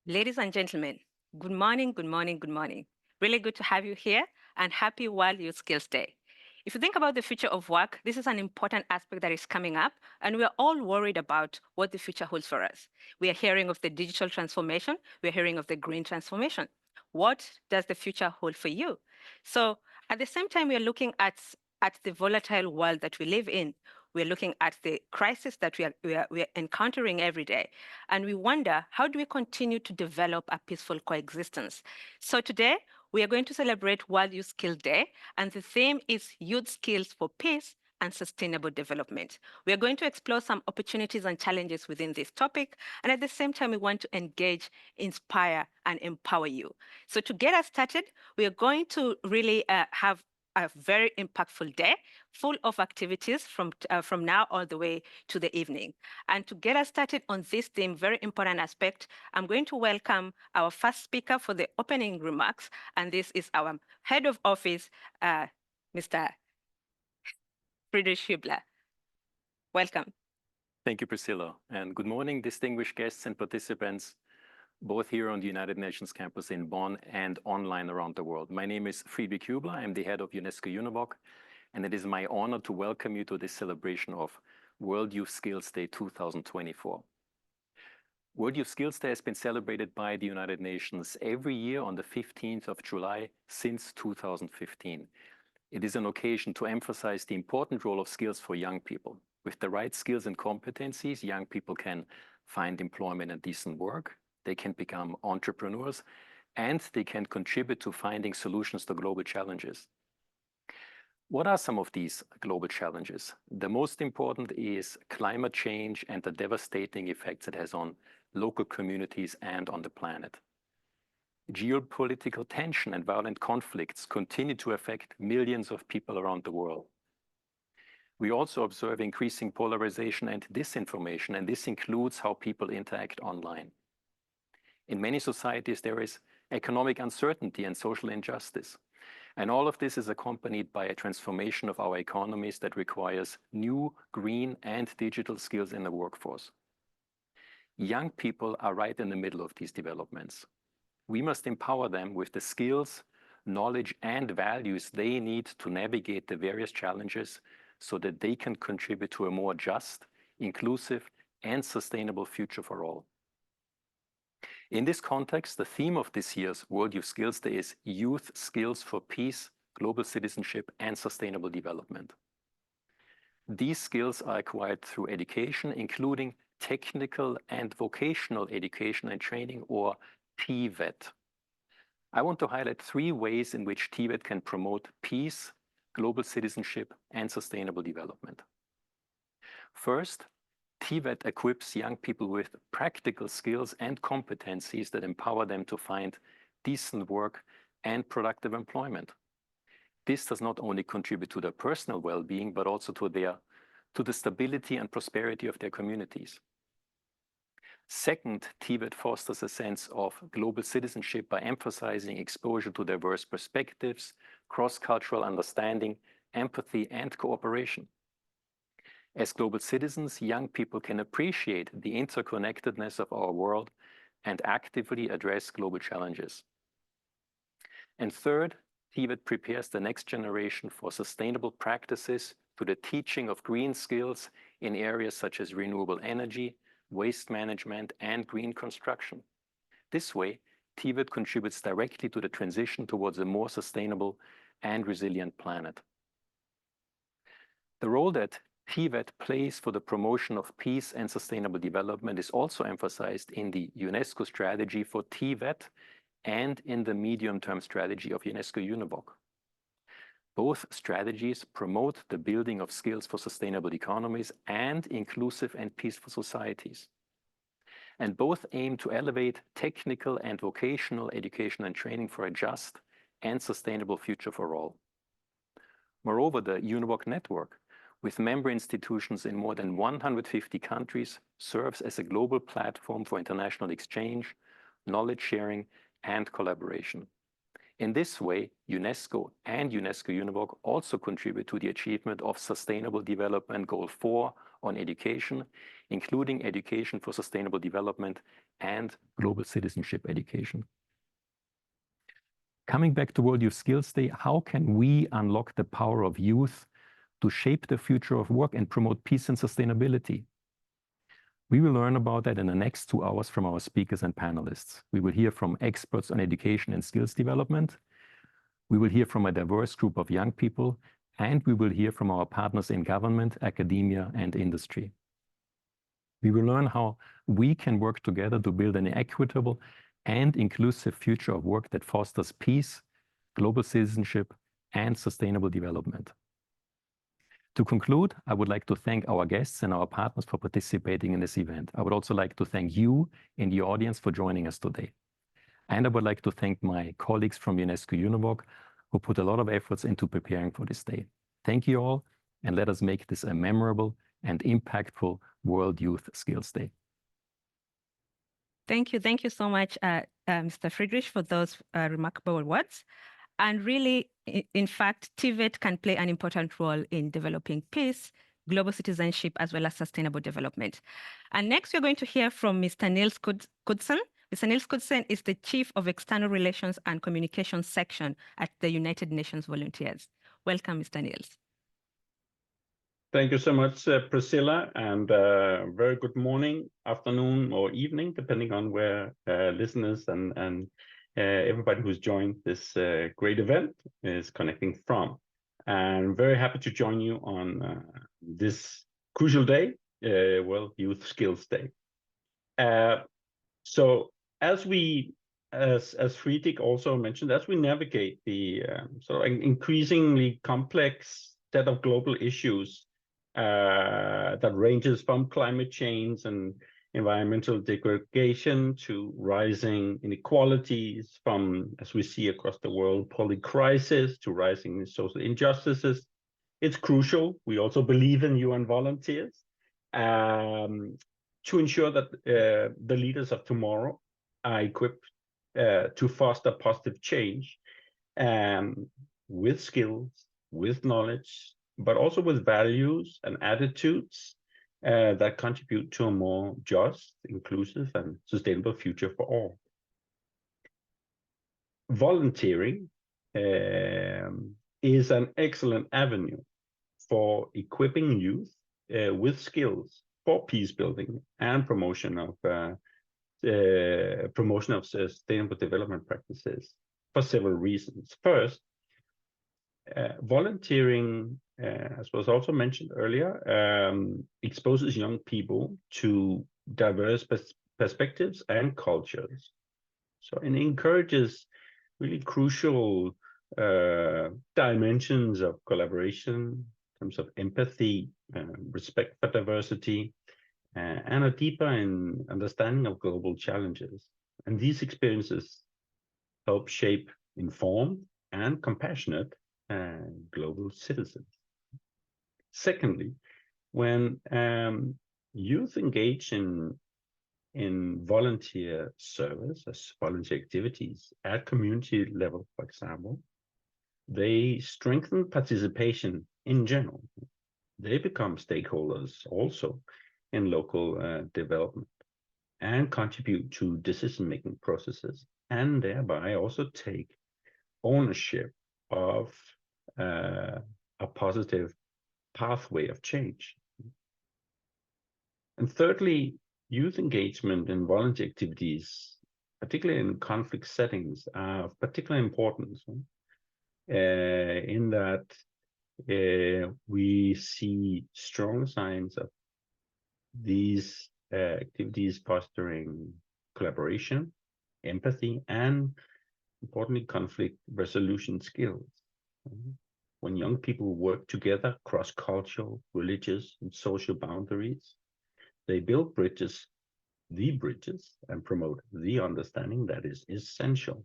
Ladies and gentlemen, good morning, good morning, good morning. Really good to have you here and happy World Youth Skills Day. If you think about the future of work, this is an important aspect that is coming up, and we're all worried about what the future holds for us. We are hearing of the digital transformation, we're hearing of the green transformation. What does the future hold for you? So, at the same time, we're looking at the volatile world that we live in. We're looking at the crisis that we are encountering every day. And we wonder, how do we continue to develop a peaceful coexistence? So today, we are going to celebrate World Youth Skills Day, and the theme is Youth Skills for Peace and Sustainable Development. We are going to explore some opportunities and challenges within this topic, and at the same time, we want to engage, inspire, and empower you. So to get us started, we are going to really have a very impactful day full of activities from now all the way to the evening. And to get us started on this theme, very important aspect, I'm going to welcome our first speaker for the opening remarks, and this is our head of office, Mr. Friedrich Huebler. Welcome. Thank you, Priscilla, and good morning, distinguished guests and participants, both here on the United Nations campus in Bonn and online around the world. My name is Friedrich Huebler. I'm the head of UNESCO-UNEVOC, and it is my honor to welcome you to this celebration of World Youth Skills Day 2024. World Youth Skills Day has been celebrated by the United Nations every year on the 15th of July since 2015. It is an occasion to emphasize the important role of skills for young people. With the right skills and competencies, young people can find employment and decent work. They can become entrepreneurs, and they can contribute to finding solutions to global challenges. What are some of these global challenges? The most important is climate change and the devastating effects it has on local communities and on the planet. Geopolitical tension and violent conflicts continue to affect millions of people around the world. We also observe increasing polarization and disinformation, and this includes how people interact online. In many societies, there is economic uncertainty and social injustice. And all of this is accompanied by a transformation of our economies that requires new green and digital skills in the workforce. Young people are right in the middle of these developments. We must empower them with the skills, knowledge, and values they need to navigate the various challenges so that they can contribute to a more just, inclusive, and sustainable future for all. In this context, the theme of this year's World Youth Skills Day is Youth Skills for Peace, Global Citizenship, and Sustainable Development. These skills are acquired through education, including technical and vocational education and training, or TVET. I want to highlight 3 ways in which TVET can promote peace, global citizenship, and sustainable development. First, TVET equips young people with practical skills and competencies that empower them to find decent work and productive employment. This does not only contribute to their personal well-being, but also to the stability and prosperity of their communities. Second, TVET fosters a sense of global citizenship by emphasizing exposure to diverse perspectives, cross-cultural understanding, empathy, and cooperation. As global citizens, young people can appreciate the interconnectedness of our world and actively address global challenges. And third, TVET prepares the next generation for sustainable practices through the teaching of green skills in areas such as renewable energy, waste management, and green construction. This way, TVET contributes directly to the transition towards a more sustainable and resilient planet. The role that TVET plays for the promotion of peace and sustainable development is also emphasized in the UNESCO strategy for TVET and in the medium-term strategy of UNESCO-UNEVOC. Both strategies promote the building of skills for sustainable economies and inclusive and peaceful societies. And both aim to elevate technical and vocational education and training for a just and sustainable future for all. Moreover, the UNEVOC network, with member institutions in more than 150 countries, serves as a global platform for international exchange, knowledge sharing, and collaboration. In this way, UNESCO and UNESCO-UNEVOC also contribute to the achievement of Sustainable Development Goal 4 on education, including education for sustainable development and global citizenship education. Coming back to World Youth Skills Day, how can we unlock the power of youth to shape the future of work and promote peace and sustainability? We will learn about that in the next 2 hours from our speakers and panelists. We will hear from experts on education and skills development. We will hear from a diverse group of young people, and we will hear from our partners in government, academia, and industry. We will learn how we can work together to build an equitable and inclusive future of work that fosters peace, global citizenship, and sustainable development. To conclude, I would like to thank our guests and our partners for participating in this event. I would also like to thank you in the audience for joining us today. And I would like to thank my colleagues from UNESCO-UNEVOC who put a lot of efforts into preparing for this day. Thank you all, and let us make this a memorable and impactful World Youth Skills Day. Thank you so much, Mr. Friedrich, for those remarkable words. And really, in fact, TVET can play an important role in developing peace, global citizenship, as well as sustainable development. And next, we're going to hear from Mr. Niels Knudsen. Mr. Niels Knudsen is the Chief of External Relations and Communications Section at the United Nations Volunteers. Welcome, Mr. Niels. Thank you so much, Priscilla, and very good morning, afternoon, or evening, depending on where listeners and everybody who's joined this great event is connecting from. And very happy to join you on this crucial day, World Youth Skills Day. So as Friedrich also mentioned, as we navigate the sort of increasingly complex set of global issues that ranges from climate change and environmental degradation to rising inequalities, from, as we see across the world, public crisis to rising social injustices. It's crucial. We also believe in UN volunteers to ensure that the leaders of tomorrow are equipped to foster positive change with skills, with knowledge, but also with values and attitudes that contribute to a more just, inclusive, and sustainable future for all. Volunteering is an excellent avenue for equipping youth with skills for peace building and promotion of sustainable development practices for several reasons. First, volunteering, as was also mentioned earlier, exposes young people to diverse perspectives and cultures. So it encourages really crucial dimensions of collaboration in terms of empathy, respect for diversity, and a deeper understanding of global challenges. And these experiences help shape informed and compassionate global citizens. Secondly, when youth engage in volunteer service, as volunteer activities at community level, for example, they strengthen participation in general. They become stakeholders also in local development and contribute to decision-making processes, and thereby also take ownership of a positive pathway of change. And thirdly, youth engagement in volunteer activities, particularly in conflict settings, are of particular importance in that we see strong signs of these activities fostering collaboration, empathy, and importantly, conflict resolution skills. When young people work together across cultural, religious, and social boundaries, they build bridges, and promote the understanding that is essential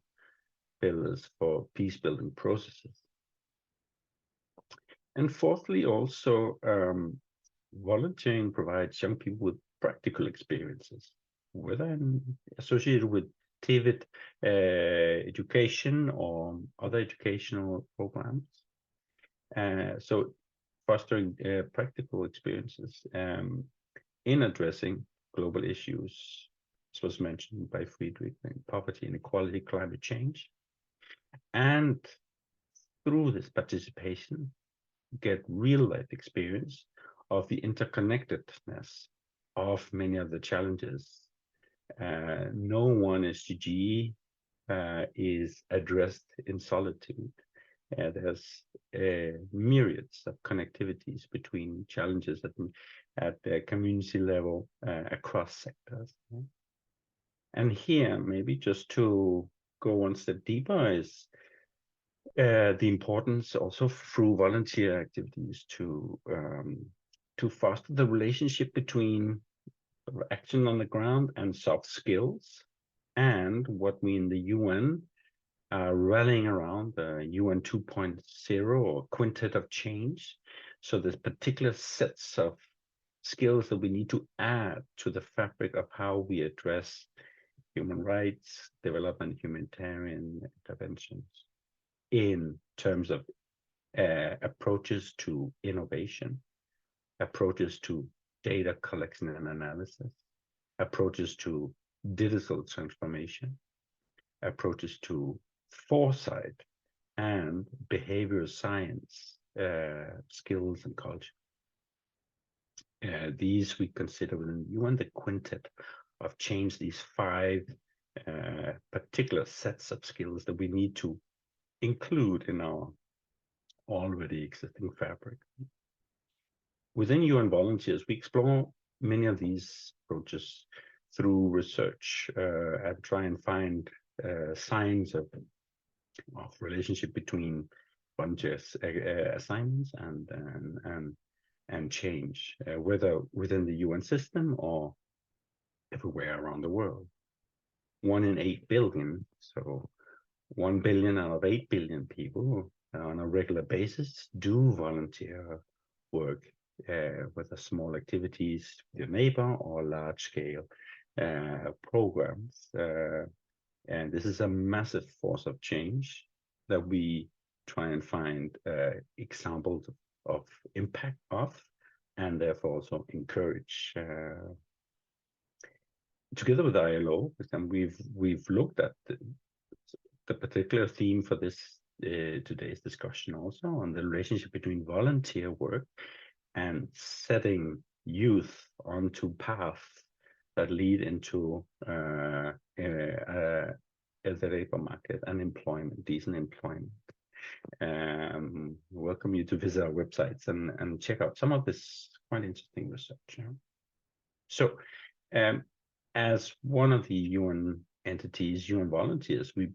pillars for peace-building processes. And fourthly, also, volunteering provides young people with practical experiences, whether associated with TVET education or other educational programs. So fostering practical experiences in addressing global issues. This was mentioned by Friedrich, poverty, inequality, climate change. And through this participation, get real-life experience of the interconnectedness of many of the challenges. No one SDG is addressed in solitude. There's myriads of connectivities between challenges at the community level across sectors. And here, maybe just to go one step deeper, is the importance also through volunteer activities to foster the relationship between action on the ground and soft skills, and what we in the UN are rallying around, the UN 2.0 or quintet of change. So there's particular sets of skills that we need to add to the fabric of how we address human rights, development, humanitarian interventions in terms of approaches to innovation, approaches to data collection and analysis, approaches to digital transformation, approaches to foresight, and behavioral science skills and culture. These we consider within the UN the quintet of change, these 5 particular sets of skills that we need to include in our already existing fabric. Within UN Volunteers, we explore many of these approaches through research and try and find signs of relationship between volunteers assignments and change, whether within the UN system or everywhere around the world. 1 in 8 billion, so 1 billion out of 8 billion people on a regular basis do volunteer work, whether small activities with your neighbor or large-scale programs. And this is a massive force of change that we try and find examples of impact of, and therefore also encourage. Together with ILO, and we've looked at the particular theme for this today's discussion also on the relationship between volunteer work and setting youth onto paths that lead into the labor market and employment, decent employment. Welcome you to visit our websites and check out some of this quite interesting research. So, as one of the UN entities, UN Volunteers, we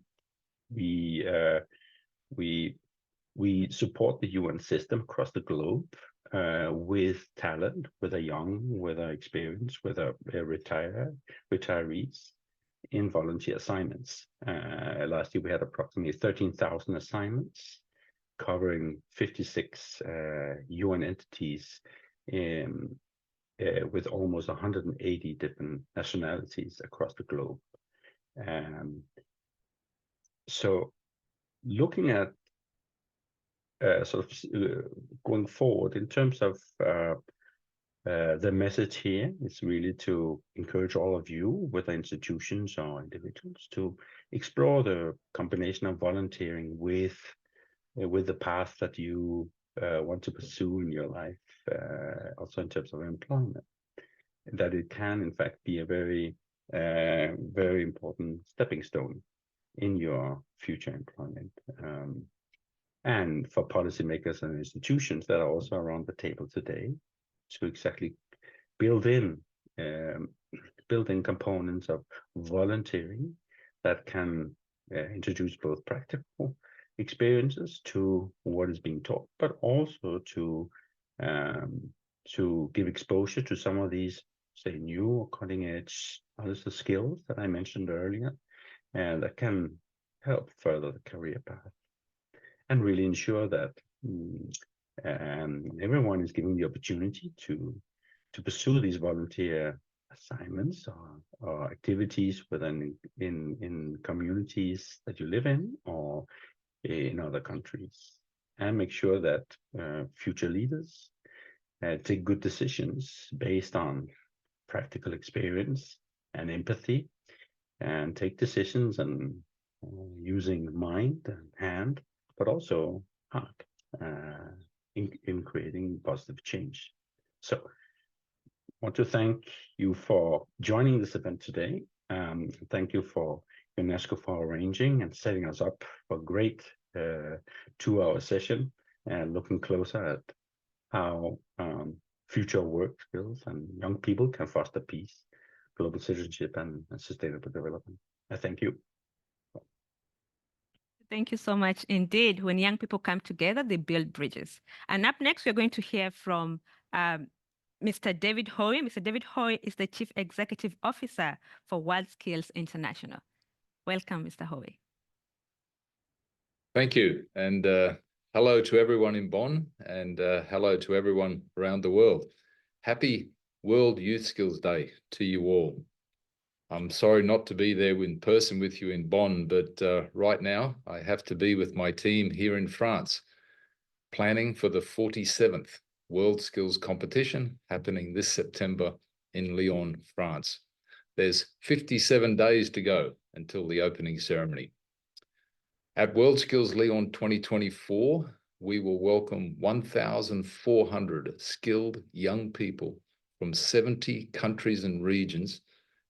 support the UN system across the globe with talent, whether young, whether experienced, whether retirees in volunteer assignments. Last year we had approximately 13,000 assignments covering 56 UN entities with almost 180 different nationalities across the globe. So looking at going forward in terms of the message here is really to encourage all of you, whether institutions or individuals, to explore the combination of volunteering with the path that you want to pursue in your life, also in terms of employment. That it can, in fact, be a very, very important stepping stone in your future employment. And for policymakers and institutions that are also around the table today, to exactly build in components of volunteering that can introduce both practical experiences to what is being taught, but also to give exposure to some of these, say, new or cutting edge skills that I mentioned earlier, and that can help further the career path and really ensure that everyone is given the opportunity to pursue these volunteer assignments or activities within in communities that you live in or in other countries. and make sure that future leaders take good decisions based on practical experience and empathy, and take decisions and using mind and hand, but also heart in creating positive change. So I want to thank you for joining this event today. Thank you for UNESCO for arranging and setting us up for a great 2-hour session and looking closer at how future work skills and young people can foster peace, global citizenship, and sustainable development. I thank you. Thank you so much indeed. When young people come together, they build bridges. And up next, we're going to hear from Mr. David Hoey. Mr. David Hoey is the Chief Executive Officer for World Skills International. Welcome, Mr. Hoey. Thank you. And hello to everyone in Bonn, and hello to everyone around the world. Happy World Youth Skills Day to you all. I'm sorry not to be there in person with you in Bonn, but right now I have to be with my team here in France, planning for the 47th World Skills Competition happening this September in Lyon, France. There's 57 days to go until the opening ceremony. At World Skills Lyon 2024, we will welcome 1,400 skilled young people from 70 countries and regions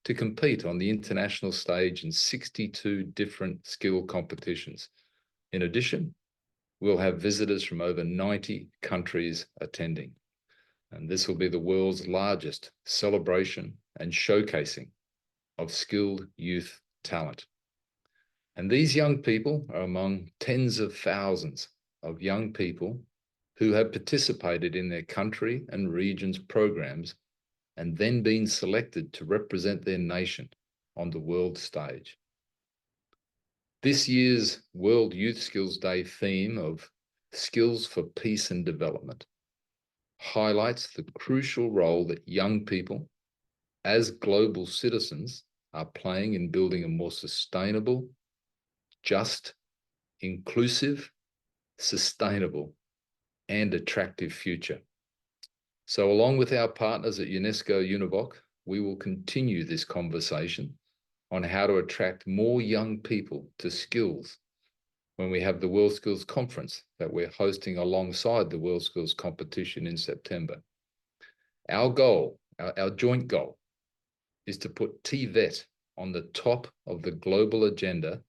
to compete on the international stage in 62 different skill competitions. In addition, we'll have visitors from over 90 countries attending. And this will be the world's largest celebration and showcasing of skilled youth talent. And these young people are among tens of thousands of young people who have participated in their country and region's programs and then been selected to represent their nation on the world stage. This year's World Youth Skills Day theme of Skills for Peace and Development highlights the crucial role that young people, as global citizens, are playing in building a more sustainable, just, inclusive, sustainable, and attractive future. So along with our partners at UNESCO-UNEVOC, we will continue this conversation on how to attract more young people to skills when we have the World Skills Conference that we're hosting alongside the World Skills Competition in September. Our goal, our joint goal, is to put TVET on the top of the global agenda,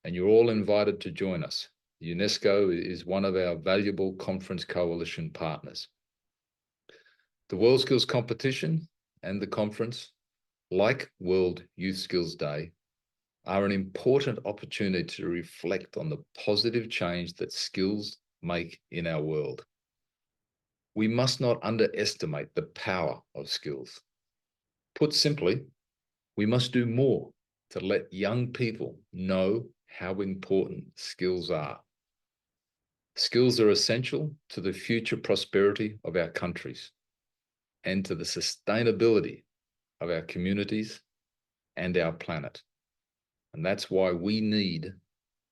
and you're all invited to join us. UNESCO is one of our valuable conference coalition partners. The World Skills Competition and the conference, like World Youth Skills Day, are an important opportunity to reflect on the positive change that skills make in our world. We must not underestimate the power of skills. Put simply, we must do more to let young people know how important skills are. Skills are essential to the future prosperity of our countries and to the sustainability of our communities and our planet. And that's why we need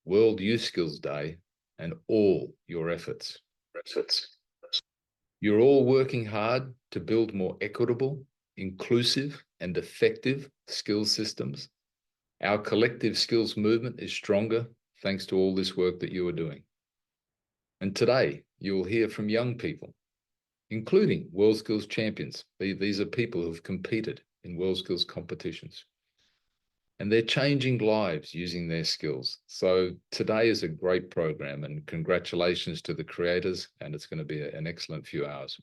World Youth Skills Day and all your efforts. You're all working hard to build more equitable, inclusive, and effective skills systems. Our collective skills movement is stronger thanks to all this work that you are doing. And today, you will hear from young people, including World Skills champions. These are people who have competed in World Skills competitions. And they're changing lives using their skills. So today is a great program, and congratulations to the creators, and it's going to be an excellent few hours.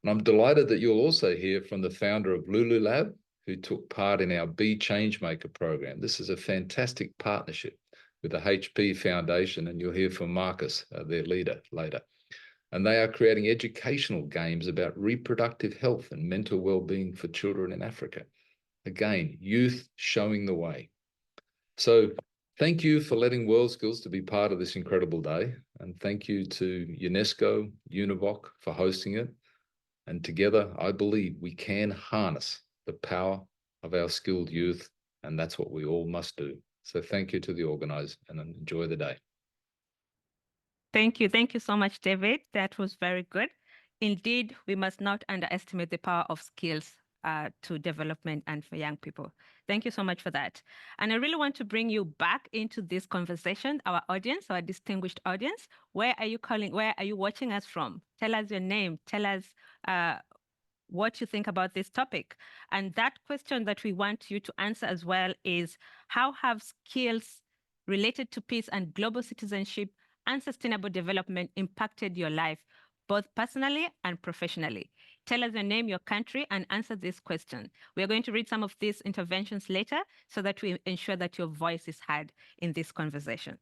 And I'm delighted that you'll also hear from the founder of Lulu Lab, who took part in our Be Changemaker program. This is a fantastic partnership with the HP Foundation, and you'll hear from Marcus, their leader, later. And they are creating educational games about reproductive health and mental well-being for children in Africa. Again, youth showing the way. So thank you for letting World Skills to be part of this incredible day. And thank you to UNESCO, UNEVOC for hosting it. And together, I believe we can harness the power of our skilled youth, and that's what we all must do. So thank you to the organizers, and enjoy the day. Thank you. Thank you so much, David. That was very good. Indeed, we must not underestimate the power of skills to development and for young people. Thank you so much for that. And I really want to bring you back into this conversation, our audience, our distinguished audience. Where are you calling? Where are you watching us from? Tell us your name. Tell us what you think about this topic. And that question that we want you to answer as well is, how have skills related to peace and global citizenship and sustainable development impacted your life, both personally and professionally? Tell us your name, your country, and answer this question. We are going to read some of these interventions later so that we ensure that your voice is heard in this conversation.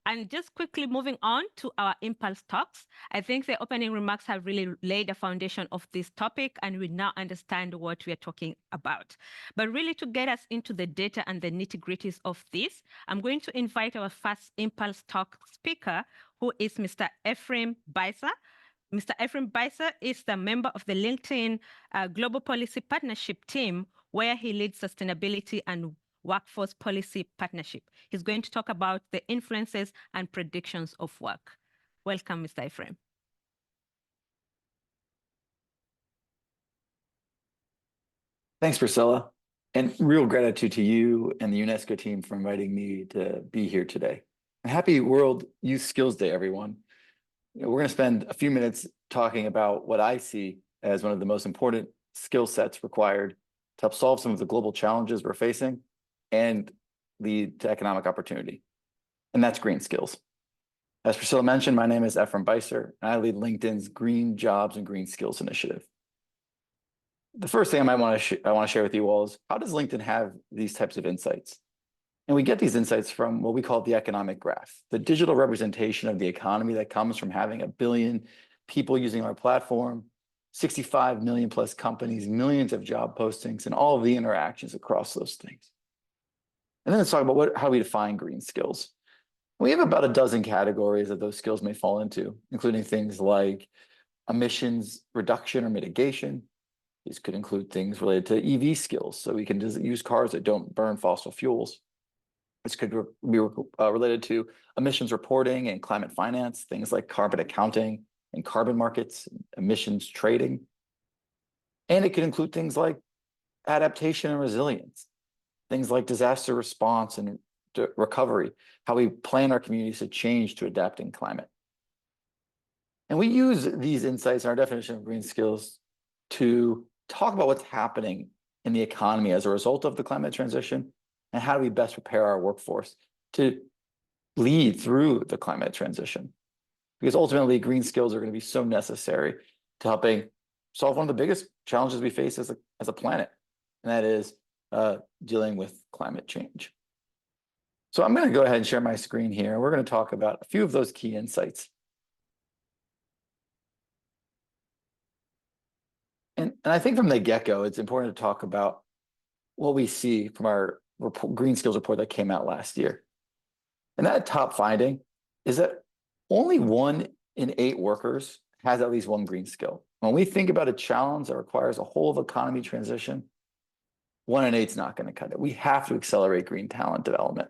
And just quickly moving on to our impulse talks, I think the opening remarks have really laid a foundation of this topic, and we now understand what we are talking about. But really, to get us into the data and the nitty-gritties of this, I'm going to invite our first impulse talk speaker, who is Mr. Efrem Bycer. Mr. Efrem Bycer is the member of the LinkedIn Global Policy Partnership team, where he leads sustainability and workforce policy partnership. He's going to talk about the influences and predictions of work. Welcome, Mr. Efrem. Thanks, Priscilla. And real gratitude to you and the UNESCO team for inviting me to be here today. Happy World Youth Skills Day, everyone. We're going to spend a few minutes talking about what I see as one of the most important skill sets required to help solve some of the global challenges we're facing and lead to economic opportunity. And that's green skills. As Priscilla mentioned, my name is Efrem Bycer, and I lead LinkedIn's Green Jobs and Green Skills initiative. The first thing I want to share with you all is, how does LinkedIn have these types of insights? And we get these insights from what we call the economic graph, the digital representation of the economy that comes from having 1 billion people using our platform, 65 million plus companies, millions of job postings, and all of the interactions across those things. And then let's talk about how we define green skills. We have about a dozen categories that those skills may fall into, including things like emissions reduction or mitigation. These could include things related to EV skills, so we can use cars that don't burn fossil fuels. This could be related to emissions reporting and climate finance, things like carbon accounting and carbon markets, emissions trading. And it could include things like adaptation and resilience, things like disaster response and recovery, how we plan our communities to change to adapting climate. And we use these insights in our definition of green skills to talk about what's happening in the economy as a result of the climate transition, and how do we best prepare our workforce to lead through the climate transition. Because ultimately, green skills are going to be so necessary to helping solve one of the biggest challenges we face as a planet, and that is dealing with climate change. So I'm going to go ahead and share my screen here. We're going to talk about a few of those key insights. And I think from the get-go, it's important to talk about what we see from our green skills report that came out last year. And that top finding is that only 1 in 8 workers has at least one green skill. When we think about a challenge that requires a whole of economy transition, 1 in 8 is not going to cut it. We have to accelerate green talent development.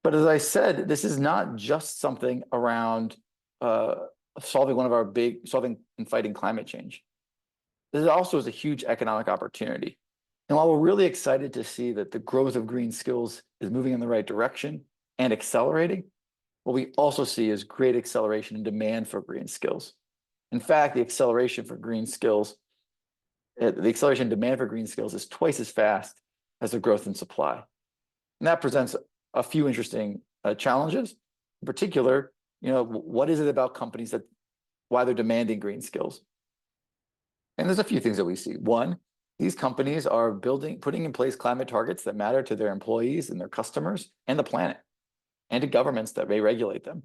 But as I said, this is not just something around solving and fighting climate change. This also is a huge economic opportunity. And while we're really excited to see that the growth of green skills is moving in the right direction and accelerating, what we also see is great acceleration in demand for green skills. In fact, the acceleration in demand for green skills is twice as fast as the growth in supply. And that presents a few interesting challenges. In particular, what is it about companies why they're demanding green skills? And there's a few things that we see. One, these companies are putting in place climate targets that matter to their employees and their customers and the planet, and to governments that may regulate them.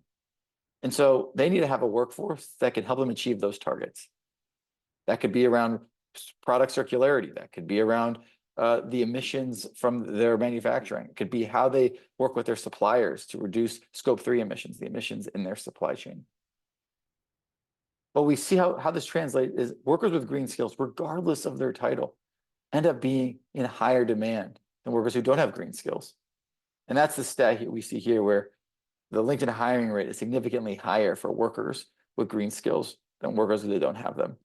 And so they need to have a workforce that can help them achieve those targets. That could be around product circularity. That could be around the emissions from their manufacturing. It could be how they work with their suppliers to reduce scope 3 emissions, the emissions in their supply chain. But we see how this translates is workers with green skills, regardless of their title, end up being in higher demand than workers who don't have green skills. And that's the stat we see here, where the LinkedIn hiring rate is significantly higher for workers with green skills than workers who don't have them.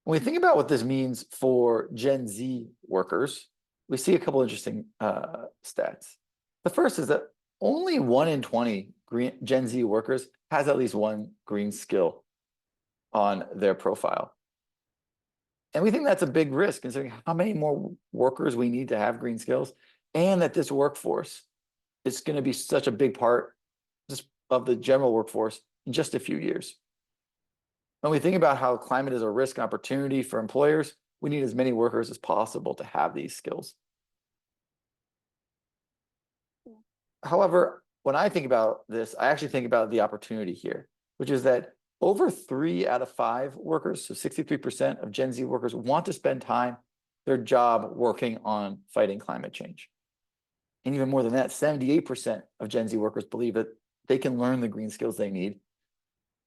When we think about what this means for Gen Z workers, we see a couple interesting stats. The first is that only 1 in 20 Gen Z workers has at least one green skill on their profile. And we think that's a big risk considering how many more workers we need to have green skills, and that this workforce is going to be such a big part just of the general workforce in just a few years. When we think about how climate is a risk and opportunity for employers, we need as many workers as possible to have these skills. However, when I think about this, I actually think about the opportunity here, which is that over 3 out of 5 workers, so 63% of Gen Z workers, want to spend time their job working on fighting climate change. And even more than that, 78% of Gen Z workers believe that they can learn the green skills they need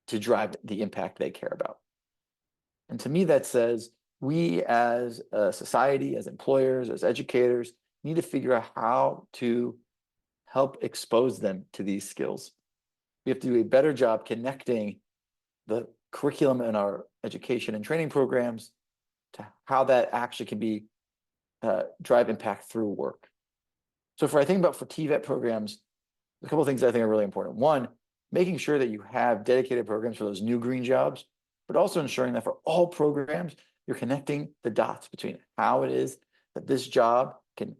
to drive the impact they care about. And to me, that says we as a society, as employers, as educators, need to figure out how to help expose them to these skills. We have to do a better job connecting the curriculum in our education and training programs to how that actually can be drive impact through work. So for TVET programs, a couple of things I think are really important. One, making sure that you have dedicated programs for those new green jobs, but also ensuring that for all programs, you're connecting the dots between how it is that this job can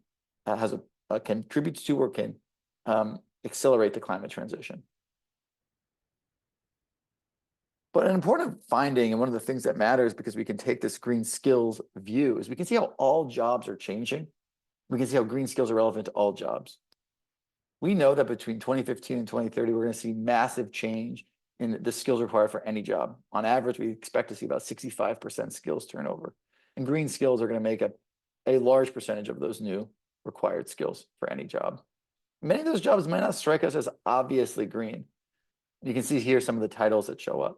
contributes to or can accelerate the climate transition. But an important finding, and one of the things that matters because we can take this green skills view, is we can see how all jobs are changing. We can see how green skills are relevant to all jobs. We know that between 2015 and 2030, we're going to see massive change in the skills required for any job. On average, we expect to see about 65% skills turnover. And green skills are going to make up a large percentage of those new required skills for any job. Many of those jobs might not strike us as obviously green. You can see here some of the titles that show up.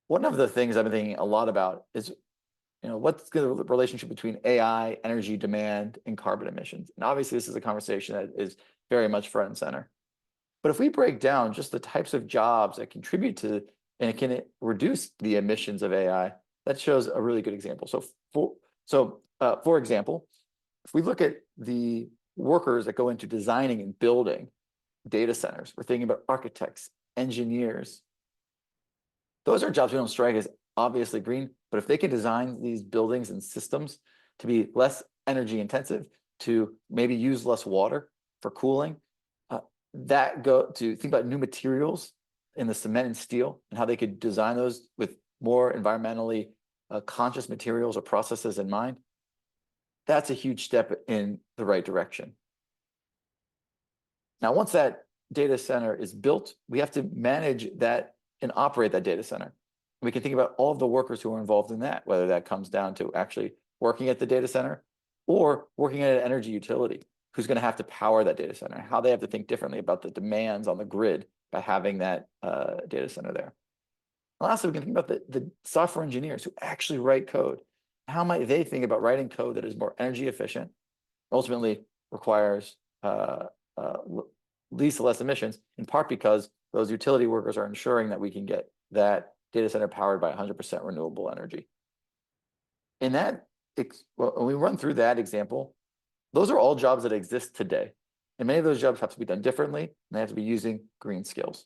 One of the things I've been thinking a lot about is, what's the relationship between AI, energy demand, and carbon emissions? And obviously, this is a conversation that is very much front and center. But if we break down just the types of jobs that contribute to and it can reduce the emissions of AI, that shows a really good example. For example, if we look at the workers that go into designing and building data centers, we're thinking about architects, engineers. Those are jobs we don't strike as obviously green, but if they can design these buildings and systems to be less energy intensive, to maybe use less water for cooling, to think about new materials in the cement and steel and how they could design those with more environmentally conscious materials or processes in mind, that's a huge step in the right direction. Now, once that data center is built, we have to manage that and operate that data center. We can think about all of the workers who are involved in that, whether that comes down to actually working at the data center or working at an energy utility, who's going to have to power that data center, how they have to think differently about the demands on the grid by having that data center there. And lastly, we can think about the software engineers who actually write code. How might they think about writing code that is more energy efficient, ultimately requires least less emissions, in part because those utility workers are ensuring that we can get that data center powered by 100% renewable energy. In that, when we run through that example, those are all jobs that exist today. And many of those jobs have to be done differently, and they have to be using green skills.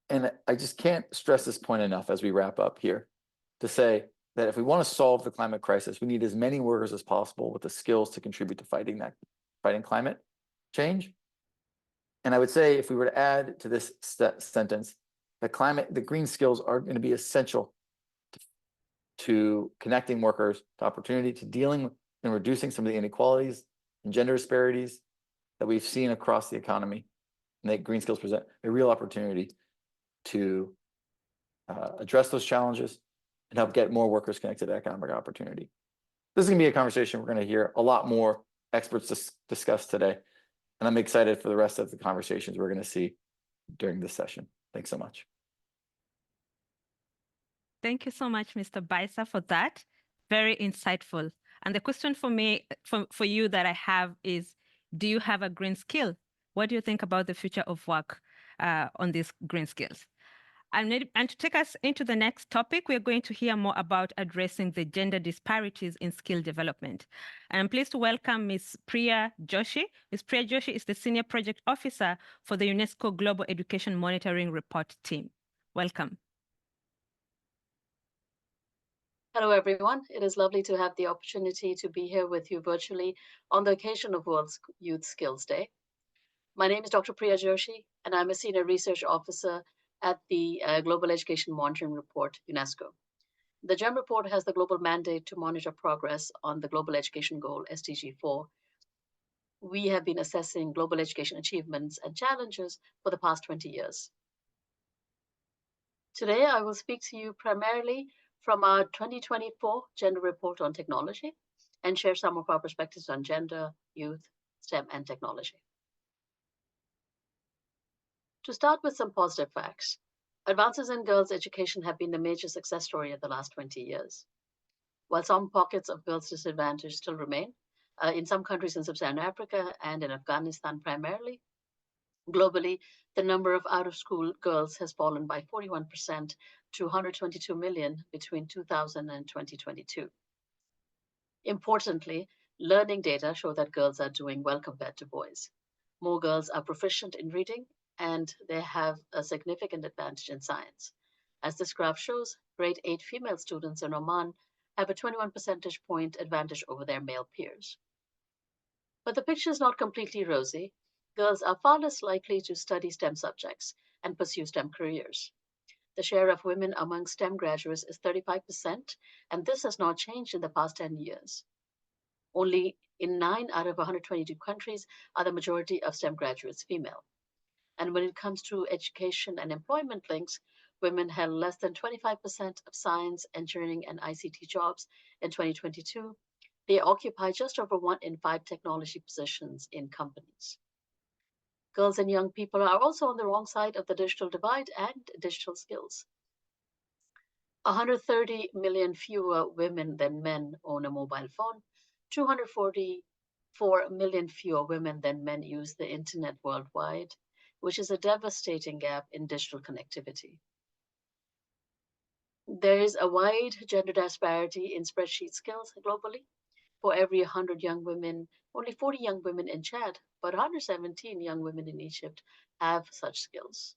And I just can't stress this point enough as we wrap up here to say that if we want to solve the climate crisis, we need as many workers as possible with the skills to contribute to fighting climate change. And I would say, if we were to add to this sentence, the green skills are going to be essential to connecting workers to opportunity, to dealing and reducing some of the inequalities and gender disparities that we've seen across the economy. And that green skills present a real opportunity to address those challenges and help get more workers connected to economic opportunity. This is going to be a conversation we're going to hear a lot more experts discuss today. And I'm excited for the rest of the conversations we're going to see during this session. Thanks so much. Thank you so much, Mr. Bycer, for that. Very insightful. And the question for me, for you that I have is, do you have a green skill? What do you think about the future of work on these green skills? And to take us into the next topic, we're going to hear more about addressing the gender disparities in skill development. And I'm pleased to welcome Ms. Priyardashani. Ms. Priyardashani is the Senior Project Officer for the UNESCO Global Education Monitoring Report team. Welcome. Hello, everyone. It is lovely to have the opportunity to be here with you virtually on the occasion of World Youth Skills Day. My name is Dr. Priyardashani, and I'm a Senior Research Officer at the Global Education Monitoring Report, UNESCO. The GEM report has the global mandate to monitor progress on the Global Education Goal, SDG 4. We have been assessing global education achievements and challenges for the past 20 years. Today, I will speak to you primarily from our 2024 Gender Report on Technology and share some of our perspectives on gender, youth, STEM, and technology. To start with some positive facts, advances in girls' education have been a major success story in the last 20 years. While some pockets of girls' disadvantage still remain, in some countries in Sub-Saharan Africa and in Afghanistan primarily, globally, the number of out-of-school girls has fallen by 41% to 122 million between 2000 and 2022. Importantly, learning data show that girls are doing well compared to boys. More girls are proficient in reading, and they have a significant advantage in science. As this graph shows, grade 8 female students in Oman have a 21 percentage point advantage over their male peers. But the picture is not completely rosy. Girls are far less likely to study STEM subjects and pursue STEM careers. The share of women among STEM graduates is 35%, and this has not changed in the past 10 years. Only in 9 out of 122 countries are the majority of STEM graduates female. And when it comes to education and employment links, women held less than 25% of science, engineering, and ICT jobs in 2022. They occupy just over 1 in 5 technology positions in companies. Girls and young people are also on the wrong side of the digital divide and digital skills. 130 million fewer women than men own a mobile phone. 244 million fewer women than men use the internet worldwide, which is a devastating gap in digital connectivity. There is a wide gender disparity in spreadsheet skills globally. For every 100 young women, only 40 young women in Chad, but 117 young women in Egypt have such skills.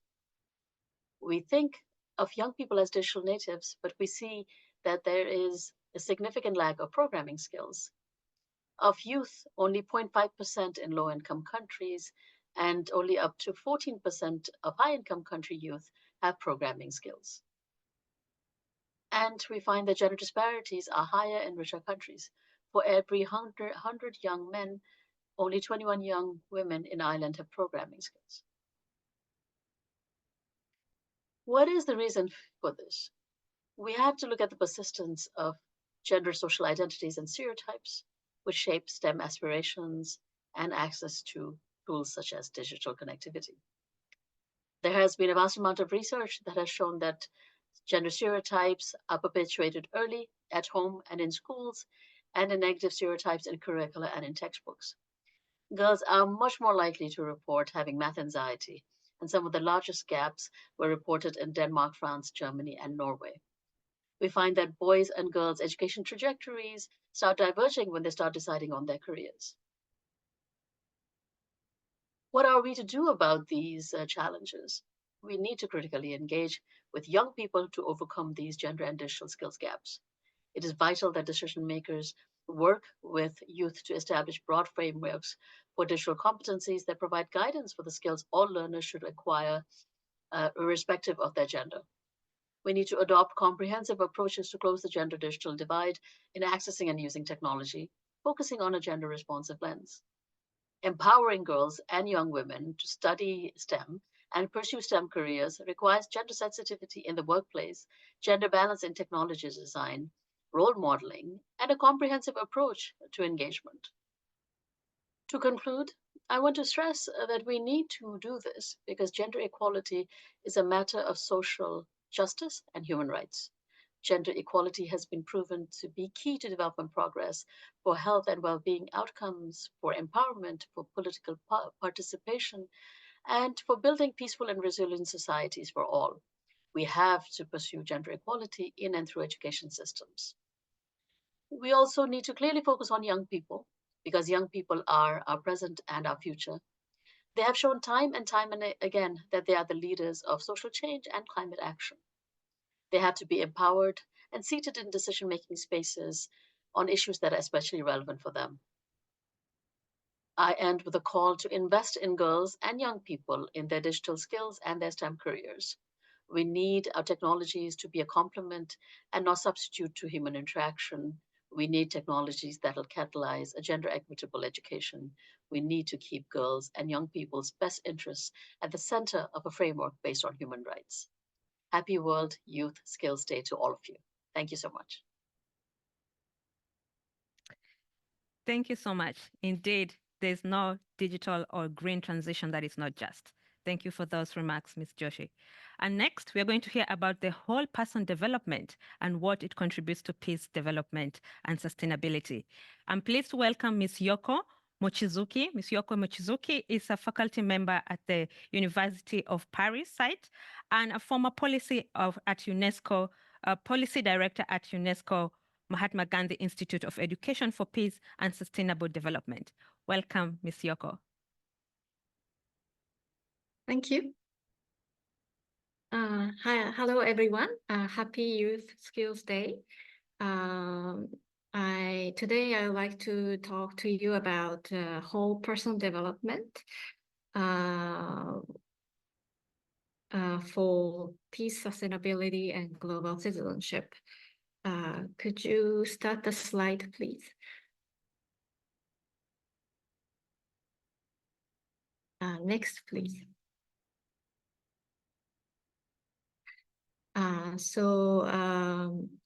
We think of young people as digital natives, but we see that there is a significant lack of programming skills. Of youth, only 0.5% in low-income countries, and only up to 14% of high-income country youth have programming skills. And we find that gender disparities are higher in richer countries. For every 100 young men, only 21 young women in Ireland have programming skills. What is the reason for this? We have to look at the persistence of gender social identities and stereotypes, which shape STEM aspirations and access to tools such as digital connectivity. There has been a vast amount of research that has shown that gender stereotypes are perpetuated early, at home and in schools, and in negative stereotypes in curricula and in textbooks. Girls are much more likely to report having math anxiety, and some of the largest gaps were reported in Denmark, France, Germany, and Norway. We find that boys' and girls' education trajectories start diverging when they start deciding on their careers. What are we to do about these challenges? We need to critically engage with young people to overcome these gender and digital skills gaps. It is vital that decision makers work with youth to establish broad frameworks for digital competencies that provide guidance for the skills all learners should acquire, irrespective of their gender. We need to adopt comprehensive approaches to close the gender-digital divide in accessing and using technology, focusing on a gender-responsive lens. Empowering girls and young women to study STEM and pursue STEM careers requires gender sensitivity in the workplace, gender balance in technology design, role modeling, and a comprehensive approach to engagement. To conclude, I want to stress that we need to do this because gender equality is a matter of social justice and human rights. Gender equality has been proven to be key to development progress for health and well-being outcomes, for empowerment, for political participation, and for building peaceful and resilient societies for all. We have to pursue gender equality in and through education systems. We also need to clearly focus on young people, because young people are our present and our future. They have shown time and again that they are the leaders of social change and climate action. They have to be empowered and seated in decision-making spaces on issues that are especially relevant for them. I end with a call to invest in girls and young people in their digital skills and their STEM careers. We need our technologies to be a complement and not substitute to human interaction. We need technologies that will catalyze a gender equitable education. We need to keep girls and young people's best interests at the center of a framework based on human rights. Happy World Youth Skills Day to all of you. Thank you so much. Thank you so much. Indeed, there's no digital or green transition that is not just. Thank you for those remarks, Ms. Joshi. And next, we are going to hear about the whole person development and what it contributes to peace development and sustainability. I'm pleased to welcome Ms. Yoko Mochizuki. Ms. Yoko Mochizuki is a faculty member at the University of Paris site and a former policy director at UNESCO Mahatma Gandhi Institute of Education for Peace and Sustainable Development. Welcome, Ms. Yoko. Thank you. Hello, everyone. Happy Youth Skills Day. Today I would like to talk to you about whole person development for peace, sustainability, and global citizenship. Could you start the slide, please? Next, please.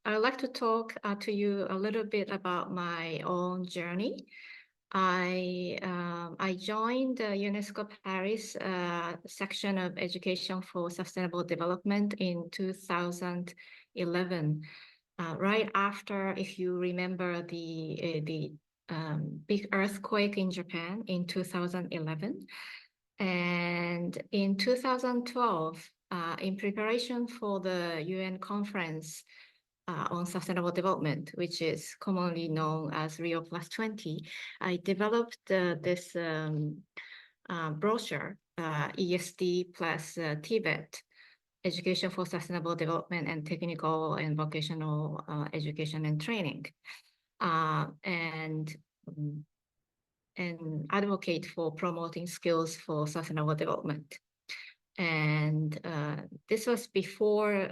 I'd like to talk to you a little bit about my own journey. I joined the UNESCO Paris section of Education for Sustainable Development in 2011, right after, if you remember, the big earthquake in Japan in 2011. And in 2012, in preparation for the UN conference on sustainable development, which is commonly known as Rio +20, I developed this brochure, ESD plus TVET, Education for Sustainable Development and Technical and Vocational Education and Training, and advocate for promoting skills for sustainable development. And this was before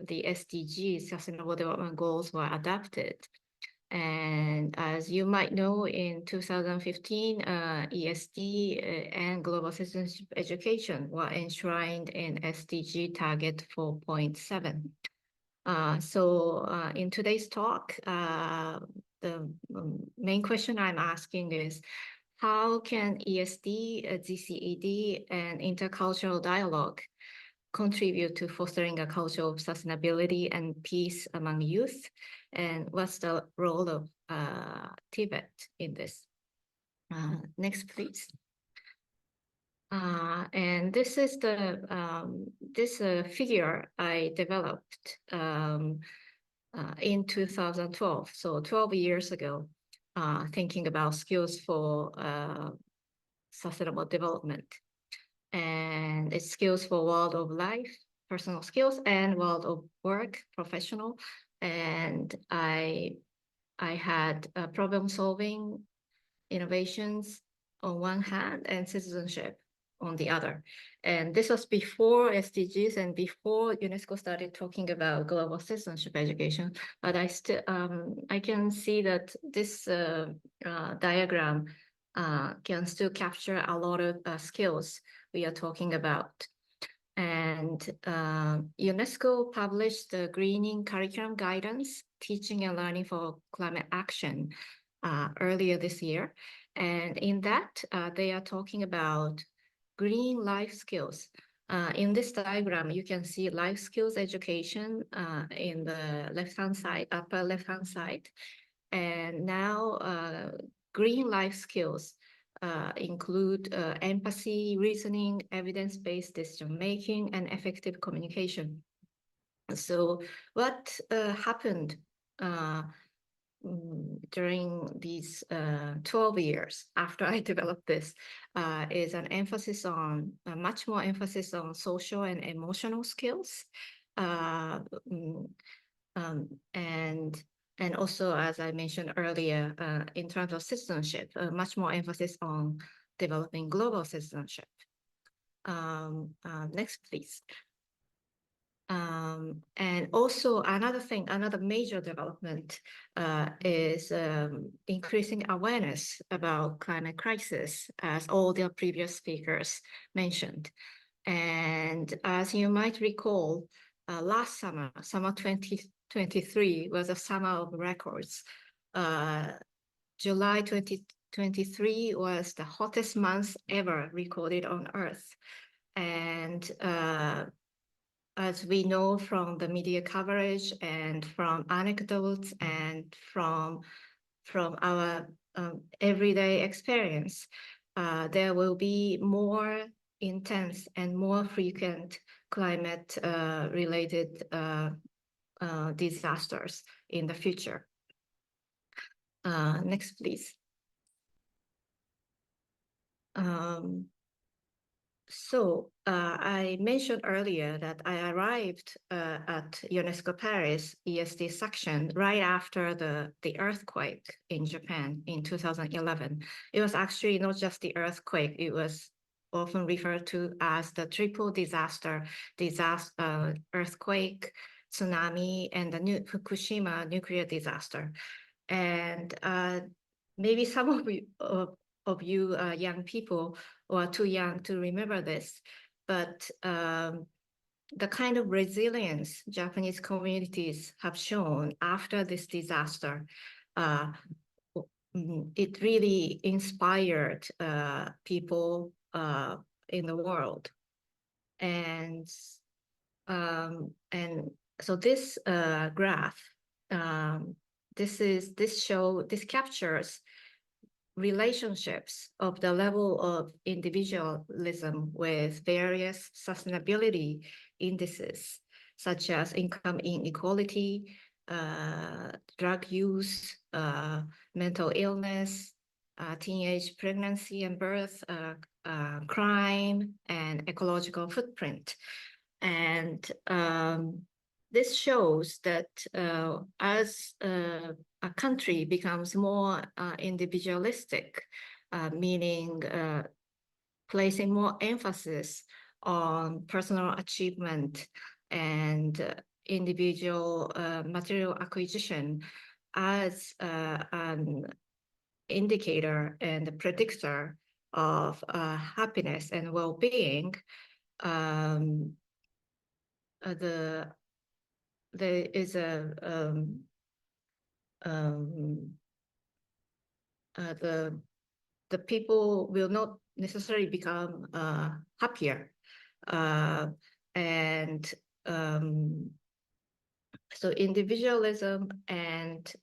the SDGs, Sustainable Development Goals, were adopted. And as you might know, in 2015, ESD and global citizenship education were enshrined in SDG target 4.7. In today's talk, the main question I'm asking is, how can ESD, GCED, and intercultural dialogue contribute to fostering a culture of sustainability and peace among youth? And what's the role of TVET in this? Next, please. And this is the figure I developed in 2012, so 12 years ago, thinking about skills for sustainable development. And it's skills for world of life, personal skills, and world of work, professional. And I had problem solving, innovations on one hand, and citizenship on the other. And this was before SDGs and before UNESCO started talking about global citizenship education. But I can see that this diagram can still capture a lot of skills we are talking about. And UNESCO published the Greening Curriculum Guidance, Teaching and Learning for Climate Action earlier this year. And in that, they are talking about green life skills In this diagram, you can see life skills education in the left-hand side, upper left-hand side. And now green life skills include empathy, reasoning, evidence-based decision-making, and effective communication. So what happened during these 12 years after I developed this is an emphasis on, much more emphasis on social and emotional skills. And also, as I mentioned earlier, in terms of citizenship, much more emphasis on developing global citizenship. Next, please. And also another major development is increasing awareness about climate crisis, as all the previous speakers mentioned. And as you might recall, last summer 2023 was a summer of records. July 2023 was the hottest month ever recorded on Earth. And as we know from the media coverage and from anecdotes and from our everyday experience, there will be more intense and more frequent climate related disasters in the future. Next, please. So I mentioned earlier that I arrived at UNESCO Paris ESD section right after the earthquake in Japan in 2011. It was actually not just the earthquake, it was often referred to as the triple disaster, earthquake, tsunami, and the Fukushima nuclear disaster. And maybe some of you young people or too young to remember this, but the kind of resilience Japanese communities have shown after this disaster, it really inspired people in the world. And so this graph, this captures relationships of the level of individualism with various sustainability indices, such as income inequality, drug use, mental illness, teenage pregnancy and birth, crime, and ecological footprint. And this shows that as a country becomes more individualistic, meaning placing more emphasis on personal achievement and individual material acquisition as an indicator and a predictor of happiness and well-being, there is the people will not necessarily become happier, and so individualism and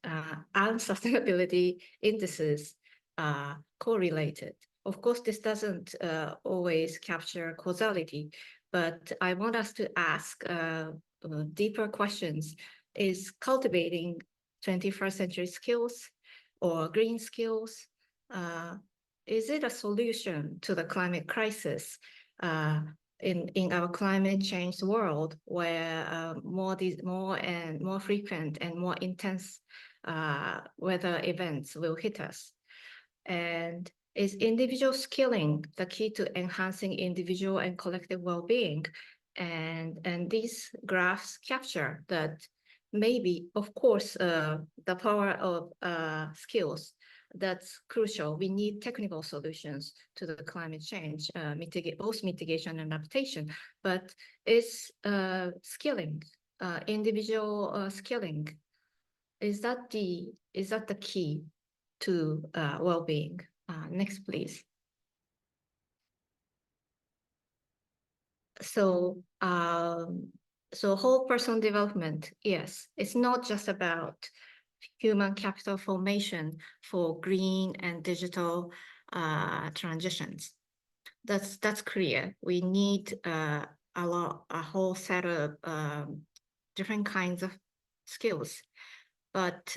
unsustainability indices are correlated. Of course, this doesn't always capture causality, but I want us to ask deeper questions. Is cultivating 21st century skills or green skills, is it a solution to the climate crisis in our climate change world, where more frequent and more intense weather events will hit us? And is individual skilling the key to enhancing individual and collective well-being? And these graphs capture that maybe, of course, the power of skills, that's crucial. We need technical solutions to the climate change, both mitigation and adaptation, but is skilling, individual skilling, is that the key to well-being? Next, please. So whole person development, yes, it's not just about human capital formation for green and digital transitions. That's clear. We need a whole set of different kinds of skills, but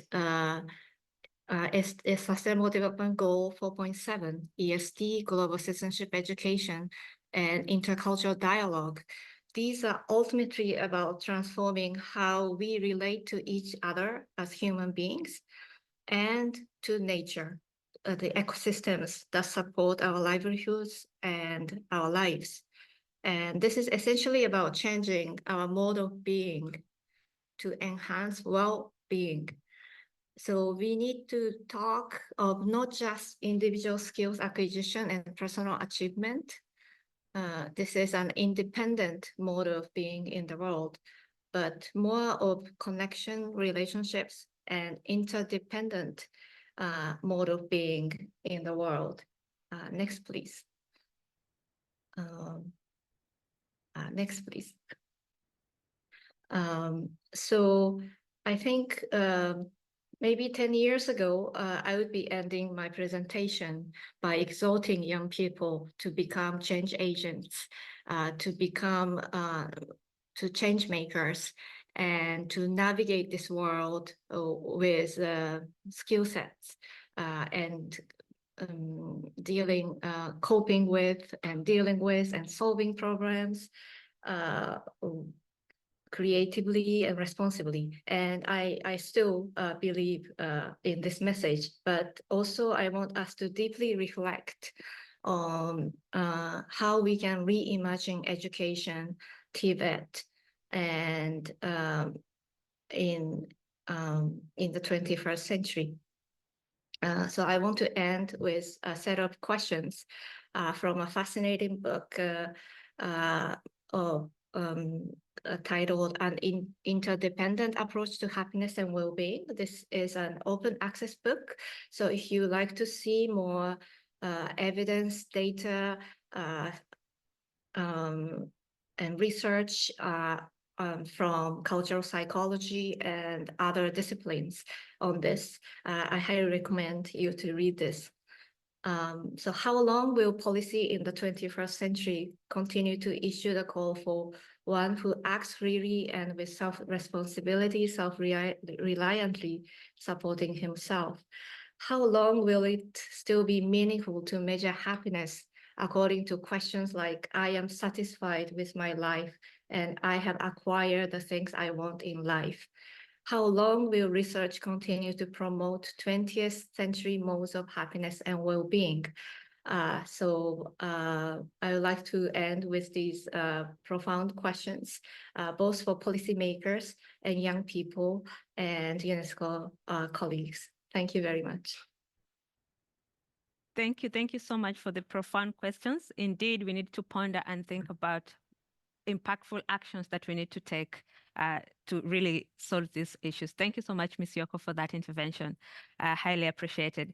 is Sustainable Development Goal 4.7, ESD, Global Citizenship Education, and Intercultural Dialogue. These are ultimately about transforming how we relate to each other as human beings and to nature, the ecosystems that support our livelihoods and our lives. And this is essentially about changing our mode of being to enhance well-being. So we need to talk of not just individual skills acquisition and personal achievement. This is an independent mode of being in the world, but more of connection, relationships, and interdependent mode of being in the world. Next, please. Next, please. So I think maybe 10 years ago, I would be ending my presentation by exhorting young people to become change agents, to become to change makers, and to navigate this world with skill sets and coping with and dealing with and solving problems creatively and responsibly. And I still believe in this message, but also I want us to deeply reflect on how we can reimagine education, TVET, and in the 21st century. So I want to end with a set of questions from a fascinating book titled An Interdependent Approach to Happiness and Well-Being. This is an open access book. So if you like to see more evidence, data, and research from cultural psychology and other disciplines on this, I highly recommend you to read this. So how long will policy in the 21st century continue to issue the call for one who acts freely and with self-responsibility, self-reliantly supporting himself? How long will it still be meaningful to measure happiness according to questions like, I am satisfied with my life and I have acquired the things I want in life? How long will research continue to promote 20th century modes of happiness and well-being? So I would like to end with these profound questions, both for policymakers and young people and UNESCO colleagues. Thank you very much. Thank you. Thank you so much for the profound questions. Indeed, we need to ponder and think about impactful actions that we need to take to really solve these issues. Thank you so much, Ms. Yoko, for that intervention. Highly appreciated.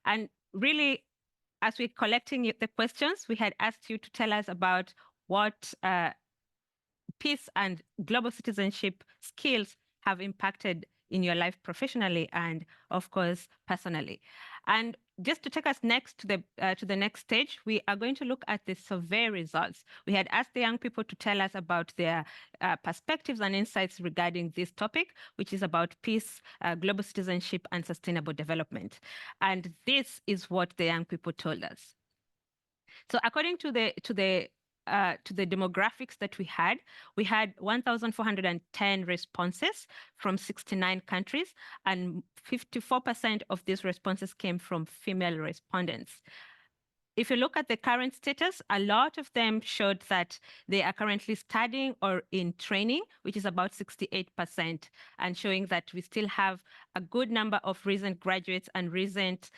And really, as we're collecting the questions, we had asked you to tell us about what peace and global citizenship skills have impacted in your life professionally and, of course, personally. And just to take us next to the next stage, we are going to look at the survey results. We had asked the young people to tell us about their perspectives and insights regarding this topic, which is about peace, global citizenship, and sustainable development. And this is what the young people told us. So according to the demographics that we had 1,410 responses from 69 countries, and 54% of these responses came from female respondents. If you look at the current status, a lot of them showed that they are currently studying or in training, which is about 68%, and showing that we still have a good number of recent graduates and recent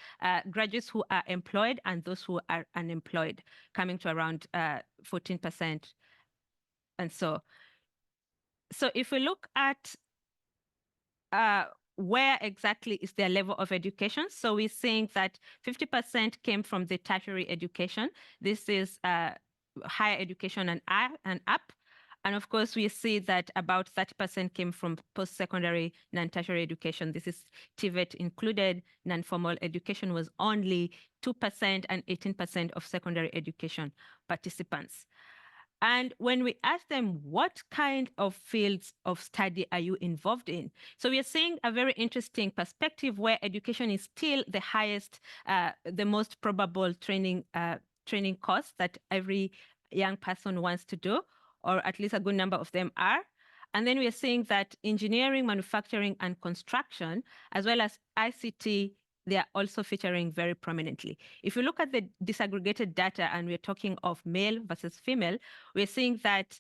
graduates who are employed and those who are unemployed, coming to around 14%. And so if we look at where exactly is their level of education? So we're seeing that 50% came from the tertiary education. This is higher education and up. And of course, we see that about 30% came from post-secondary non-tertiary education. This is TVET included. Non-formal education was only 2% and 18% of secondary education participants. And when we ask them, what kind of fields of study are you involved in? So we are seeing a very interesting perspective where education is still the highest, the most probable training course that every young person wants to do, or at least a good number of them are. And then we are seeing that engineering, manufacturing, and construction, as well as ICT, they are also featuring very prominently. If you look at the disaggregated data and we're talking of male versus female, we're seeing that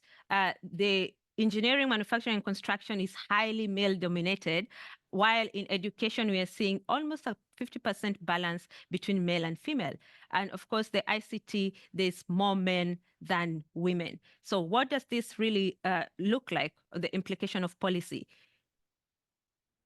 the engineering, manufacturing, and construction is highly male dominated, while in education, we are seeing almost a 50% balance between male and female. And of course, the ICT, there's more men than women. So what does this really look like, the implication of policy?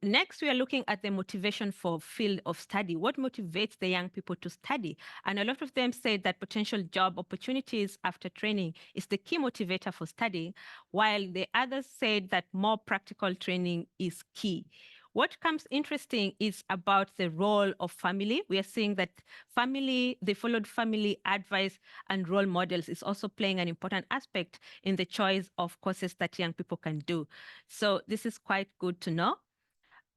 Next, we are looking at the motivation for field of study. What motivates the young people to study? And a lot of them say that potential job opportunities after training is the key motivator for studying, while the others said that more practical training is key. What comes interesting is about the role of family. We are seeing that they followed family advice and role models is also playing an important aspect in the choice of courses that young people can do. So this is quite good to know.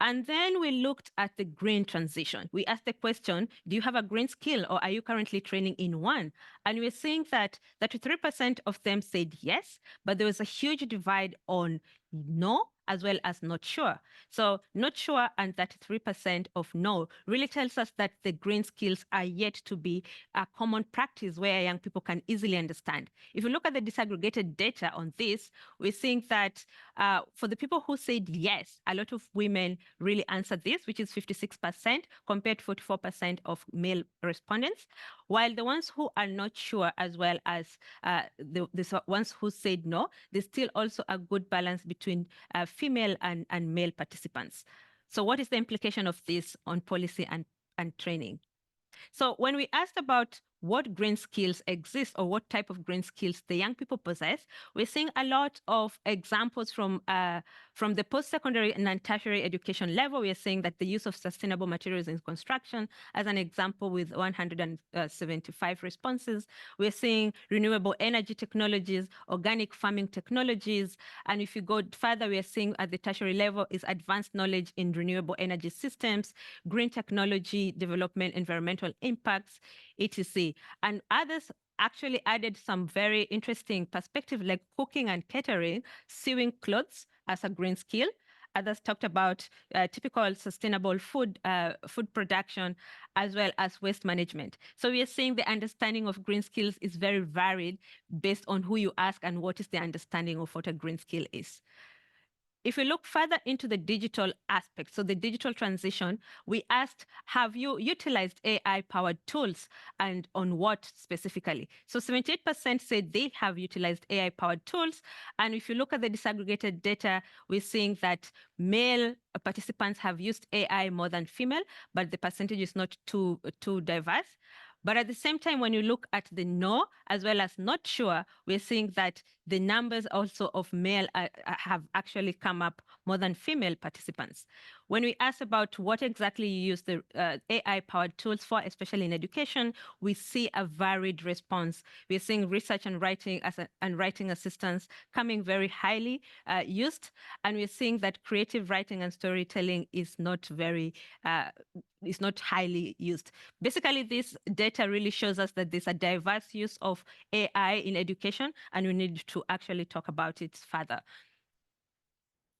And then we looked at the green transition. We asked the question, do you have a green skill or are you currently training in one? And we're seeing that 33% of them said yes, but there was a huge divide on no, as well as not sure. So not sure and 33% of no really tells us that the green skills are yet to be a common practice where young people can easily understand. If you look at the disaggregated data on this, we're seeing that for the people who said yes, a lot of women really answered this, which is 56% compared to 44% of male respondents, while the ones who are not sure, as well as the ones who said no, there's still also a good balance between female and male participants. So what is the implication of this on policy and training? So when we asked about what green skills exist or what type of green skills the young people possess, we're seeing a lot of examples from the post-secondary and tertiary education level. We are seeing that the use of sustainable materials in construction, as an example, with 175 responses. We're seeing renewable energy technologies, organic farming technologies. And if you go further, we are seeing at the tertiary level is advanced knowledge in renewable energy systems, green technology development, environmental impacts, etc. And others actually added some very interesting perspective, like cooking and catering, sewing clothes as a green skill. Others talked about typical sustainable food production, as well as waste management. So we are seeing the understanding of green skills is very varied based on who you ask and what is the understanding of what a green skill is. If we look further into the digital aspect, so the digital transition, we asked, have you utilized AI-powered tools and on what specifically? So 78% said they have utilized AI-powered tools. And if you look at the disaggregated data, we're seeing that male participants have used AI more than female, but the percentage is not too diverse. But at the same time, when you look at the no, as well as not sure, we're seeing that the numbers also of male have actually come up more than female participants. When we ask about what exactly you use the AI-powered tools for, especially in education, we see a varied response. We're seeing research and writing and writing assistance coming very highly used, and we're seeing that creative writing and storytelling is not highly used. Basically, this data really shows us that there's a diverse use of AI in education, and we need to actually talk about it further.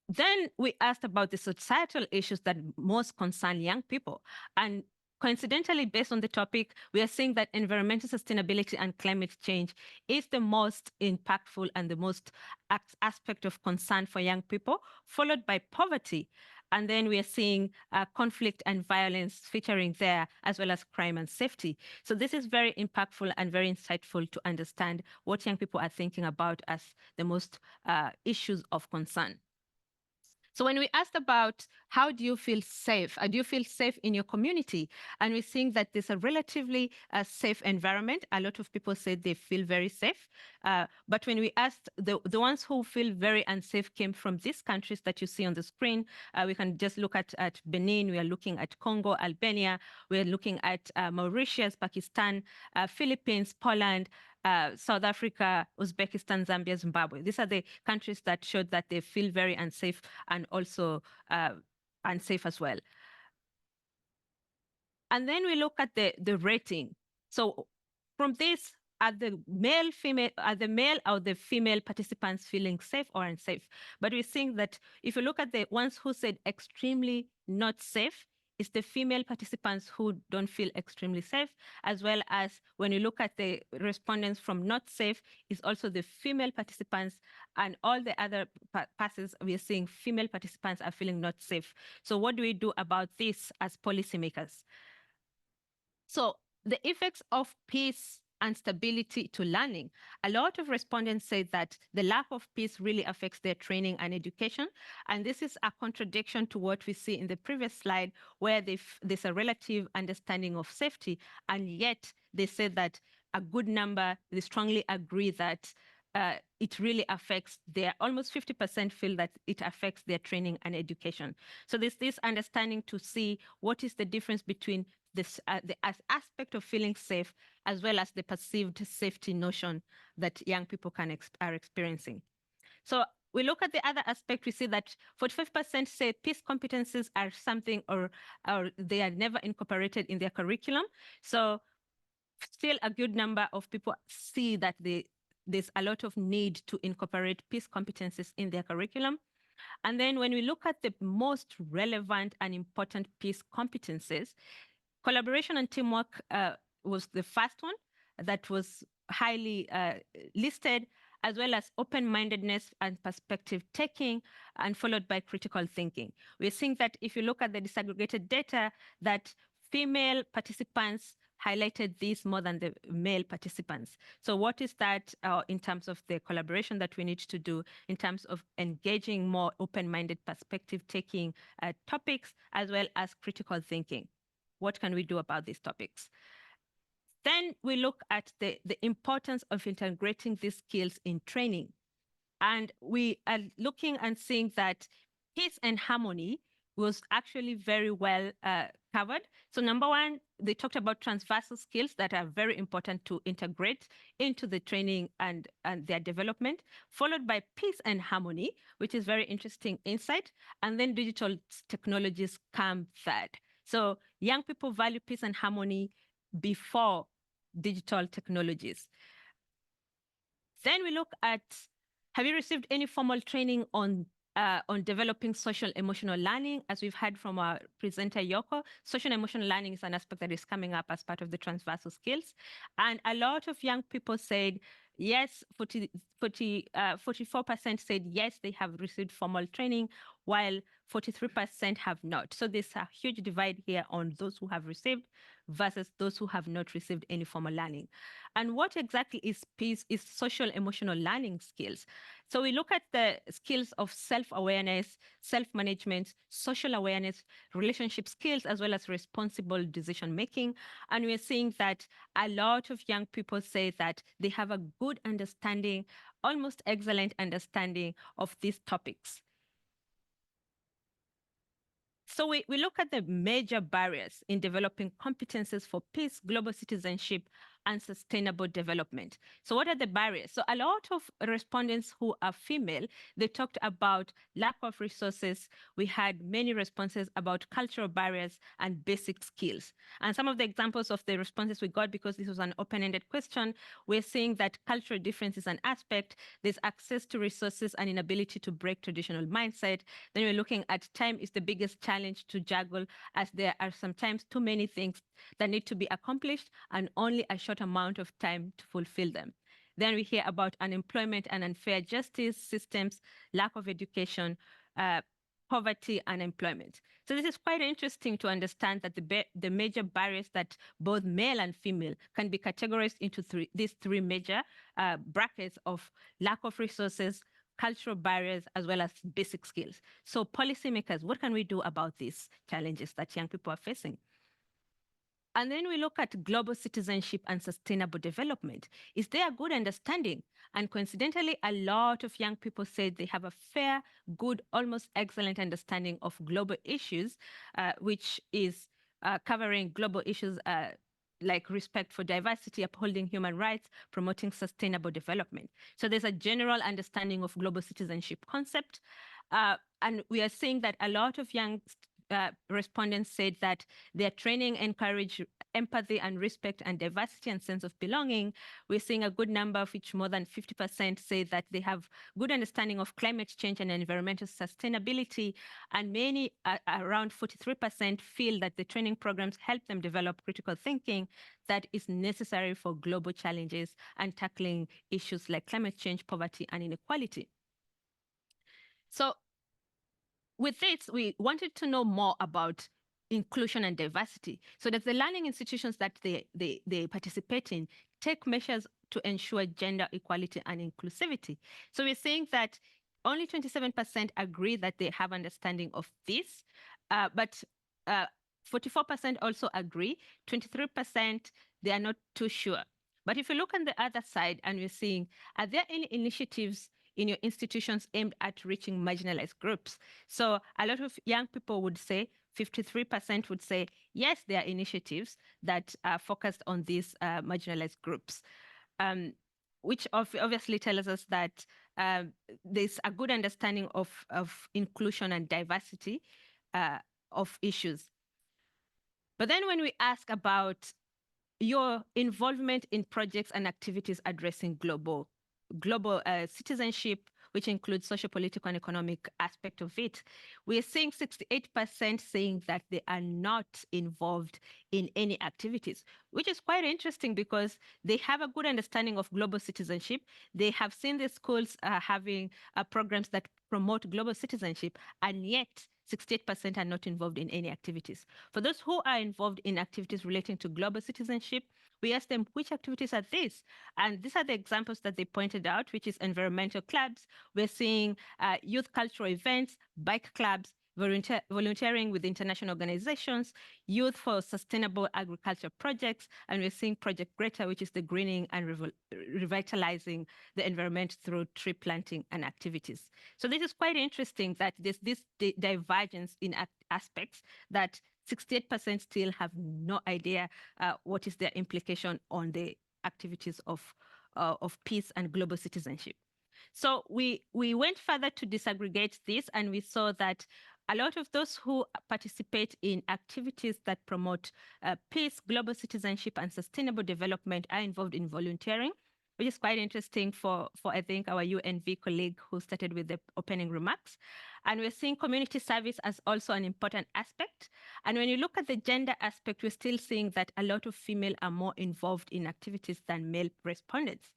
Then we asked about the societal issues that most concern young people. And coincidentally, based on the topic, we are seeing that environmental sustainability and climate change is the most impactful and the most aspect of concern for young people, followed by poverty. And then we are seeing conflict and violence featuring there, as well as crime and safety. So this is very impactful and very insightful to understand what young people are thinking about as the most issues of concern. So when we asked about how do you feel safe, do you feel safe in your community? And we think that there's a relatively safe environment. A lot of people said they feel very safe. But when we asked, the ones who feel very unsafe came from these countries that you see on the screen. We can just look at Benin, we are looking at Congo, Albania, we are looking at Mauritius, Pakistan, Philippines, Poland, South Africa, Uzbekistan, Zambia, Zimbabwe. These are the countries that showed that they feel very unsafe and also unsafe as well. And then we look at the rating. So from this, are the male or the female participants feeling safe or unsafe? But we're seeing that if you look at the ones who said extremely not safe, it's the female participants who don't feel extremely safe, as well as when you look at the respondents from not safe, it's also the female participants, and all the other passes, we are seeing female participants are feeling not safe. So what do we do about this as policymakers? So the effects of peace and stability to learning. A lot of respondents say that the lack of peace really affects their training and education. And this is a contradiction to what we see in the previous slide, where there's a relative understanding of safety. And yet they say that a good number, they strongly agree that it really affects almost 50% feel that it affects their training and education. So there's this understanding to see what is the difference between this, the aspect of feeling safe, as well as the perceived safety notion that young people are experiencing. So we look at the other aspect, we see that 45% say peace competencies are something or they are never incorporated in their curriculum. So still a good number of people see that there's a lot of need to incorporate peace competencies in their curriculum. And then when we look at the most relevant and important peace competencies, collaboration and teamwork was the first one that was highly listed, as well as open-mindedness and perspective taking, and followed by critical thinking. We're seeing that if you look at the disaggregated data, that female participants highlighted this more than the male participants. So what is that in terms of the collaboration that we need to do, in terms of engaging more open-minded perspective-taking topics, as well as critical thinking? What can we do about these topics? Then we look at the importance of integrating these skills in training. And we are looking and seeing that peace and harmony was actually very well covered. So number one, they talked about transversal skills that are very important to integrate into the training and their development, followed by peace and harmony, which is very interesting insight. And then digital technologies come third. So young people value peace and harmony before digital technologies. Then we look at, have you received any formal training on developing social emotional learning? As we've heard from our presenter, Yoko, social emotional learning is an aspect that is coming up as part of the transversal skills. And a lot of young people said, yes, 44% said yes, they have received formal training, while 43% have not. So there's a huge divide here on those who have received versus those who have not received any formal learning. And what exactly is peace is social emotional learning skills. So we look at the skills of self-awareness, self-management, social awareness, relationship skills, as well as responsible decision-making. And we're seeing that a lot of young people say that they have a good understanding, almost excellent understanding of these topics. So we look at the major barriers in developing competences for peace, global citizenship, and sustainable development. So what are the barriers? So a lot of respondents who are female, they talked about lack of resources. We had many responses about cultural barriers and basic skills. And some of the examples of the responses we got, because this was an open-ended question, we're seeing that cultural difference is an aspect. There's access to resources and inability to break traditional mindset. Then we're looking at time is the biggest challenge to juggle, as there are sometimes too many things that need to be accomplished and only a short amount of time to fulfill them. Then we hear about unemployment and unfair justice systems, lack of education, poverty, and employment. So this is quite interesting to understand that the major barriers that both male and female can be categorized into these three major brackets of lack of resources, cultural barriers, as well as basic skills. So policymakers, what can we do about these challenges that young people are facing? And then we look at global citizenship and sustainable development. Is there a good understanding? And coincidentally, a lot of young people said they have a fair, good, almost excellent understanding of global issues, which is covering global issues like respect for diversity, upholding human rights, promoting sustainable development. So there's a general understanding of global citizenship concept. And we are seeing that a lot of young respondents said that their training encouraged empathy and respect and diversity and sense of belonging. We're seeing a good number of which more than 50% say that they have good understanding of climate change and environmental sustainability. And many, around 43%, feel that the training programs help them develop critical thinking that is necessary for global challenges and tackling issues like climate change, poverty, and inequality. So with this, we wanted to know more about inclusion and diversity. So that the learning institutions that they participate in take measures to ensure gender equality and inclusivity. So we're saying that only 27% agree that they have understanding of this, but 44% also agree, 23% they are not too sure. But if you look on the other side and we're seeing, are there any initiatives in your institutions aimed at reaching marginalized groups? So a lot of young people would say, 53% would say, yes, there are initiatives that are focused on these marginalized groups, which obviously tells us that there's a good understanding of inclusion and diversity of issues. But then when we ask about your involvement in projects and activities addressing global citizenship, which includes social, political, and economic aspect of it, we are seeing 68% saying that they are not involved in any activities, which is quite interesting because they have a good understanding of global citizenship. They have seen the schools having programs that promote global citizenship, and yet 68% are not involved in any activities. For those who are involved in activities relating to global citizenship, we asked them, which activities are these? And these are the examples that they pointed out, which is environmental clubs. We're seeing youth cultural events, bike clubs, volunteering with international organizations, youth for sustainable agriculture projects, and we're seeing Project Greta, which is the greening and revitalizing the environment through tree planting and activities. So this is quite interesting that there's this divergence in aspects that 68% still have no idea what is their implication on the activities of peace and global citizenship. So we went further to disaggregate this, and we saw that a lot of those who participate in activities that promote peace, global citizenship, and sustainable development are involved in volunteering, which is quite interesting for I think, our UNV colleague who started with the opening remarks. And we're seeing community service as also an important aspect. And when you look at the gender aspect, we're still seeing that a lot of female are more involved in activities than male respondents.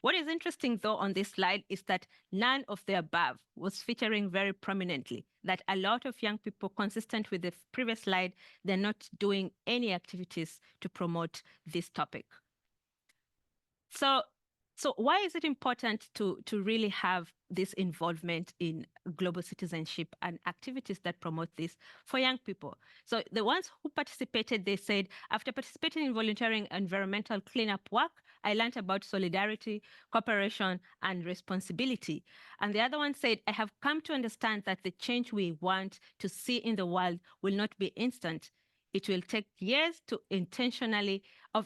What is interesting, though, on this slide is that none of the above was featuring very prominently, that a lot of young people, consistent with the previous slide, they're not doing any activities to promote this topic. So why is it important to really have this involvement in global citizenship and activities that promote this for young people? So the ones who participated, they said, after participating in volunteering environmental cleanup work, I learned about solidarity, cooperation, and responsibility. And the other one said, I have come to understand that the change we want to see in the world will not be instant. It will take years of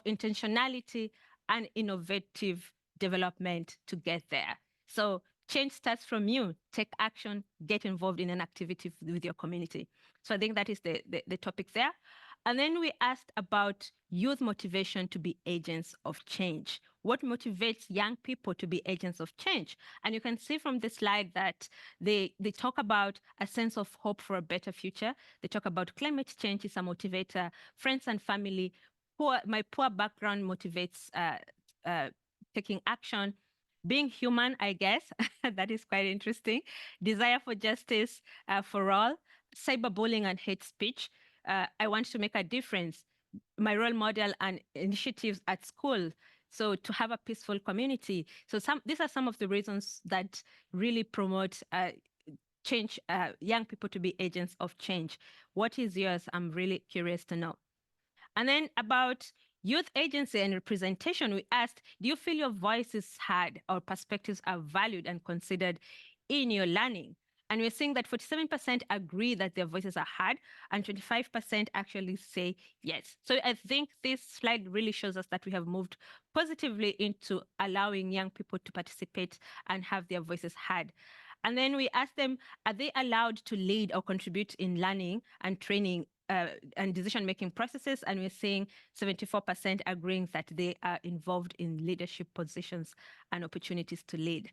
intentionality and innovative development to get there. So change starts from you. Take action, get involved in an activity with your community. So I think that is the topic there. And then we asked about youth motivation to be agents of change. What motivates young people to be agents of change? And you can see from this slide that they talk about a sense of hope for a better future. They talk about climate change is a motivator, friends and family. My poor background motivates taking action. Being human, I guess, that is quite interesting. Desire for justice for all, cyberbullying and hate speech. I want to make a difference. My role model and initiatives at school, So to have a peaceful community. So these are some of the reasons that really promote change, young people to be agents of change. What is yours? I'm really curious to know. And then about youth agency and representation, we asked, do you feel your voice is heard or perspectives are valued and considered in your learning? And we're seeing that 47% agree that their voices are heard and 25% actually say yes. So I think this slide really shows us that we have moved positively into allowing young people to participate and have their voices heard. And then we asked them, are they allowed to lead or contribute in learning and training and decision-making processes? And we're seeing 74% agreeing that they are involved in leadership positions and opportunities to lead.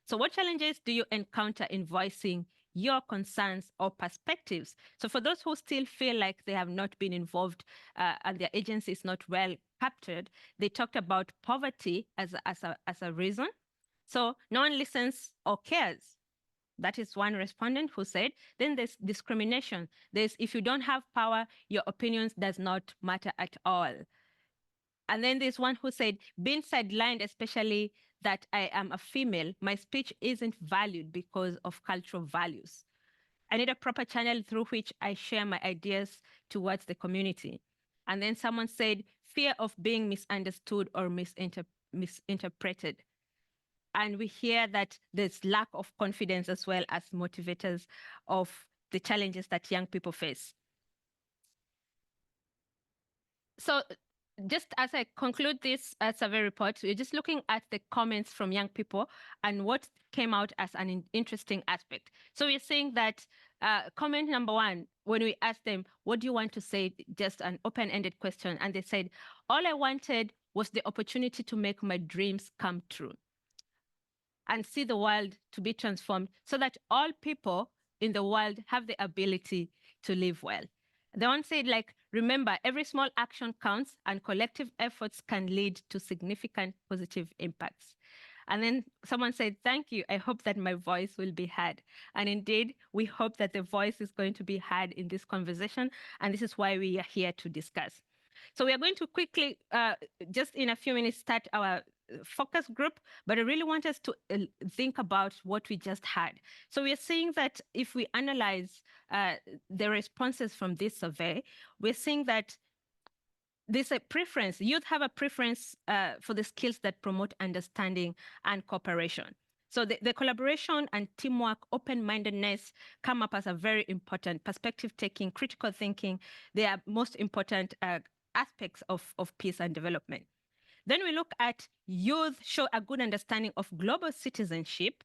So what challenges do you encounter in voicing your concerns or perspectives? So for those who still feel like they have not been involved and their agency is not well captured, they talked about poverty as a reason. So no one listens or cares. That is one respondent who said. Then there's discrimination. There's if you don't have power, your opinions does not matter at all. And then there's one who said, being sidelined, especially that I am a female, my speech isn't valued because of cultural values. I need a proper channel through which I share my ideas towards the community. And then someone said, fear of being misunderstood or misinterpreted. And we hear that there's lack of confidence as well as motivators of the challenges that young people face. So just as I conclude this survey report, we're just looking at the comments from young people and what came out as an interesting aspect. So we're seeing that comment number one, when we asked them, what do you want to say? Just an open-ended question. And they said, all I wanted was the opportunity to make my dreams come true and see the world to be transformed so that all people in the world have the ability to live well. The one said, like, remember, every small action counts and collective efforts can lead to significant positive impacts. And then someone said, thank you. I hope that my voice will be heard. And indeed, we hope that the voice is going to be heard in this conversation. And this is why we are here to discuss. So we are going to quickly, just in a few minutes, start our focus group, but I really want us to think about what we just had. So we are seeing that if we analyze the responses from this survey, we're seeing that there's a preference. Youth have a preference for the skills that promote understanding and cooperation. So the collaboration and teamwork, open-mindedness come up as a very important perspective-taking, critical thinking. They are most important aspects of peace and development. Then we look at youth show a good understanding of global citizenship,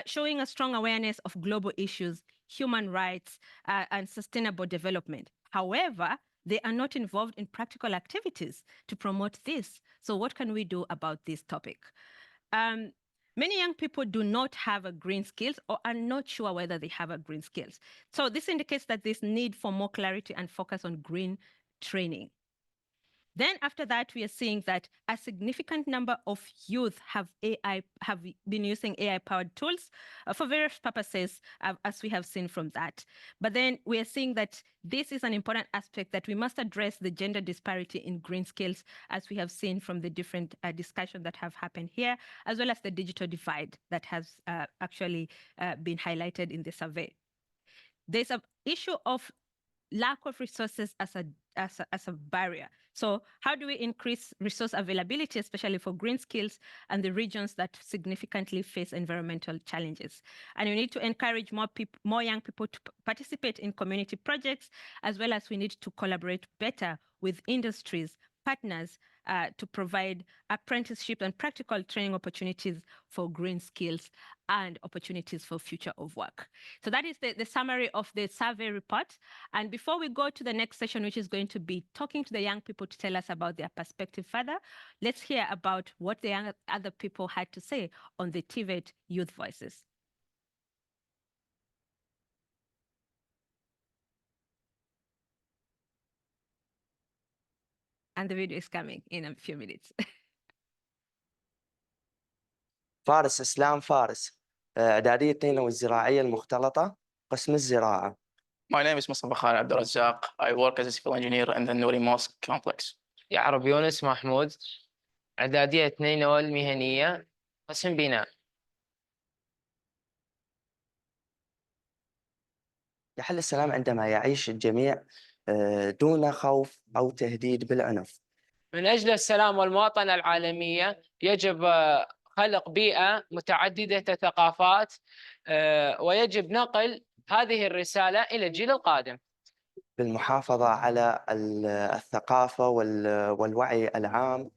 showing a strong awareness of global issues, human rights, and sustainable development. However, they are not involved in practical activities to promote this. So what can we do about this topic? Many young people do not have a green skills or are not sure whether they have a green skills. So this indicates that there's need for more clarity and focus on green training. Then after that, we are seeing that a significant number of youth have been using AI-powered tools for various purposes, as we have seen from that. But then we are seeing that this is an important aspect that we must address the gender disparity in green skills, as we have seen from the different discussions that have happened here, as well as the digital divide that has actually been highlighted in the survey. There's an issue of lack of resources as a barrier. So how do we increase resource availability, especially for green skills and the regions that significantly face environmental challenges? And we need to encourage more young people to participate in community projects, as well as we need to collaborate better with industries, partners, to provide apprenticeship and practical training opportunities for green skills and opportunities for future of work. So that is the summary of the survey report. And before we go to the next session, which is going to be talking to the young people to tell us about their perspective further, let's hear about what the other people had to say on the TVET Youth Voices. And the video is coming in a few minutes. فارس إسلام فارس إعدادية التنمية الزراعية المختلطة قسم الزراعة. My name is Mustafa Khan Abdul Razzaq. I work as a civil engineer in the Nouri Mosque complex. يعرب يونس محمود. إعدادية نينوى المهنية قسم بناء. يحل السلام عندما يعيش الجميع دون خوف أو تهديد بالعنف. من أجل السلام والمواطنة العالمية يجب خلق بيئة متعددة الثقافات ويجب نقل هذه الرسالة إلى الجيل القادم. بالمحافظة على الثقافة والوعي العام.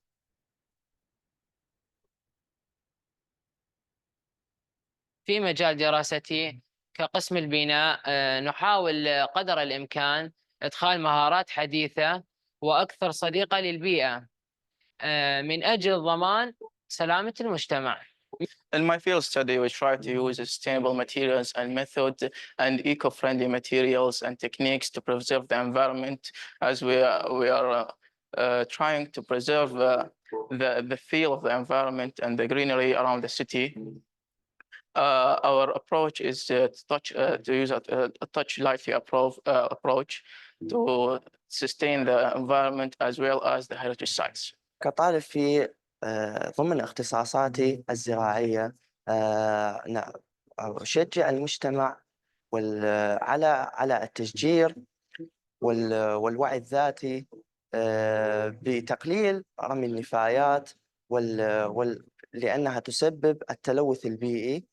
في مجال دراستي كقسم البناء نحاول قدر الإمكان إدخال مهارات حديثة وأكثر صديقة للبيئة من أجل ضمان سلامة المجتمع. In my field study, we try to use sustainable materials and methods and eco-friendly materials and techniques to preserve the environment, as we are trying to preserve the feel of the environment and the greenery around the city. Our approach is to use a touch lightly approach to sustain the environment as well as the heritage sites. كطالب في ضمن اختصاصاتي الزراعية أشجع المجتمع على التشجير والوعي الذاتي بتقليل رمي النفايات لأنها تسبب التلوث البيئي.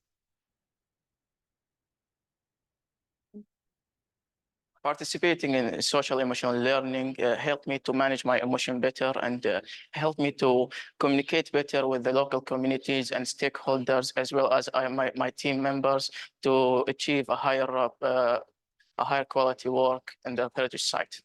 Participating in social emotional learning helped me to manage my emotion better and helped me to communicate better with the local communities and stakeholders, as well as my team members, to achieve a higher quality work in the heritage site.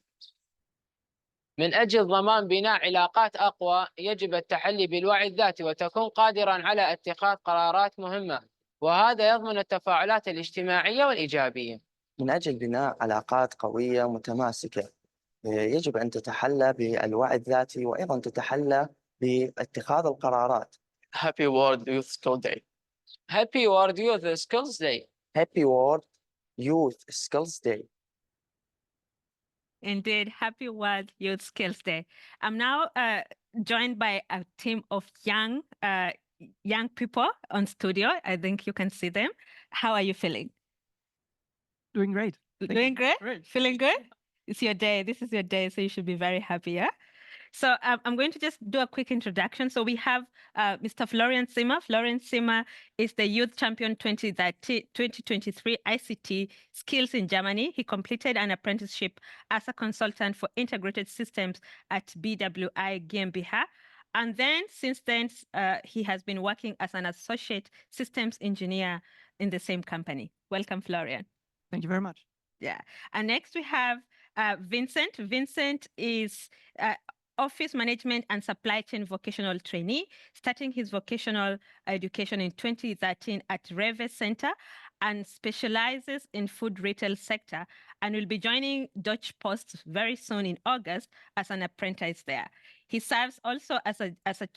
من أجل ضمان بناء علاقات أقوى يجب التحلي بالوعي الذاتي وتكون قادراً على اتخاذ قرارات مهمة، وهذا يضمن التفاعلات الاجتماعية والإيجابية. من أجل بناء علاقات قوية متماسكة يجب أن تتحلى بالوعي الذاتي وأيضاً تتحلى باتخاذ القرارات. Happy World Youth Skills Day. Happy World Youth Skills Day. Happy World Youth Skills Day. Indeed, Happy World Youth Skills Day. I'm now joined by a team of young people on studio. I think you can see them. How are you feeling? Doing great. Doing great? Feeling good? It's your day. This is your day, so you should be very happy, yeah? So I'm going to just do a quick introduction. So we have Mr. Florian Zimmer. Florian Zimmer is the Youth Champion 2023 ICT Skills in Germany. He completed an apprenticeship as a consultant for integrated systems at BWI GmbH. And then since then, he has been working as an associate systems engineer in the same company. Welcome, Florian. Thank you very much. Yeah. And next we have Vincent. Vincent is Office Management and Supply Chain Vocational Trainee, starting his vocational education in 2013 at Reve Center and specializes in food retail sector and will be joining Deutsche Post very soon in August as an apprentice there. He serves also as a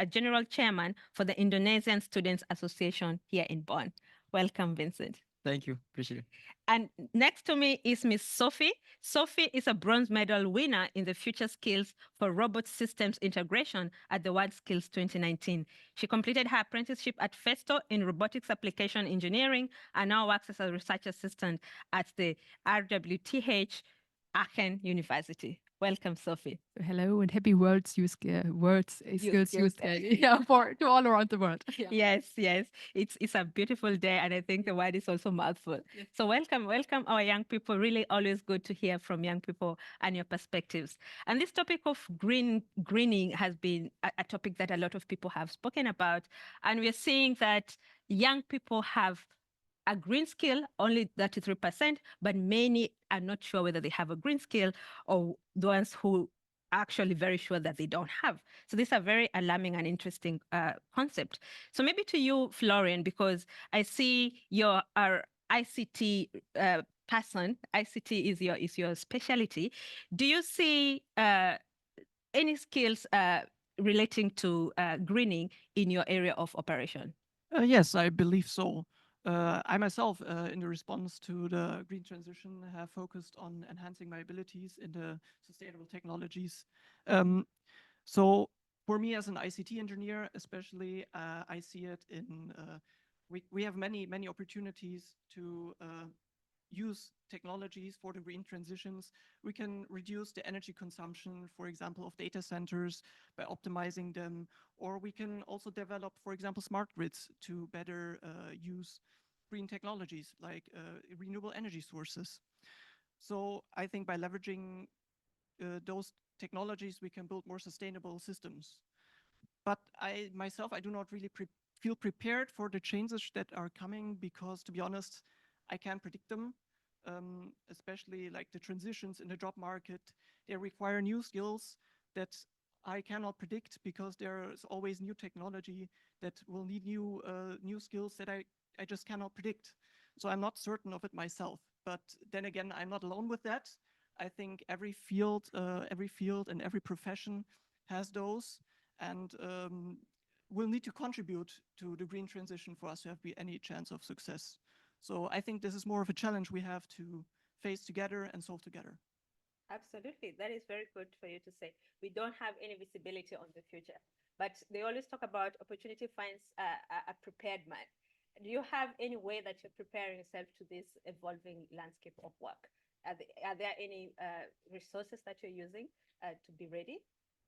general chairman for the Indonesian Students Association here in Bonn. Welcome, Vincent. Thank you. Appreciate it. And next to me is Miss Sophie. Sophie is a bronze medal winner in the Future Skills for Robot Systems Integration at the World Skills 2019. She completed her apprenticeship at Festo in Robotics Application Engineering and now works as a research assistant at the RWTH Aachen University. Welcome, Sophie. Hello and happy World Skills Youth Day. Yeah, to all around the world. Yeah. Yes. It's a beautiful day, and I think the word is also mouthful. Yes. So welcome our young people. Really always good to hear from young people and your perspectives. And this topic of greening has been a topic that a lot of people have spoken about. And we're seeing that young people have a green skill, only 33%, but many are not sure whether they have a green skill, or the ones who are actually very sure that they don't have. So these are very alarming and interesting concept. So maybe to you, Florian, because I see you're our ICT person. ICT is your specialty. Do you see any skills relating to greening in your area of operation? Yes, I believe so. I myself, in the response to the green transition, have focused on enhancing my abilities in the sustainable technologies. So for me as an ICT engineer, especially, I see it in, we have many opportunities to use technologies for the green transitions. We can reduce the energy consumption, for example, of data centers by optimizing them, or we can also develop, for example, smart grids to better use green technologies like renewable energy sources. So I think by leveraging those technologies, we can build more sustainable systems. But I do not really feel prepared for the changes that are coming because, to be honest, I can't predict them, especially like the transitions in the job market. They require new skills that I cannot predict because there's always new technology that will need new skills that I just cannot predict. So I'm not certain of it myself. But then again, I'm not alone with that. I think every field and every profession has those and will need to contribute to the green transition for us to have any chance of success. So I think this is more of a challenge we have to face together and solve together. Absolutely. That is very good for you to say. We don't have any visibility on the future, but they always talk about opportunity finds a prepared man. Do you have any way that you're preparing yourself to this evolving landscape of work? Are there any resources that you're using to be ready?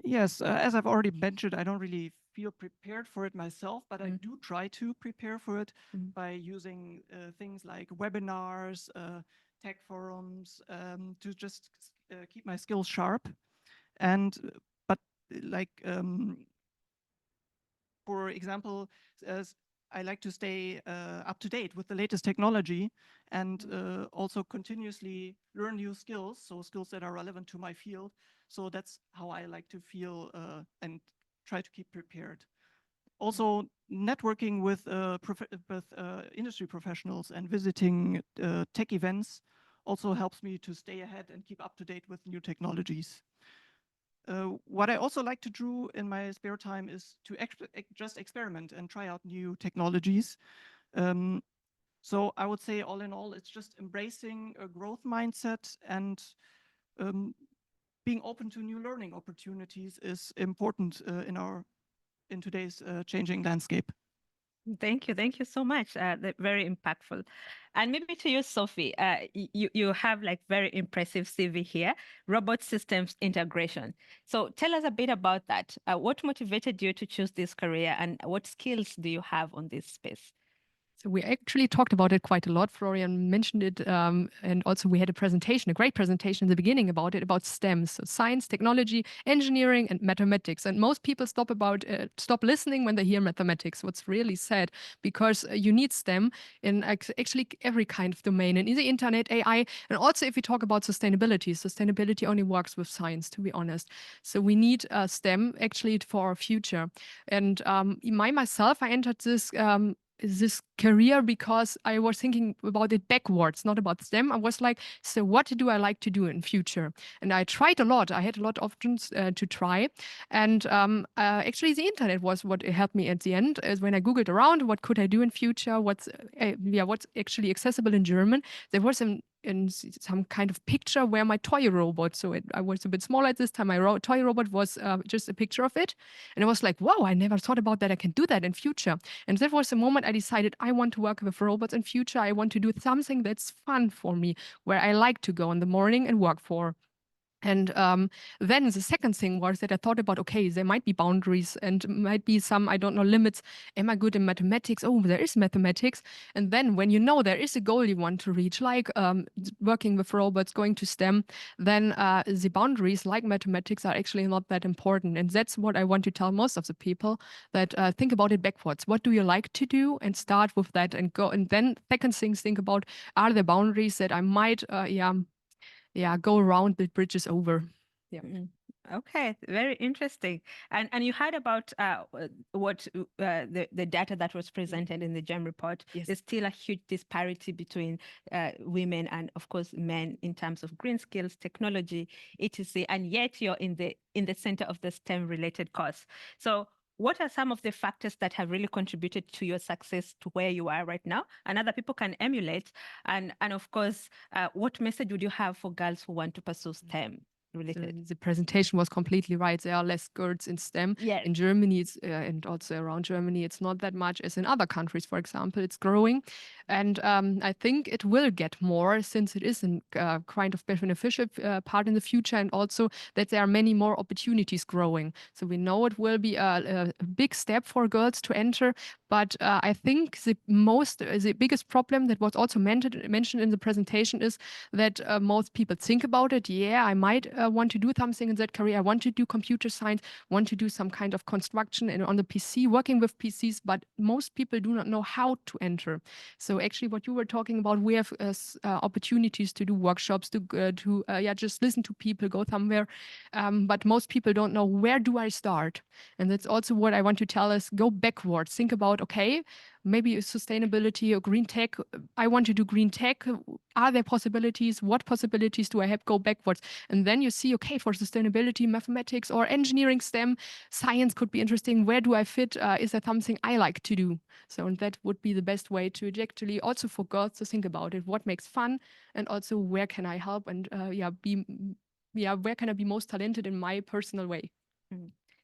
Yes, as I've already mentioned, I don't really feel prepared for it myself, but I do try to prepare for it by using things like webinars, tech forums, to just keep my skills sharp. And but like for example, as I like to stay up to date with the latest technology and also continuously learn new skills, so skills that are relevant to my field. So that's how I like to feel and try to keep prepared. Also, networking with industry professionals and visiting tech events also helps me to stay ahead and keep up to date with new technologies. What I also like to do in my spare time is to just experiment and try out new technologies. So I would say all in all, it's just embracing a growth mindset and being open to new learning opportunities is important in today's changing landscape. Thank you so much. Very impactful. And maybe to you, Sophie, you have like very impressive CV here, robot systems integration. So tell us a bit about that. What motivated you to choose this career and what skills do you have on this space? So we actually talked about it quite a lot. Florian mentioned it. And also we had a great presentation in the beginning about it, about STEM. So science, technology, engineering, and mathematics. And most people stop listening when they hear mathematics. What's really sad, because you need STEM in actually every kind of domain, in the internet, AI. And also if we talk about sustainability only works with science, to be honest. So we need STEM actually for our future. And myself, I entered this career because I was thinking about it backwards, not about STEM. I was like, so what do I like to do in future? And I tried a lot. I had a lot of options to try. And actually the internet was what helped me at the end. Is when I Googled around, what could I do in future? What's actually accessible in German? There was in some kind of picture where my toy robot, I was a bit small at this time, my toy robot was just a picture of it. And I was like, wow, I never thought about that. I can do that in future. And that was the moment I decided I want to work with robots in future. I want to do something that's fun for me, where I like to go in the morning and work for. And then the second thing was that I thought about, okay, there might be boundaries and might be some, I don't know, limits. Am I good in mathematics? Oh, there is mathematics. And then when you know there is a goal you want to reach, like working with robots, going to STEM, then the boundaries like mathematics are actually not that important. And that's what I want to tell most of the people, that think about it backwards. What do you like to do? And start with that and go. And then second things, think about, are there boundaries that I might, go around the bridges over. Yeah. Okay, very interesting. And you heard about what the data that was presented in the GEM report. Yes. There's still a huge disparity between women and, of course, men in terms of green skills, technology, etc. And yet you're in the center of the STEM-related course. So what are some of the factors that have really contributed to your success to where you are right now and other people can emulate? And of course, what message would you have for girls who want to pursue STEM? related. The presentation was completely right. There are less girls in STEM. Yes. In Germany, it's, and also around Germany, it's not that much as in other countries, for example. It's growing. And I think it will get more since it is a kind of beneficial part in the future, and also that there are many more opportunities growing. So we know it will be a big step for girls to enter. But I think the biggest problem that was also mentioned in the presentation is that most people think about it. Yeah, I might want to do something in that career. I want to do computer science, want to do some kind of construction and on the PC, working with PCs, but most people do not know how to enter. So actually what you were talking about, we have opportunities to do workshops, to just listen to people, go somewhere. But most people don't know, where do I start? And that's also what I want to tell us, go backwards. Think about, okay, maybe sustainability or green tech. I want to do green tech. Are there possibilities? What possibilities do I have? Go backwards. And then you see, okay, for sustainability, mathematics or engineering, STEM, science could be interesting. Where do I fit? Is that something I like to do? So and that would be the best way to actually also for girls to think about it. What makes fun? And also where can I help? And where can I be most talented in my personal way?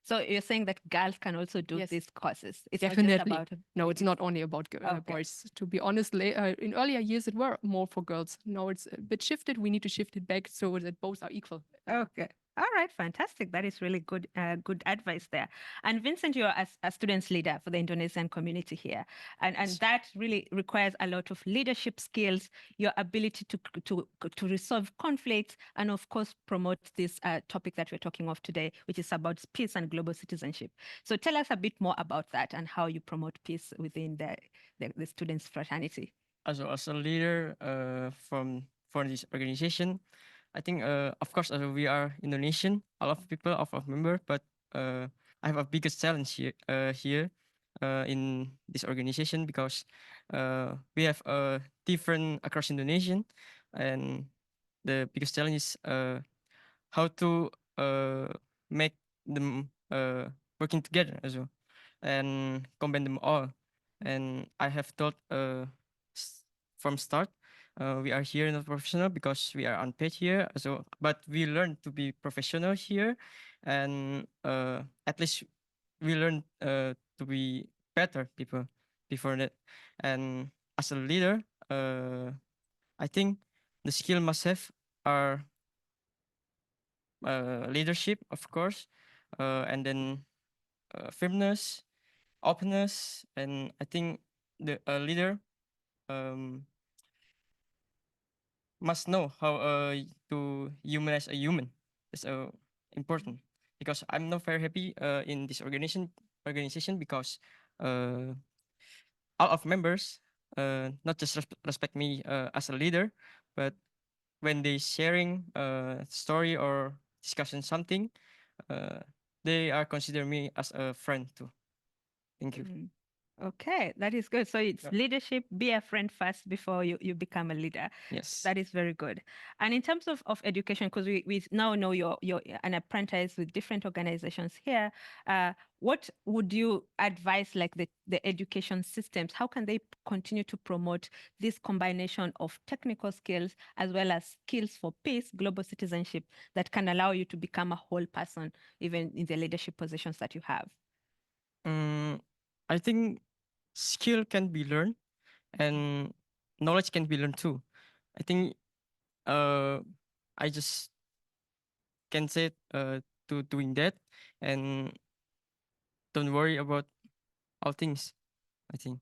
So you're saying that girls can also do these courses? It's definitely. Not just about no, it's not only about boys. To be honest, in earlier years, it were more for girls. Now it's a bit shifted. We need to shift it back so that both are equal. Okay. All right, fantastic. That is really good good advice there. And Vincent, you're a students leader for the Indonesian community here. And that really requires a lot of leadership skills, your ability to resolve conflicts, and of course, promote this topic that we're talking of today, which is about peace and global citizenship. So tell us a bit more about that and how you promote peace within the students' fraternity. As a leader for this organization, I think, of course, we are Indonesian, a lot of people, of members, but I have a biggest challenge here in this organization because we have different across Indonesian, and the biggest challenge is how to make them working together as well and combine them all. And I have thought from start, we are here not professional because we are unpaid here. So, but we learn to be professional here, and at least we learn to be better people before that. And as a leader, I think the skill must have are leadership, of course, and then firmness, openness, and I think the leader must know how to humanize a human. That's important because I'm not very happy in this organization because all of members not just respect me as a leader, but when they sharing story or discussing something, they are consider me as a friend too. Thank you. Okay, that is good. So it's leadership, be a friend first before you become a leader. Yes. That is very good. And in terms of education, because we now know you're an apprentice with different organizations here, what would you advise like the education systems? How can they continue to promote this combination of technical skills as well as skills for peace, global citizenship that can allow you to become a whole person, even in the leadership positions that you have? I think skill can be learned and knowledge can be learned too. I think I just can say to doing that and don't worry about all things, I think.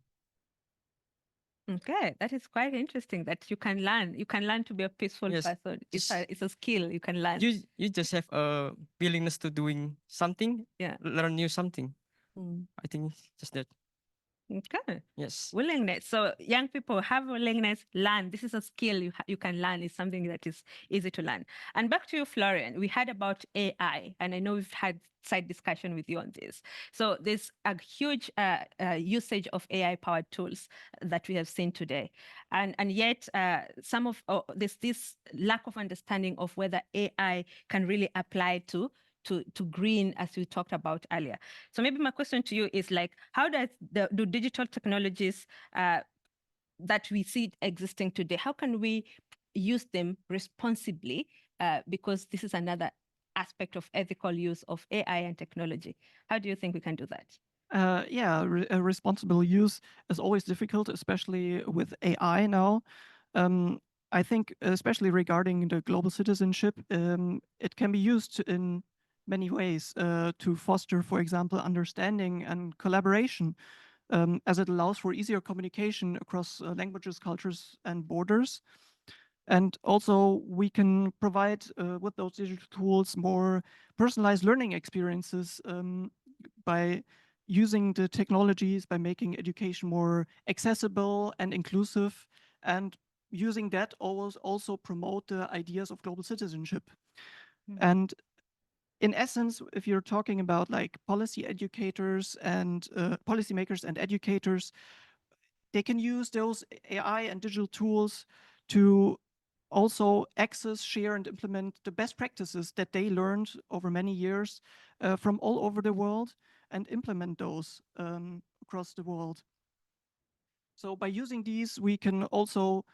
Okay, that is quite interesting that you can learn. You can learn to be a peaceful person. It's a skill you can learn. You just have a willingness to doing something, learn new something. I think just that. Okay. Yes. Willingness. So young people have willingness, learn. This is a skill you can learn. It's something that is easy to learn. And back to you, Florian. We heard about AI, and I know we've had side discussion with you on this. So there's a huge usage of AI-powered tools that we have seen today. And yet there's this lack of understanding of whether AI can really apply to green, as we talked about earlier. So maybe my question to you is like, how do digital technologies that we see existing today, how can we use them responsibly because this is another aspect of ethical use of AI and technology. How do you think we can do that? Responsible use is always difficult, especially with AI now. I think, especially regarding the global citizenship, it can be used in many ways to foster, for example, understanding and collaboration, as it allows for easier communication across languages, cultures, and borders. And also, we can provide with those digital tools more personalized learning experiences by using the technologies, by making education more accessible and inclusive, and using that also promote the ideas of global citizenship. And in essence, if you're talking about like policy educators and policymakers and educators, they can use those AI and digital tools to also access, share, and implement the best practices that they learned over many years from all over the world, and implement those across the world. So by using these, we can also,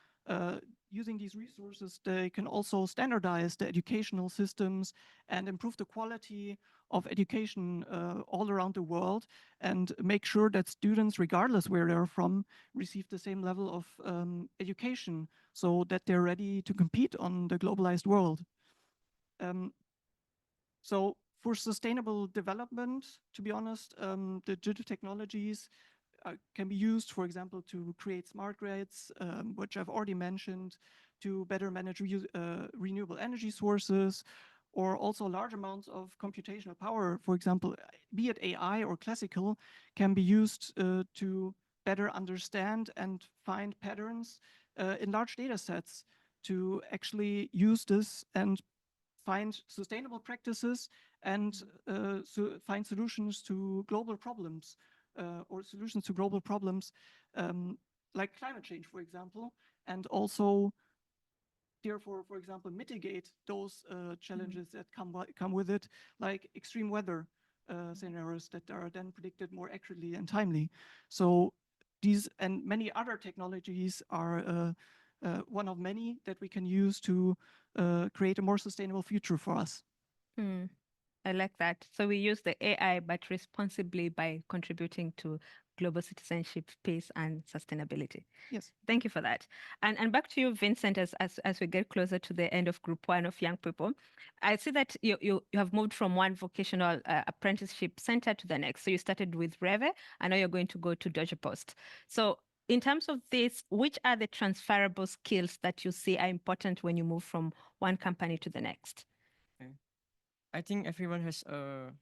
using these resources, they can also standardize the educational systems and improve the quality of education all around the world, and make sure that students, regardless where they're from, receive the same level of education, so that they're ready to compete on the globalized world. So for sustainable development, to be honest, the digital technologies can be used, for example, to create smart grids, which I've already mentioned, to better manage renewable energy sources, or also large amounts of computational power, for example, be it AI or classical, can be used to better understand and find patterns in large data sets, to actually use this and find sustainable practices and find solutions to global problems, or solutions to global problems like climate change, for example, and also therefore, for example, mitigate those challenges that come with it, like extreme weather scenarios that are then predicted more accurately and timely. So these and many other technologies are one of many that we can use to create a more sustainable future for us. I like that. So we use the AI, but responsibly by contributing to global citizenship, peace, and sustainability. Yes. Thank you for that. And back to you, Vincent, as we get closer to the end of Group 1 of young people. I see that you have moved from one vocational apprenticeship center to the next. So you started with Reve, and now you're going to go to Deutsche Post. So in terms of this, which are the transferable skills that you see are important when you move from one company to the next? I think everyone has a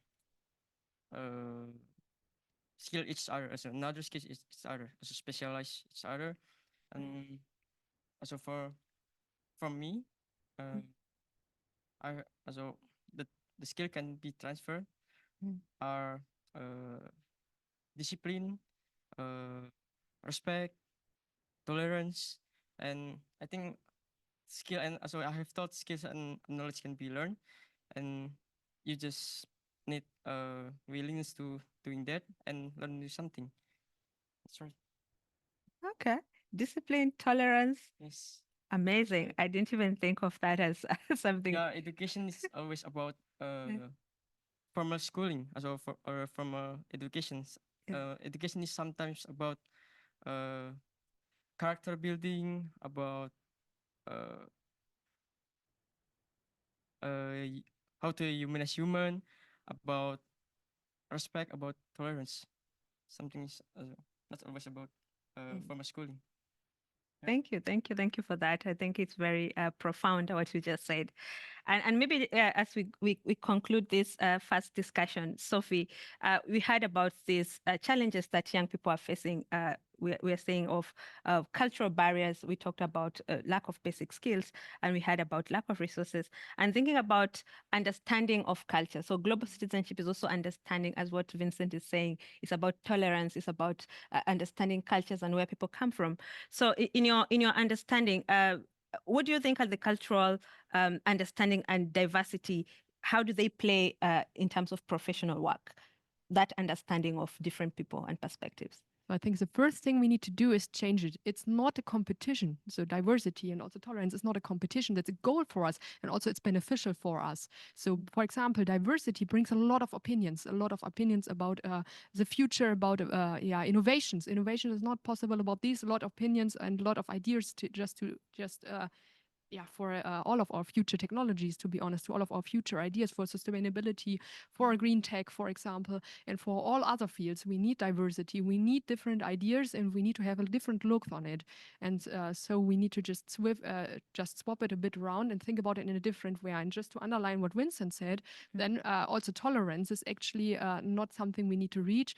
skill each other, as another skill each other, as a specialized each other. And also from me, also the skill can be transferred are discipline, respect, tolerance, and I think skill and also I have thought skills and knowledge can be learned, and you just need willingness to doing that and learn something. That's right. Okay. Discipline, tolerance. Yes. Amazing. I didn't even think of that as something. Yeah, education is always about formal schooling, also from education. Education is sometimes about character building, about how to humanize human, about respect, about tolerance. Something is not always about formal schooling. Thank you for that. I think it's very profound what you just said. And maybe as we conclude this first discussion, Sophie, we heard about these challenges that young people are facing. We're saying of cultural barriers. We talked about lack of basic skills, and we heard about lack of resources, and thinking about understanding of culture. So global citizenship is also understanding, as what Vincent is saying, it's about tolerance, it's about understanding cultures and where people come from. So in your understanding, what do you think are the cultural understanding and diversity? How do they play in terms of professional work? That understanding of different people and perspectives. I think the first thing we need to do is change it. It's not a competition. So diversity and also tolerance is not a competition. That's a goal for us. And also it's beneficial for us. So for example, diversity brings a lot of opinions about the future, about innovations. Innovation is not possible about these, a lot of opinions and a lot of ideas for all of our future technologies, to be honest, to all of our future ideas for sustainability, for green tech, for example, and for all other fields. We need diversity, we need different ideas, and we need to have a different look on it. And so we need to just swap it a bit around and think about it in a different way. And just to underline what Vincent said, then also tolerance is actually not something we need to reach.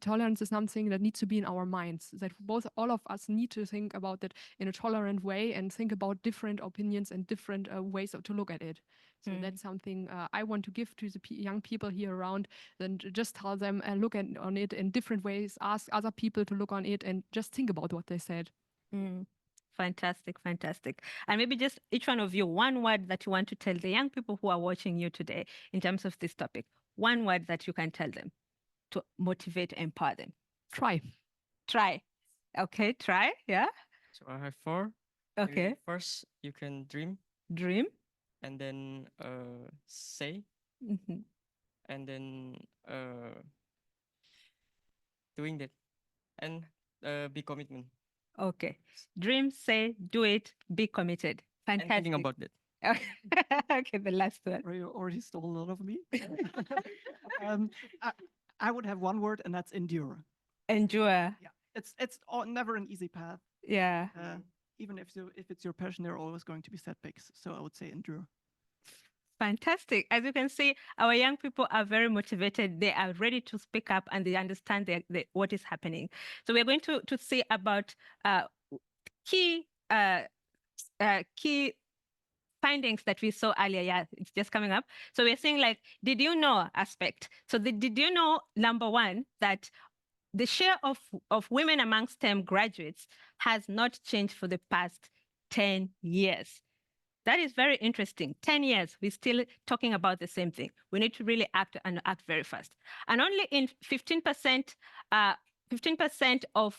Tolerance is something that needs to be in our minds, that all of us need to think about that in a tolerant way and think about different opinions and different ways to look at it. So that's something I want to give to the young people here around. Then just tell them look on it in different ways, ask other people to look on it, and just think about what they said. Fantastic, fantastic. And maybe just each one of you, one word that you want to tell the young people who are watching you today in terms of this topic. One word that you can tell them to motivate, empower them. Try. Okay, try. Yeah. So I have 4. Okay. Maybe first, you can dream. And then say. And then doing that. And be commitment. Okay. Dream, say, do it, be committed. Fantastic. And thinking about that. Okay, the last one. You already stole a lot of me. I would have one word, and that's endure. Endure. Yeah, it's never an easy path. Yeah. Even if it's your passion, there are always going to be setbacks. So I would say endure. Fantastic. As you can see, our young people are very motivated. They are ready to speak up and they understand what is happening. So we're going to see about key findings that we saw earlier. Yeah, it's just coming up. So we're seeing like, did you know aspect. So did you know, number one, that the share of women among STEM graduates has not changed for the past 10 years. That is very interesting. 10 years, we're still talking about the same thing. We need to really act and act very fast. And only in 15% of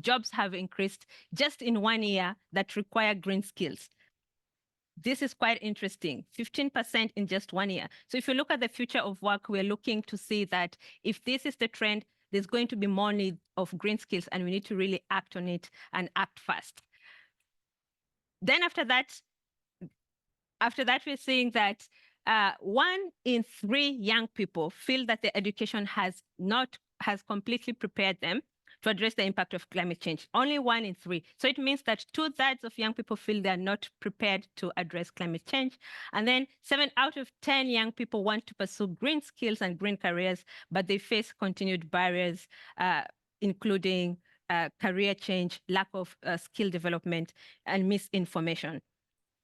jobs have increased just in 1 year that require green skills. This is quite interesting, 15% in just 1 year. So if you look at the future of work, we're looking to see that if this is the trend, there's going to be more need of green skills and we need to really act on it and act fast. Then after that, we're seeing that 1 in 3 young people feel that their education has completely prepared them to address the impact of climate change. Only 1 in 3. So it means that 2/3 of young people feel they are not prepared to address climate change. And then 7 out of 10 young people want to pursue green skills and green careers, but they face continued barriers, including career change, lack of skill development, and misinformation.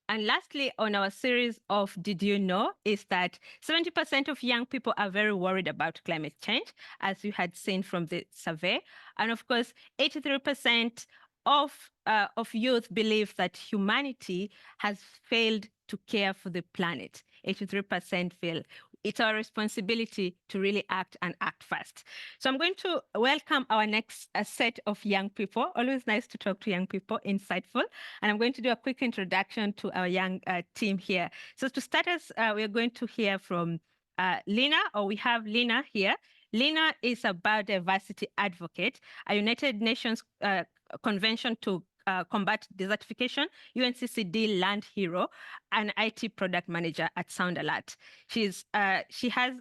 And lastly, on our series of Did You Know, is that 70% of young people are very worried about climate change, as you had seen from the survey. And of course, 83% of youth believe that humanity has failed to care for the planet. 83% feel it's our responsibility to really act and act fast. So I'm going to welcome our next set of young people. Always nice to talk to young people, insightful. And I'm going to do a quick introduction to our young team here. So to start us, we're going to hear from Lina, or we have Lina here. Lina is a biodiversity advocate, a United Nations Convention to combat desertification, UNCCD land hero, and IT product manager at Sound Alert. She has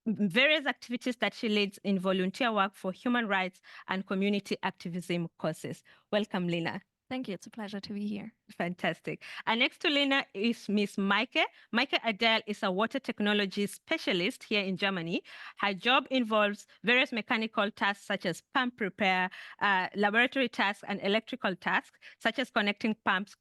various activities that she leads in volunteer work for human rights and community activism causes. Welcome, Lina. Thank you. It's a pleasure to be here. Fantastic. And next to Lina is Miss Maike. Maike Adele is a water technology specialist here in Germany. Her job involves various mechanical tasks such as pump repair, laboratory tasks, and electrical tasks, such as connecting pumps,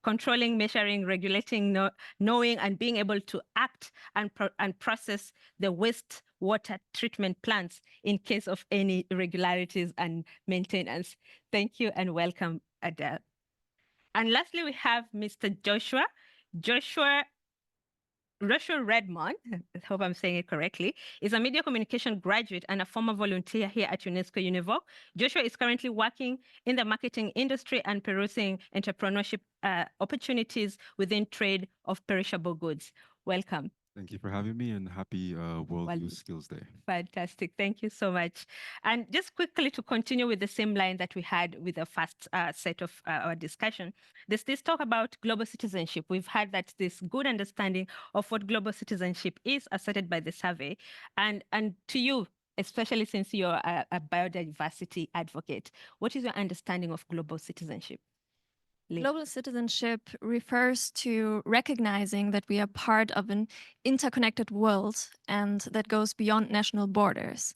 controlling, measuring, regulating, knowing, and being able to act and process the waste water treatment plants in case of any irregularities and maintenance. Thank you and welcome, Adele. And lastly, we have Mr. Joshua. Joshua Joshua Redmond, I hope I'm saying it correctly, is a media communication graduate and a former volunteer here at UNESCO-UNEVOC. Joshua is currently working in the marketing industry and perusing entrepreneurship opportunities within trade of perishable goods. Welcome. Thank you for having me, and happy World Youth Skills Day. Fantastic. Thank you so much. And just quickly to continue with the same line that we had with the first set of our discussion, there's this talk about global citizenship. We've had that this good understanding of what global citizenship is asserted by the survey. And to you, especially since you're a biodiversity advocate, what is your understanding of global citizenship? Global citizenship refers to recognizing that we are part of an interconnected world and that goes beyond national borders.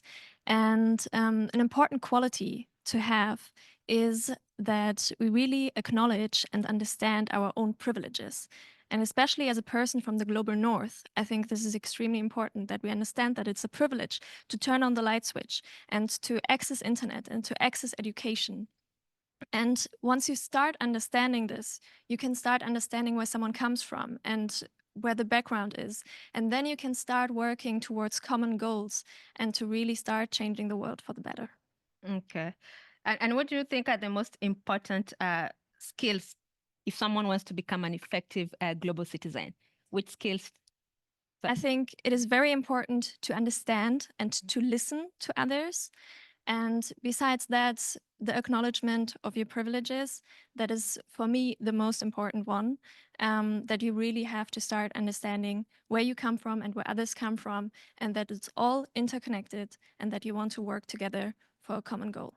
And an important quality to have is that we really acknowledge and understand our own privileges. And especially as a person from the global north, I think this is extremely important that we understand that it's a privilege to turn on the light switch and to access internet and to access education. And once you start understanding this, you can start understanding where someone comes from and where the background is. And then you can start working towards common goals and to really start changing the world for the better. Okay. And what do you think are the most important skills if someone wants to become an effective global citizen? Which skills? I think it is very important to understand and to listen to others. And besides that, the acknowledgement of your privileges, that is, for me, the most important one, that you really have to start understanding where you come from and where others come from, and that it's all interconnected and that you want to work together for a common goal.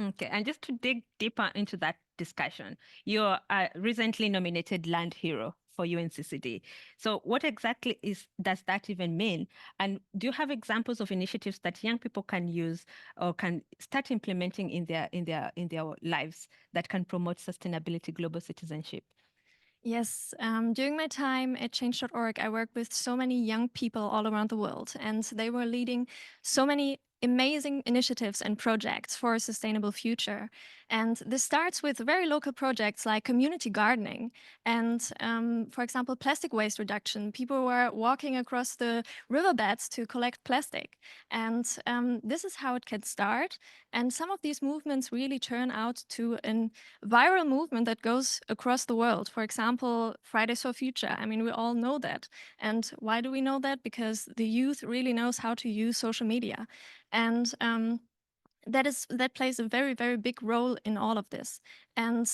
Okay, and just to dig deeper into that discussion, you're a recently nominated Land Hero for UNCCD. So what exactly does that even mean? And do you have examples of initiatives that young people can use or can start implementing in their lives that can promote sustainability, global citizenship? Yes, during my time at change.org, I worked with so many young people all around the world, and they were leading so many amazing initiatives and projects for a sustainable future. And this starts with very local projects like community gardening and, for example, plastic waste reduction. People were walking across the riverbeds to collect plastic. And this is how it can start. And some of these movements really turn out to a viral movement that goes across the world. For example, Fridays for Future. I mean, we all know that. And why do we know that? Because the youth really knows how to use social media. And that plays a very, very big role in all of this. And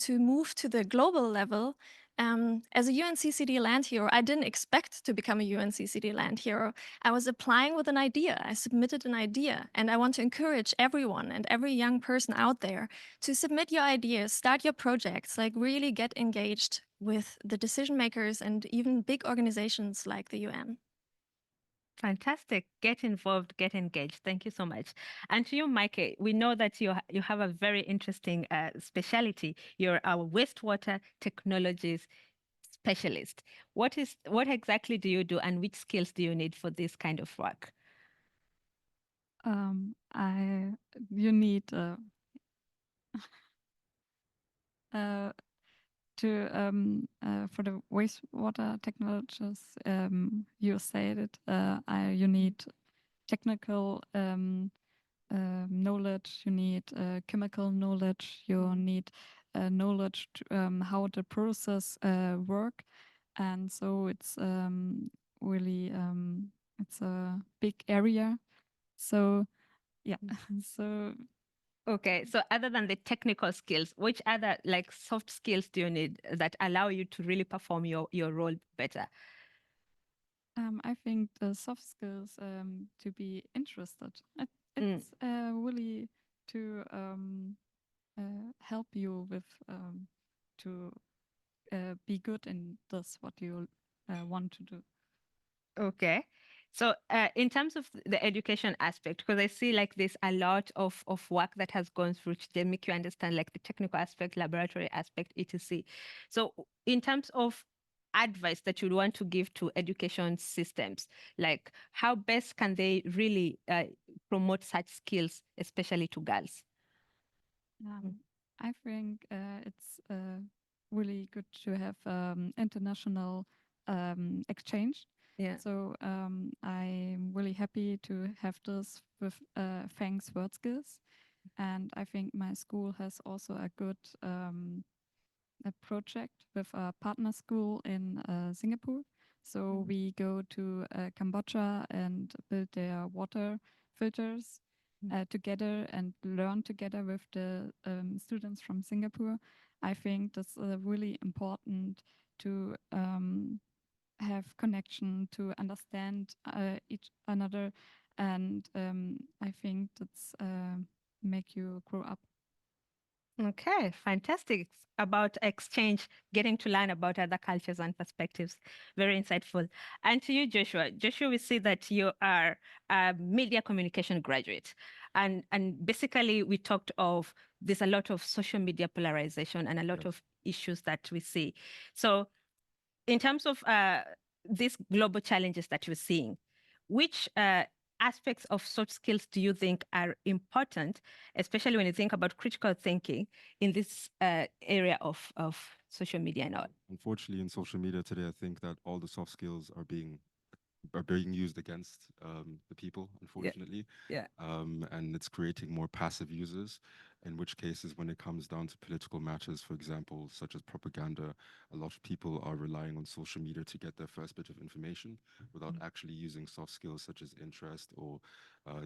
to move to the global level, as a UNCCD Land Hero, I didn't expect to become a UNCCD Land Hero. I was applying with an idea. I submitted an idea. And I want to encourage everyone and every young person out there to submit your ideas, start your projects, like really get engaged with the decision makers and even big organizations like the UN. Fantastic. Get involved, get engaged. Thank you so much. And to you, Mike, we know that you have a very interesting specialty. You're a wastewater technologies specialist. What exactly do you do and which skills do you need for this kind of work? You need for the wastewater technologies, you said it, you need technical knowledge, you need chemical knowledge, you need knowledge to, how the process work. And so it's really, it's a big area. So, yeah, so okay, so other than the technical skills, which other like soft skills do you need that allow you to really perform your role better? I think the soft skills to be interested. It's really to help you with to be good in this what you want to do. Okay. So in terms of the education aspect, because I see like there's a lot of work that has gone through to make you understand like the technical aspect, laboratory aspect, etc. So in terms of advice that you'd want to give to education systems, like how best can they really promote such skills, especially to girls? I think it's really good to have international exchange. Yeah. So I'm really happy to have this with thanks word skills. And I think my school has also a good a project with a partner school in Singapore. So we go to Cambodia and build their water filters together and learn together with the students from Singapore. I think that's really important to have connection, to understand each another, and I think that's make you grow up. Okay, fantastic. It's about exchange, getting to learn about other cultures and perspectives. Very insightful. And to you, Joshua. Joshua, we see that you are a media communication graduate. And basically, we talked of there's a lot of social media polarization and a lot of issues that we see. So in terms of these global challenges that you're seeing, which aspects of such skills do you think are important, especially when you think about critical thinking in this area of social media and all? Unfortunately, in social media today, I think that all the soft skills are being used against the people, unfortunately. Yeah. And it's creating more passive users, in which cases, when it comes down to political matters, for example, such as propaganda, a lot of people are relying on social media to get their first bit of information without actually using soft skills such as interest or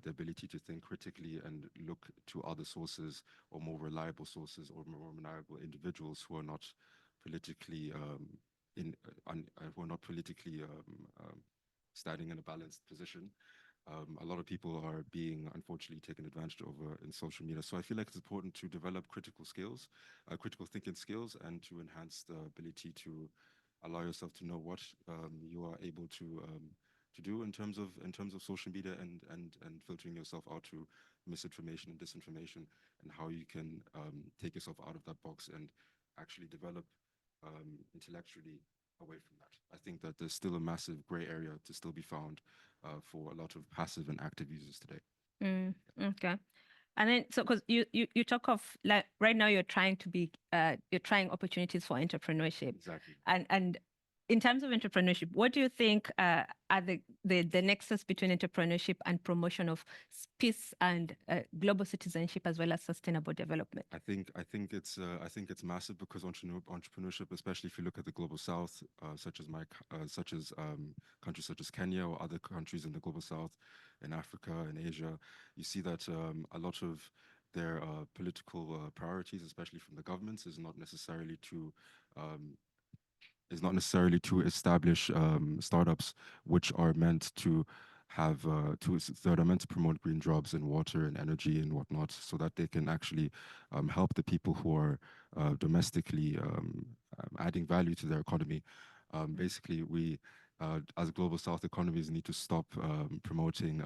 the ability to think critically and look to other sources or more reliable sources or more reliable individuals who are not politically standing in a balanced position. A lot of people are being unfortunately taken advantage of in social media. So I feel like it's important to develop critical skills, critical thinking skills, and to enhance the ability to allow yourself to know what you are able to do in terms of social media and filtering yourself out to misinformation and disinformation, and how you can take yourself out of that box and actually develop intellectually away from that. I think that there's still a massive gray area to still be found for a lot of passive and active users today. Okay. And then, so because you talk of like right now you're trying to be you're trying opportunities for entrepreneurship. Exactly. And in terms of entrepreneurship, what do you think are the nexus between entrepreneurship and promotion of peace and global citizenship as well as sustainable development? I think it's massive, because entrepreneurship, especially if you look at the global south, such as countries such as Kenya or other countries in the global south, in Africa and Asia, you see that a lot of their political priorities, especially from the governments, is not necessarily to establish startups which are meant to have that are meant to promote green jobs in water and energy and whatnot, so that they can actually help the people who are domestically adding value to their economy. Basically, we as global south economies need to stop promoting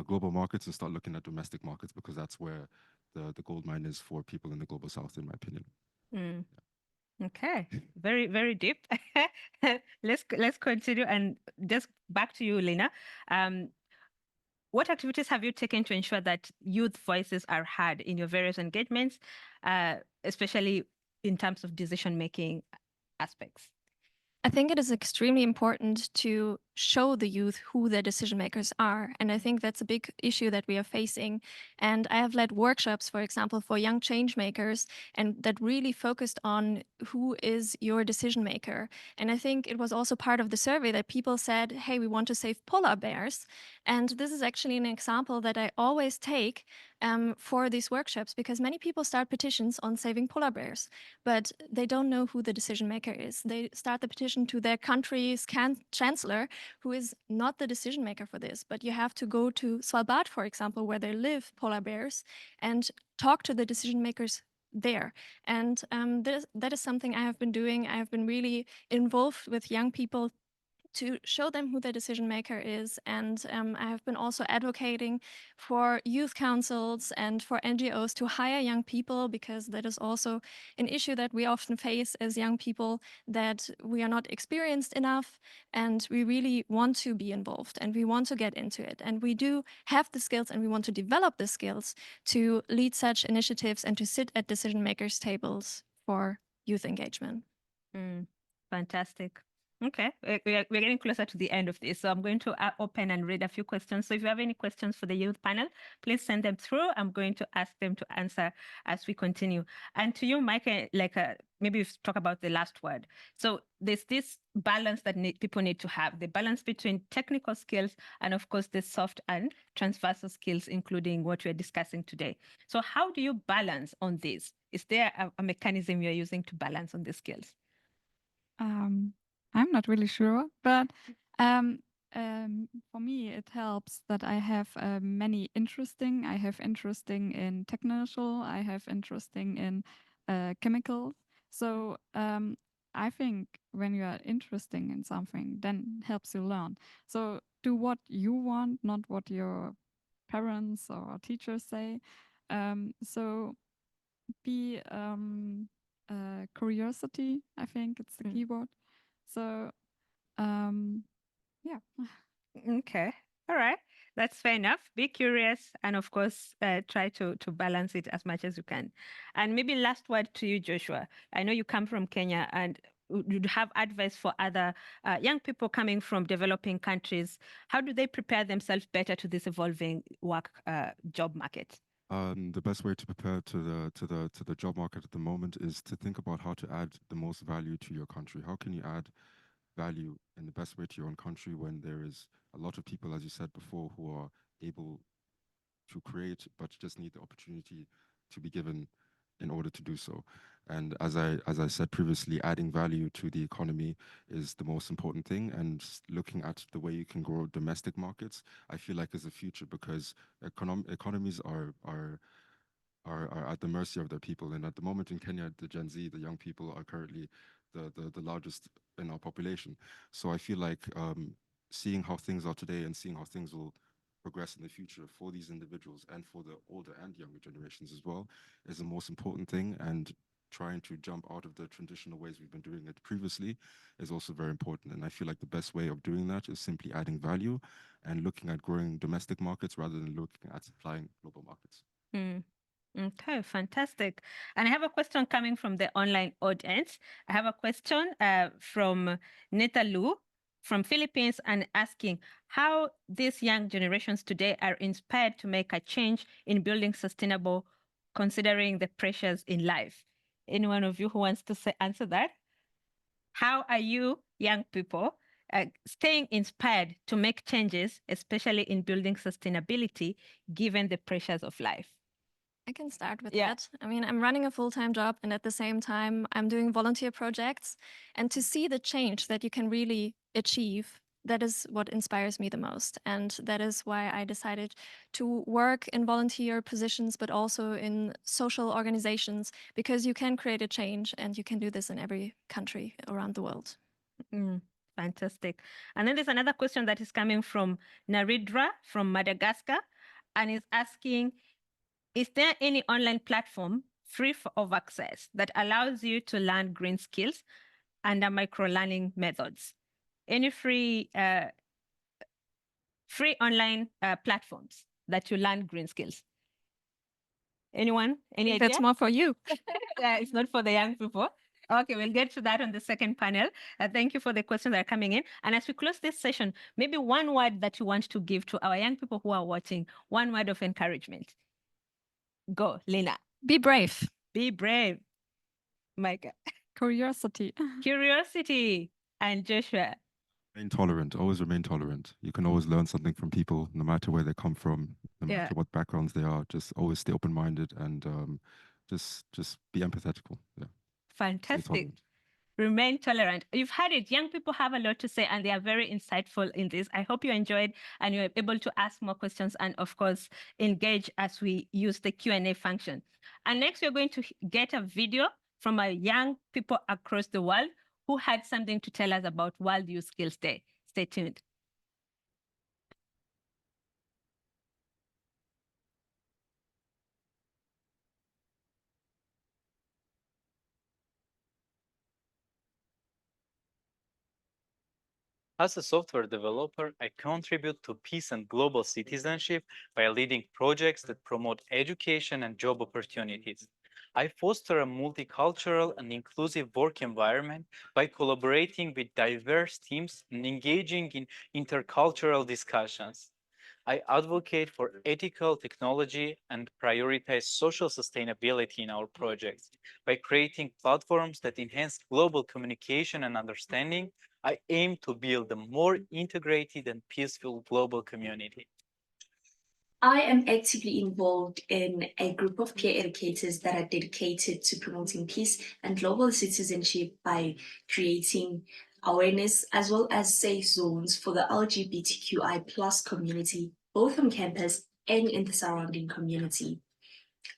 global markets and start looking at domestic markets, because that's where the gold mine is for people in the global south, in my opinion. Mm. Okay, very, very deep. Let's continue, and just back to you, Lena. What activities have you taken to ensure that youth voices are heard in your various engagements, especially in terms of decision-making aspects? I think it is extremely important to show the youth who their decision makers are. And I think that's a big issue that we are facing. And I have led workshops, for example, for young change makers, and that really focused on who is your decision maker. And I think it was also part of the survey that people said, hey, we want to save polar bears. And this is actually an example that I always take for these workshops, because many people start petitions on saving polar bears, but they don't know who the decision maker is. They start the petition to their country's chancellor, who is not the decision maker for this. But you have to go to Svalbard, for example, where there live polar bears, and talk to the decision makers there. And that is something I have been doing. I have been really involved with young people to show them who their decision maker is. And I have been also advocating for youth councils and for NGOs to hire young people, because that is also an issue that we often face as young people, that we are not experienced enough, and we really want to be involved and we want to get into it. And we do have the skills and we want to develop the skills to lead such initiatives and to sit at decision makers' tables for youth engagement. Fantastic. Okay, we're getting closer to the end of this. So I'm going to open and read a few questions. So if you have any questions for the youth panel, please send them through. I'm going to ask them to answer as we continue. And to you, Mike, maybe you talk about the last word. So there's this balance that people need to have, the balance between technical skills and of course the soft and transversal skills, including what we're discussing today. So how do you balance on this? Is there a mechanism you're using to balance on the skills? I'm not really sure, but for me, it helps that I have many interesting. I have interesting in technical. I have interesting in chemical. So I think when you are interesting in something, then it helps you learn. So do what you want, not what your parents or teachers say. So be curiosity. I think it's the keyword. So, yeah. Okay. All right. That's fair enough. Be curious and of course try to balance it as much as you can. And maybe last word to you, Joshua. I know you come from Kenya and you'd have advice for other young people coming from developing countries. How do they prepare themselves better to this evolving work job market? The best way to prepare to the job market at the moment is to think about how to add the most value to your country. How can you add value in the best way to your own country when there is a lot of people, as you said before, who are able to create, but just need the opportunity to be given in order to do so. And as I said previously, adding value to the economy is the most important thing. And looking at the way you can grow domestic markets, I feel like is the future, because economies are at the mercy of their people. And at the moment in Kenya, the Gen Z, the young people, are currently the largest in our population. So I feel like seeing how things are today and seeing how things will progress in the future for these individuals and for the older and younger generations as well is the most important thing. And trying to jump out of the traditional ways we've been doing it previously is also very important. And I feel like the best way of doing that is simply adding value and looking at growing domestic markets rather than looking at supplying global markets. Okay, fantastic. And I have a question coming from the online audience. I have a question from Neta Lu from Philippines and asking how these young generations today are inspired to make a change in building sustainable, considering the pressures in life. Any one of you who wants to answer that? How are you, young people, staying inspired to make changes, especially in building sustainability, given the pressures of life? I can start with that. I mean, I'm running a full-time job and at the same time, I'm doing volunteer projects. And to see the change that you can really achieve, that is what inspires me the most. And that is why I decided to work in volunteer positions, but also in social organizations, because you can create a change and you can do this in every country around the world. Fantastic. And then there's another question that is coming from Naridra from Madagascar and is asking, is there any online platform free of access that allows you to learn green skills under micro-learning methods? Any free online platforms that you learn green skills? Anyone? Any idea? That's more for you. Yeah, it's not for the young people. Okay, we'll get to that on the second panel. Thank you for the questions that are coming in. And as we close this session, maybe one word that you want to give to our young people who are watching, one word of encouragement. Go, Lena. Be brave. Be brave. Micah. Curiosity. Curiosity. And Joshua. Remain tolerant. Always remain tolerant. You can always learn something from people, no matter where they come from, no matter what backgrounds they are. Just always stay open-minded and just be empathetical. Yeah. Fantastic. Remain tolerant. You've heard it. Young people have a lot to say and they are very insightful in this. I hope you enjoyed and you're able to ask more questions and of course, engage as we use the Q&A function. And next, we're going to get a video from our young people across the world who had something to tell us about World Youth Skills Day. Stay tuned. As a software developer, I contribute to peace and global citizenship by leading projects that promote education and job opportunities. I foster a multicultural and inclusive work environment by collaborating with diverse teams and engaging in intercultural discussions. I advocate for ethical technology and prioritize social sustainability in our projects. By creating platforms that enhance global communication and understanding, I aim to build a more integrated and peaceful global community. I am actively involved in a group of peer educators that are dedicated to promoting peace and global citizenship by creating awareness as well as safe zones for the LGBTQI+ community, both on campus and in the surrounding community.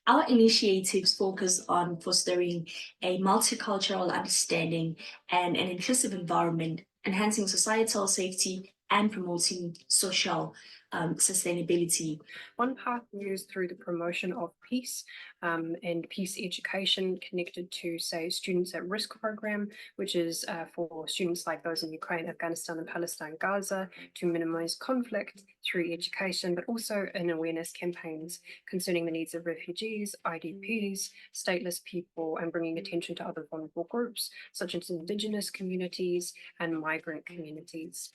Our initiatives focus on fostering a multicultural understanding and an inclusive environment, enhancing societal safety and promoting social sustainability. One path is through the promotion of peace and peace education connected to, say, Students at Risk program, which is for students like those in Ukraine, Afghanistan, and Palestine, Gaza, to minimize conflict through education, but also in awareness campaigns concerning the needs of refugees, IDPs, stateless people, and bringing attention to other vulnerable groups, such as Indigenous communities and migrant communities.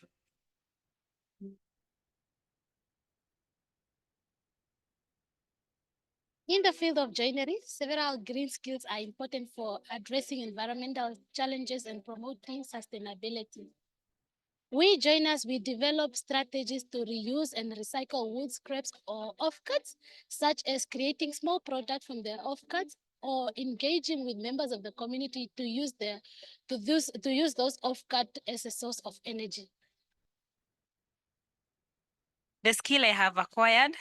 In the field of joinery, several green skills are important for addressing environmental challenges and promoting sustainability. We joiners, we develop strategies to reuse and recycle wood scraps or offcuts, such as creating small products from their offcuts or engaging with members of the community to use those offcuts as a source of energy. The skill I have acquired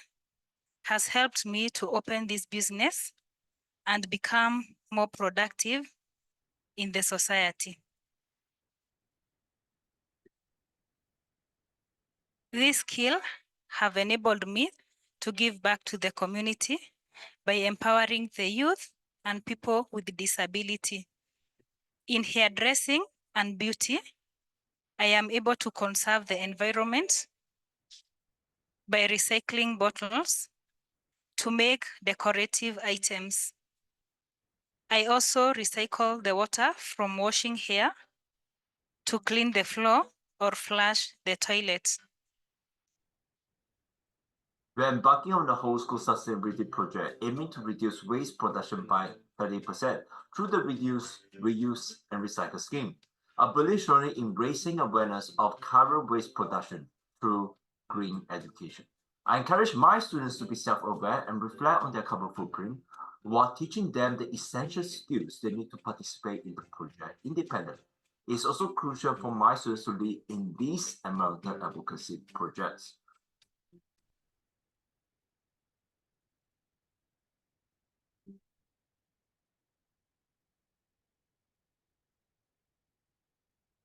has helped me to open this business and become more productive in the society. This skill have enabled me to give back to the community by empowering the youth and people with disability. In hairdressing and beauty, I am able to conserve the environment by recycling bottles to make decorative items. I also recycle the water from washing hair to clean the floor or flush the toilet. We are embarking on the whole school sustainability project, aiming to reduce waste production by 30% through the reduce, reuse, and recycle scheme. I believe strongly in raising awareness of current waste production through green education. I encourage my students to be self-aware and reflect on their carbon footprint while teaching them the essential skills they need to participate in the project independently. It's also crucial for my students to lead in these environmental advocacy projects.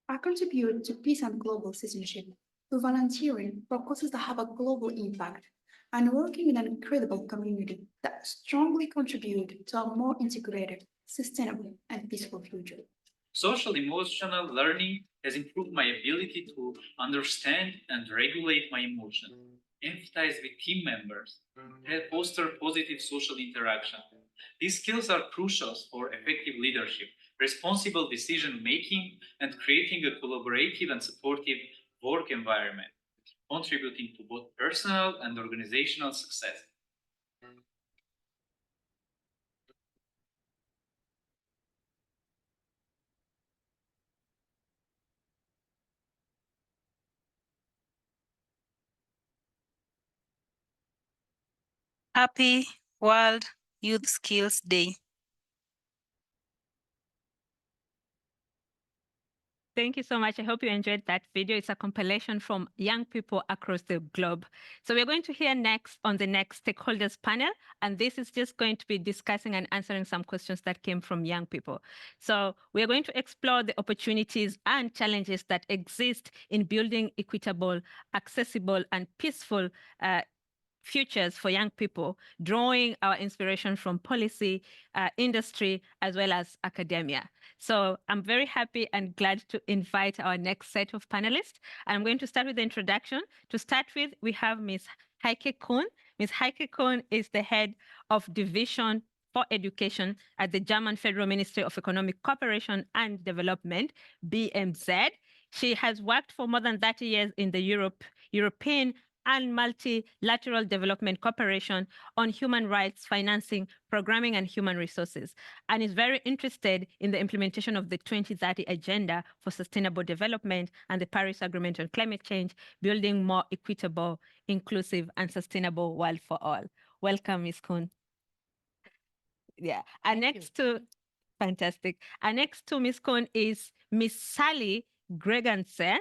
I contribute to peace and global citizenship through volunteering for causes that have a global impact and working in an incredible community that strongly contribute to a more integrated, sustainable, and peaceful future. Social emotional learning has improved my ability to understand and regulate my emotions, empathize with team members, and foster positive social interaction. These skills are crucial for effective leadership, responsible decision-making, and creating a collaborative and supportive work environment, contributing to both personal and organizational success. Happy World Youth Skills Day. Thank you so much. I hope you enjoyed that video. It's a compilation from young people across the globe. So we're going to hear next on the next stakeholders panel, and this is just going to be discussing and answering some questions that came from young people. So we're going to explore the opportunities and challenges that exist in building equitable, accessible, and peaceful futures for young people, drawing our inspiration from policy, industry, as well as academia. So I'm very happy and glad to invite our next set of panelists. I'm going to start with the introduction. To start with, we have Ms. Heike Kuhn. Ms. Heike Kuhn is the head of Division for Education at the German Federal Ministry of Economic Cooperation and Development, BMZ. She has worked for more than 30 years in the European and multilateral development cooperation on human rights, financing, programming, and human resources, and is very interested in the implementation of the 2030 Agenda for Sustainable Development and the Paris Agreement on Climate Change, building more equitable, inclusive, and sustainable world for all. Welcome, Ms. Kuhn. Yeah, and fantastic. And next to Ms. Kuhn is Ms. Sally Gregansen.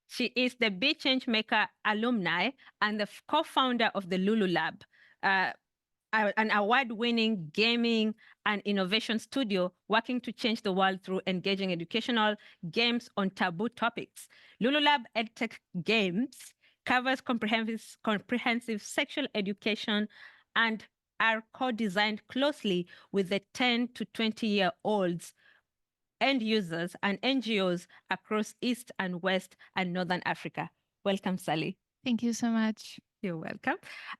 She is the Be Change Maker alumni and the co-founder of the Lulu Lab, an award-winning gaming and innovation studio working to change the world through engaging educational games on taboo topics. Lulu Lab EdTech Games covers comprehensive sexual education and are co-designed closely with the 10 to 20-year-olds end users and NGOs across East and West and Northern Africa. Welcome, Sally. Thank you so much. You're welcome.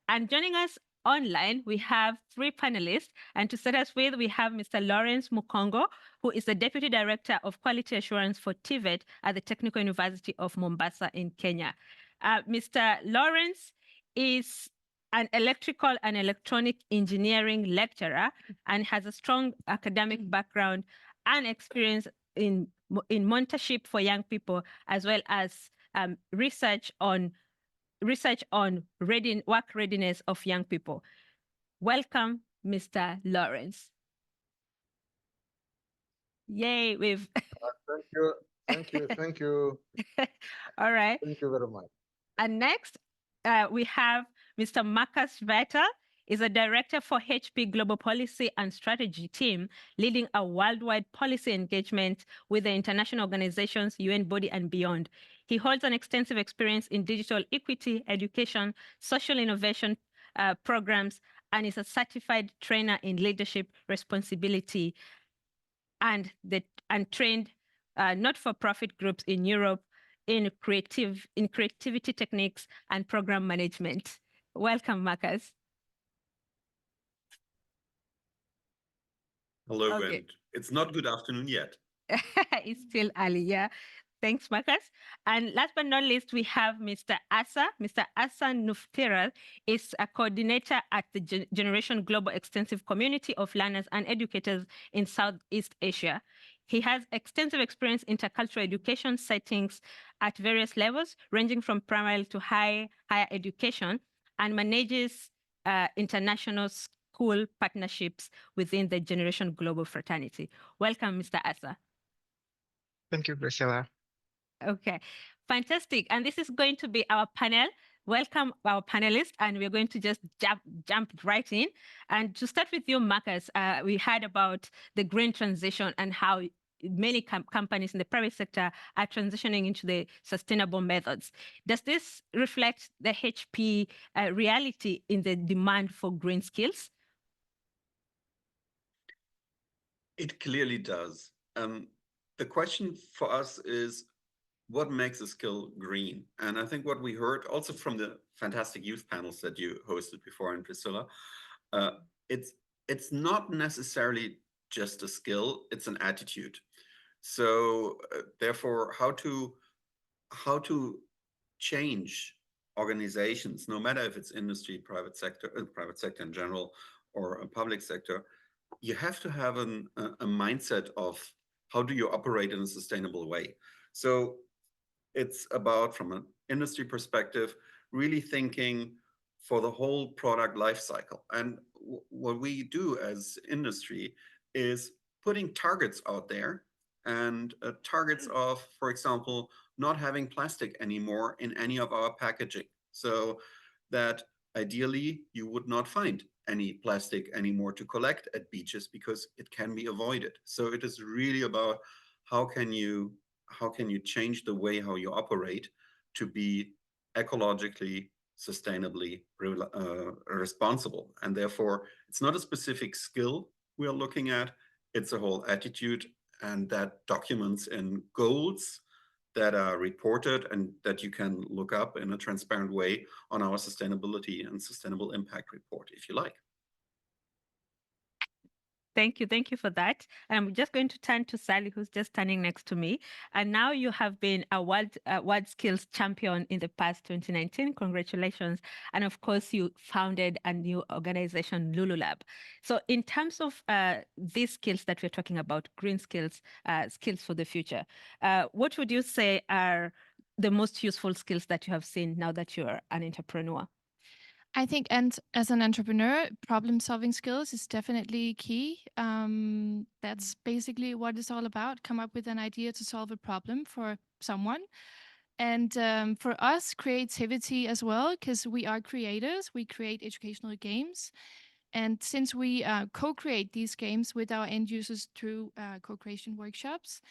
And joining us online, we have 3 panelists. And to set us with, we have Mr. Lawrence Mukongo, who is the Deputy Director of Quality Assurance for TVET at the Technical University of Mombasa in Kenya. Mr. Lawrence is an electrical and electronic engineering lecturer and has a strong academic background and experience in mentorship for young people, as well as research on work readiness of young people. Welcome, Mr. Lawrence. Yay, we've... Thank you. All right. Thank you very much. And next, we have Mr. Marcus Vettel, is a director for HP Global Policy and Strategy team, leading a worldwide policy engagement with the international organizations, UN body, and beyond. He holds an extensive experience in digital equity, education, social innovation programs, and is a certified trainer in leadership responsibility and trained not-for-profit groups in Europe in creativity techniques and program management. Welcome, Marcus. Hello, and it's not good afternoon yet. It's still early, yeah. Thanks, Marcus. And last but not least, we have Mr. Asa. Mr. Asa Nuftiral is a coordinator at the Generation Global Extensive Community of Learners and Educators in Southeast Asia. He has extensive experience in intercultural education settings at various levels, ranging from primary to higher education, and manages international school partnerships within the Generation Global fraternity. Welcome, Mr. Asa. Thank you, Priscilla. Okay, fantastic. And this is going to be our panel. Welcome our panelists, and we're going to just jump right in. And to start with you, Marcus, we heard about the green transition and how many companies in the private sector are transitioning into the sustainable methods. Does this reflect the HP reality in the demand for green skills? It clearly does. The question for us is, what makes a skill green? And I think what we heard also from the fantastic youth panels that you hosted before, and Priscilla, it's not necessarily just a skill, it's an attitude. So therefore, how to change organizations, no matter if it's industry, private sector in general, or a public sector, you have to have a mindset of how do you operate in a sustainable way. So it's about, from an industry perspective, really thinking for the whole product life cycle. And what we do as industry is putting targets out there, and targets of, for example, not having plastic anymore in any of our packaging. So that ideally you would not find any plastic anymore to collect at beaches because it can be avoided. So it is really about how can you change the way how you operate to be ecologically, sustainably responsible. And therefore, it's not a specific skill we are looking at, it's a whole attitude, and that documents in goals that are reported and that you can look up in a transparent way on our sustainability and sustainable impact report, if you like. Thank you for that. And I'm just going to turn to Sally, who's just standing next to me. And now you have been a world skills champion in the past 2019. Congratulations. And of course, you founded a new organization, Lululab. So in terms of these skills that we're talking about, green skills, skills for the future, what would you say are the most useful skills that you have seen now that you're an entrepreneur? I think, and as an entrepreneur, problem-solving skills is definitely key. That's basically what it's all about. Come up with an idea to solve a problem for someone. And for us, creativity as well, because we are creators. We create educational games. And since we co-create these games with our end users through co-creation workshops,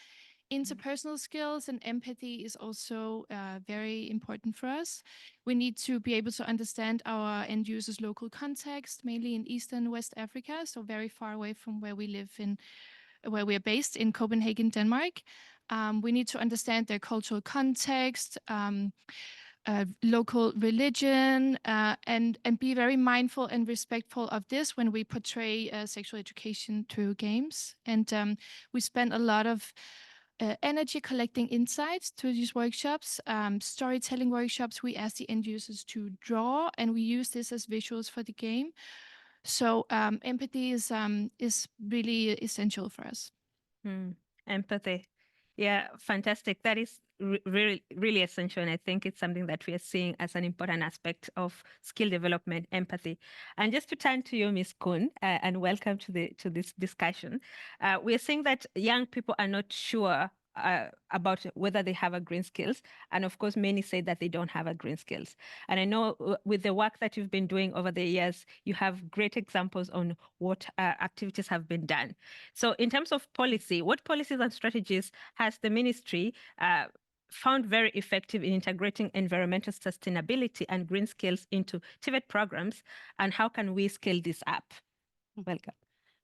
interpersonal skills and empathy is also very important for us. We need to be able to understand our end users' local context, mainly in East and West Africa, so very far away from where we live where we are based in Copenhagen, Denmark. We need to understand their cultural context, local religion, and be very mindful and respectful of this when we portray sexual education through games. And we spend a lot of energy collecting insights through these workshops, storytelling workshops. We ask the end users to draw, and we use this as visuals for the game. So empathy is really essential for us. Empathy. Yeah, fantastic. That is really, really essential. And I think it's something that we are seeing as an important aspect of skill development, empathy. And just to turn to you, Ms. Kuhn, and welcome to this discussion. We are seeing that young people are not sure about whether they have a green skills. And of course, many say that they don't have a green skills. And I know with the work that you've been doing over the years, you have great examples on what activities have been done. So in terms of policy, what policies and strategies has the ministry found very effective in integrating environmental sustainability and green skills into TVET programs? And how can we scale this up? Welcome.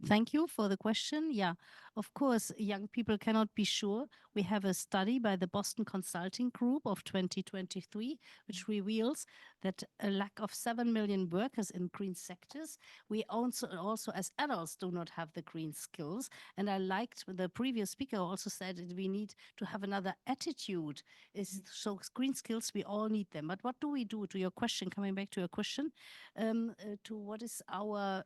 Thank you for the question. Yeah, of course, young people cannot be sure. We have a study by the Boston Consulting Group of 2023, which reveals that a lack of 7 million workers in green sectors. We also as adults do not have the green skills. And I liked the previous speaker also said that we need to have another attitude. So green skills, we all need them. But what do we do, to your question, coming back to your question, to what is our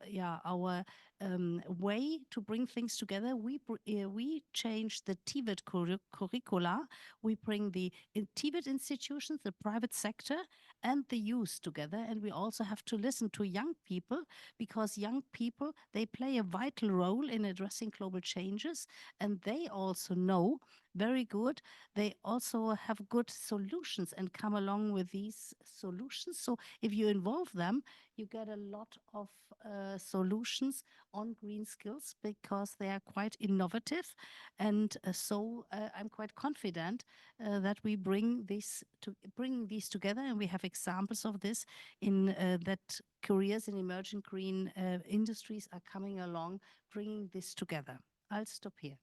way to bring things together? We change the TVET curricula. We bring the TVET institutions, the private sector, and the youth together. And we also have to listen to young people, because young people, they play a vital role in addressing global changes. And they also know very good. They also have good solutions and come along with these solutions. So if you involve them, you get a lot of solutions on green skills, because they are quite innovative. And so I'm quite confident that we bring these together, and we have examples of this in that careers in emerging green industries are coming along, bringing this together. I'll stop here.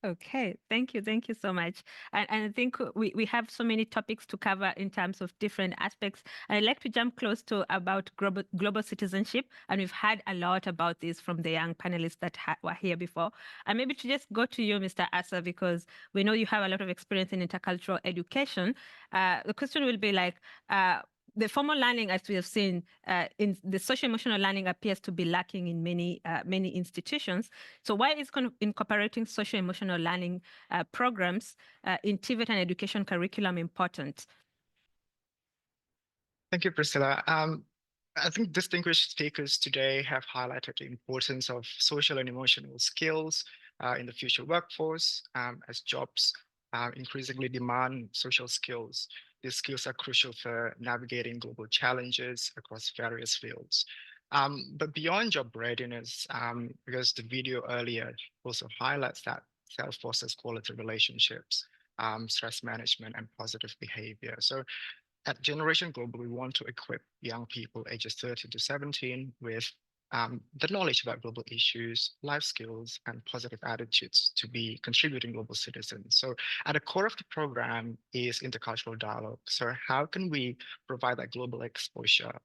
Okay, thank you so much. And I think we have so many topics to cover in terms of different aspects. And I'd like to jump close to about global citizenship. And we've heard a lot about this from the young panelists that were here before. And maybe to just go to you, Mr. Asa, because we know you have a lot of experience in intercultural education. The question will be like, the formal learning, as we have seen, in the social-emotional learning appears to be lacking in many institutions. So why is incorporating social-emotional learning programs in TVET and education curriculum important? Thank you, Priscilla. I think distinguished speakers today have highlighted the importance of social and emotional skills in the future workforce, as jobs increasingly demand social skills. These skills are crucial for navigating global challenges across various fields. But beyond job readiness, because the video earlier also highlights that self fosters quality relationships, stress management, and positive behavior. So at Generation Global, we want to equip young people ages 13 to 17 with the knowledge about global issues, life skills, and positive attitudes to be contributing global citizens. So at the core of the program is intercultural dialogue. So how can we provide that global exposure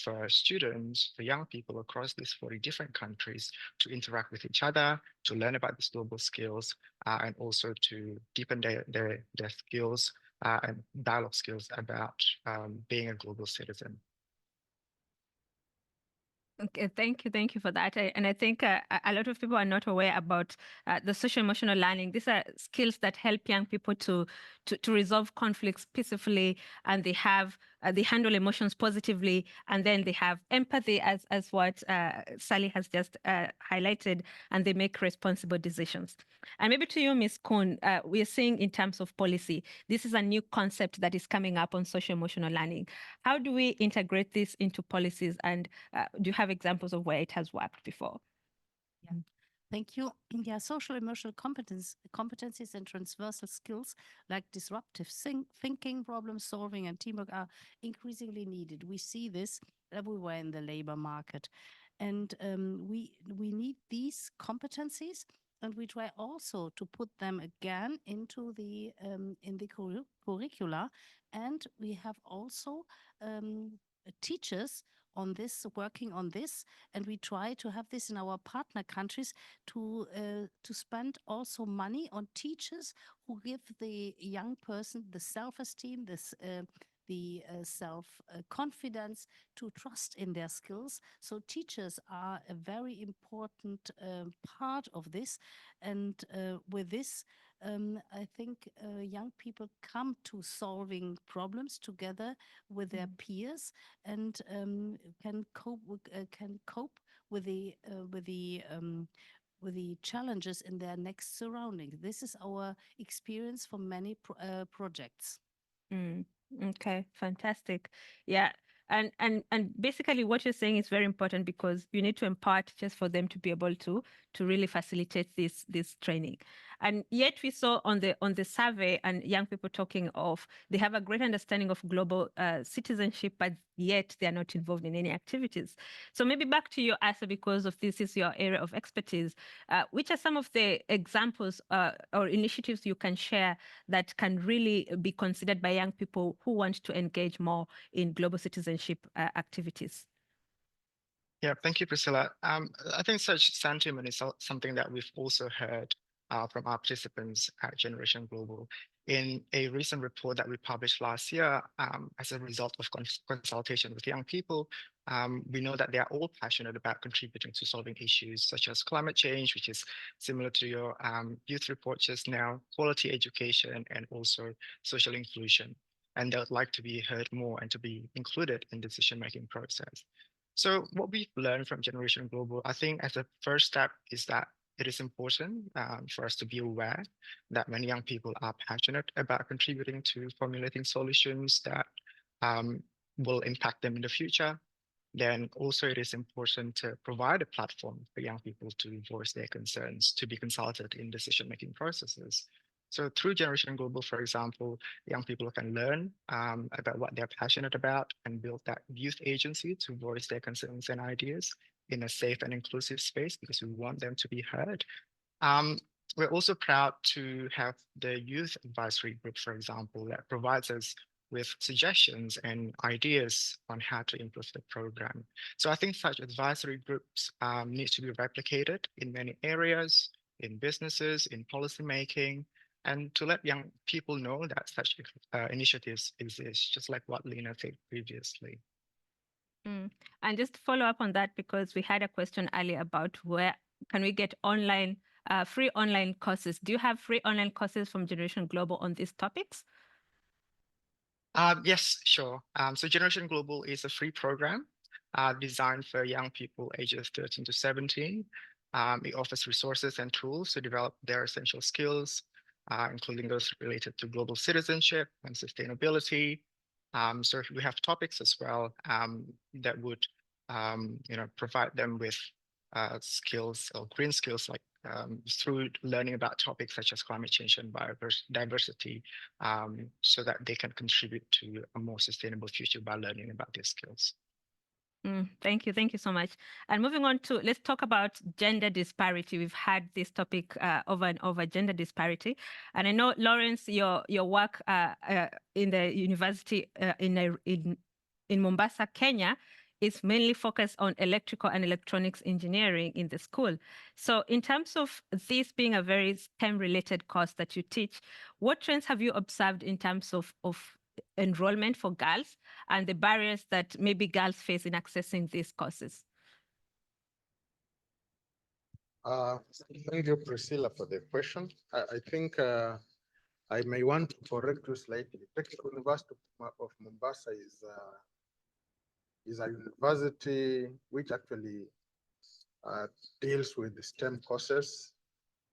for students, for young people across these 40 different countries to interact with each other, to learn about these global skills, and also to deepen their skills and dialogue skills about being a global citizen. Okay, thank you for that. And I think a lot of people are not aware about the social emotional learning. These are skills that help young people to resolve conflicts peacefully, and they handle emotions positively, and then they have empathy, as what Sally has just highlighted, and they make responsible decisions. And maybe to you, Ms. Kuhn, we are seeing in terms of policy, this is a new concept that is coming up on social emotional learning. How do we integrate this into policies, and do you have examples of where it has worked before? Yeah. Thank you. Yeah, social emotional competencies and transversal skills like disruptive thinking, problem solving, and teamwork are increasingly needed. We see this everywhere in the labor market. And we need these competencies, and we try also to put them again into the in the curricula. And we have also teachers on this, working on this, and we try to have this in our partner countries to spend also money on teachers who give the young person the self-esteem, the self-confidence to trust in their skills. So teachers are a very important part of this, and with this, I think young people come to solving problems together with their peers, and can cope with the challenges in their next surroundings. This is our experience from many projects. Okay, fantastic. Yeah. And basically what you're saying is very important, because you need to empower teachers for them to be able to really facilitate this training. And yet we saw on the survey, and young people talking of, they have a great understanding of global citizenship, but yet they are not involved in any activities. So maybe back to you, Asa, because of this is your area of expertise. Which are some of the examples or initiatives you can share that can really be considered by young people who want to engage more in global citizenship activities? Yeah, thank you, Priscilla. I think such sentiment is something that we've also heard from our participants at Generation Global. In a recent report that we published last year, as a result of consultation with young people, we know that they are all passionate about contributing to solving issues such as climate change, which is similar to your youth report just now, quality education, and also social inclusion. And they would like to be heard more and to be included in the decision-making process. So what we've learned from Generation Global, I think as a first step is that it is important for us to be aware that many young people are passionate about contributing to formulating solutions that will impact them in the future. Then also it is important to provide a platform for young people to voice their concerns, to be consulted in decision-making processes. So through Generation Global, for example, young people can learn about what they're passionate about and build that youth agency to voice their concerns and ideas in a safe and inclusive space, because we want them to be heard. We're also proud to have the Youth Advisory Group, for example, that provides us with suggestions and ideas on how to improve the program. So I think such advisory groups need to be replicated in many areas, in businesses, in policymaking, and to let young people know that such initiatives exist, just like what Lena said previously. And just to follow up on that, because we had a question earlier about where can we get online, free online courses. Do you have free online courses from Generation Global on these topics? Yes, sure. So Generation Global is a free program designed for young people ages 13 to 17. It offers resources and tools to develop their essential skills, including those related to global citizenship and sustainability. So we have topics as well that would provide them with skills or green skills, like through learning about topics such as climate change and biodiversity, so that they can contribute to a more sustainable future by learning about these skills. Thank you so much. And moving on to, let's talk about gender disparity. We've had this topic over and over, gender disparity. And I know, Lawrence, your work in the university in in Mombasa, Kenya, is mainly focused on electrical and electronics engineering in the school. So in terms of this being a very STEM-related course that you teach, what trends have you observed in terms of enrollment for girls and the barriers that maybe girls face in accessing these courses? Thank you, Priscilla, for the question. I think I may want to correct you slightly. Technical University of Mombasa is a university which actually deals with the STEM courses,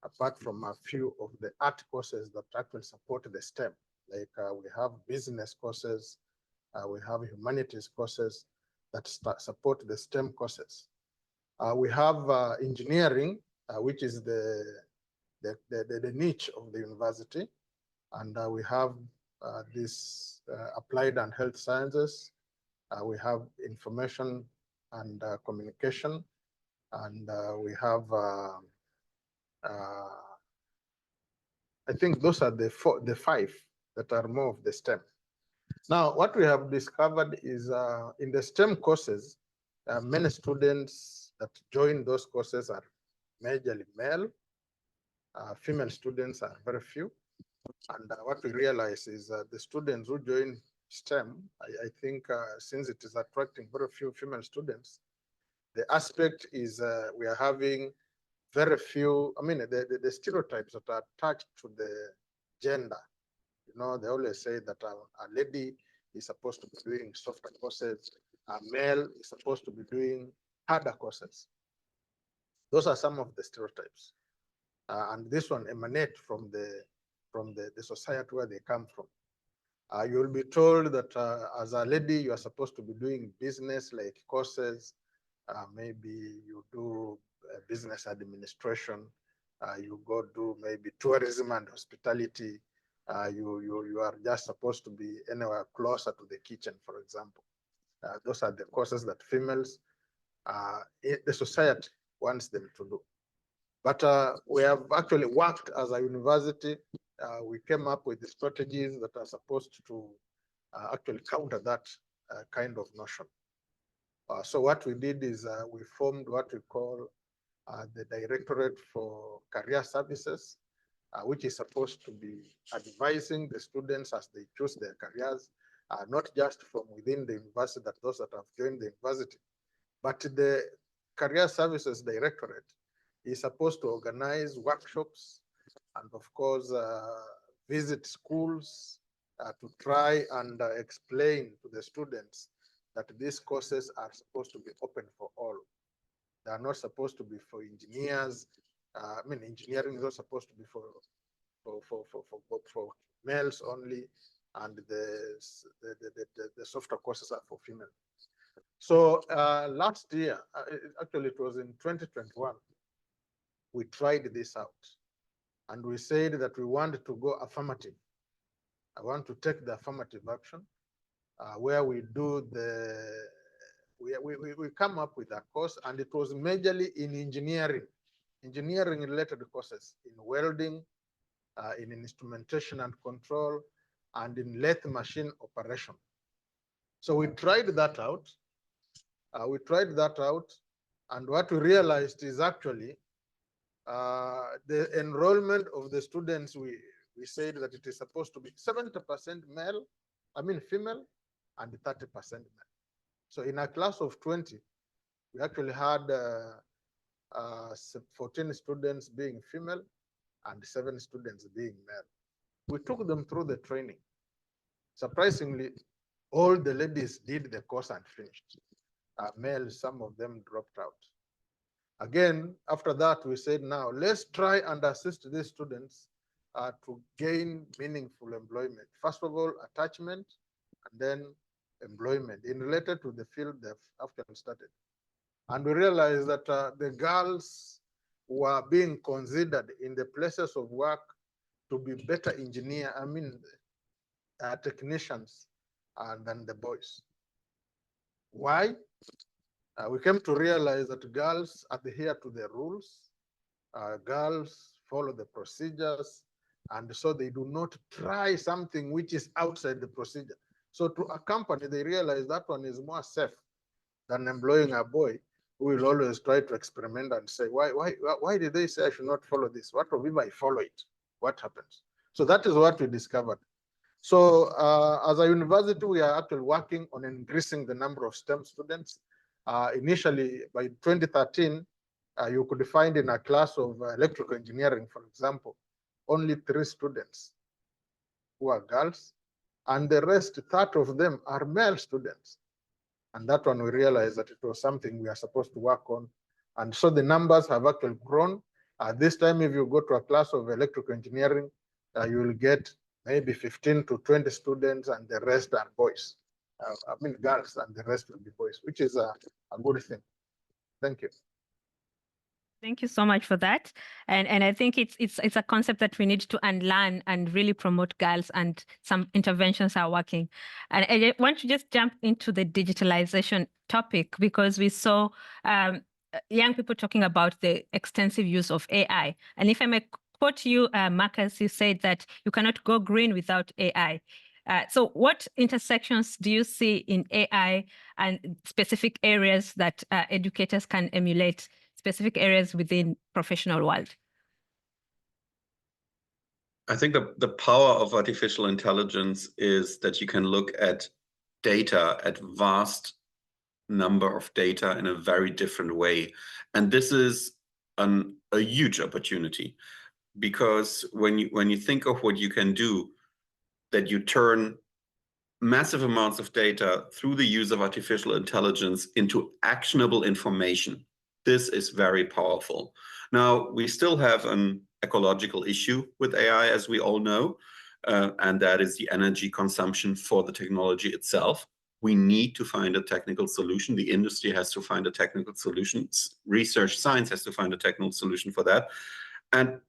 apart from a few of the art courses that actually support the STEM. Like we have business courses, we have humanities courses that support the STEM courses. We have engineering, which is the niche of the university. And we have this applied and health sciences. We have information and communication. And we have, I think those are the five that are more of the STEM. Now, what we have discovered is in the STEM courses, many students that join those courses are majorly male. Female students are very few. And what we realize is the students who join STEM, I think since it is attracting very few female students, the aspect is we are having very few, I mean, the stereotypes that are attached to the gender. You know, they always say that a lady is supposed to be doing softer courses, a male is supposed to be doing harder courses. Those are some of the stereotypes. And this one emanates from the society where they come from. You'll be told that as a lady, you are supposed to be doing business-like courses. Maybe you do business administration. You go do maybe tourism and hospitality. You are just supposed to be anywhere closer to the kitchen, for example. Those are the courses that females, the society wants them to do. But we have actually worked as a university. We came up with the strategies that are supposed to actually counter that kind of notion. So what we did is we formed what we call the Directorate for Career Services, which is supposed to be advising the students as they choose their careers, not just from within the university, that those that have joined the university, but the Career Services Directorate is supposed to organize workshops and, of course, visit schools to try and explain to the students that these courses are supposed to be open for all. They are not supposed to be for engineers. I mean, engineering is not supposed to be for males only, and the softer courses are for female. So last year, actually it was in 2021, we tried this out. And we said that we wanted to go affirmative. I want to take the affirmative action where we do we come up with a course, and it was majorly in engineering related courses, in welding, in instrumentation and control, and in lathe machine operation. So we tried that out. And what we realized is actually the enrollment of the students, we said that it is supposed to be 70% female, and 30% male. So in a class of 20, we actually had 14 students being female and 7 students being male. We took them through the training. Surprisingly, all the ladies did the course and finished. Males, some of them dropped out. Again, after that, we said, now let's try and assist these students to gain meaningful employment. First of all, attachment, and then employment in related to the field they've actually started. And we realized that the girls were being considered in the places of work to be better technicians than the boys. Why? We came to realize that girls adhere to the rules, girls follow the procedures, and so they do not try something which is outside the procedure. So to a company, they realize that one is more safe than employing a boy who will always try to experiment and say, why did they say I should not follow this? What if I follow it? What happens? So that is what we discovered. So as a university, we are actually working on increasing the number of STEM students. Initially, by 2013, you could find in a class of electrical engineering, for example, only 3 students who are girls, and the rest, 30 of them are male students. And that one, we realized that it was something we are supposed to work on. And so the numbers have actually grown. This time, if you go to a class of electrical engineering, you will get maybe 15 to 20 students, and the rest are boys. I mean girls, and the rest will be boys, which is a good thing. Thank you. Thank you so much for that. And I think it's a concept that we need to unlearn and really promote girls, and some interventions are working. And I want to just jump into the digitalization topic, because we saw young people talking about the extensive use of AI. And if I may quote you, Marcus, you said that you cannot go green without AI. So what intersections do you see in AI and specific areas that educators can emulate, specific areas within professional world? I think the power of artificial intelligence is that you can look at data, at vast number of data in a very different way. And this is a huge opportunity, because when you think of what you can do, that you turn massive amounts of data through the use of artificial intelligence into actionable information. This is very powerful. Now, we still have an ecological issue with AI, as we all know, and that is the energy consumption for the technology itself. We need to find a technical solution. The industry has to find a technical solution. Research science has to find a technical solution for that. And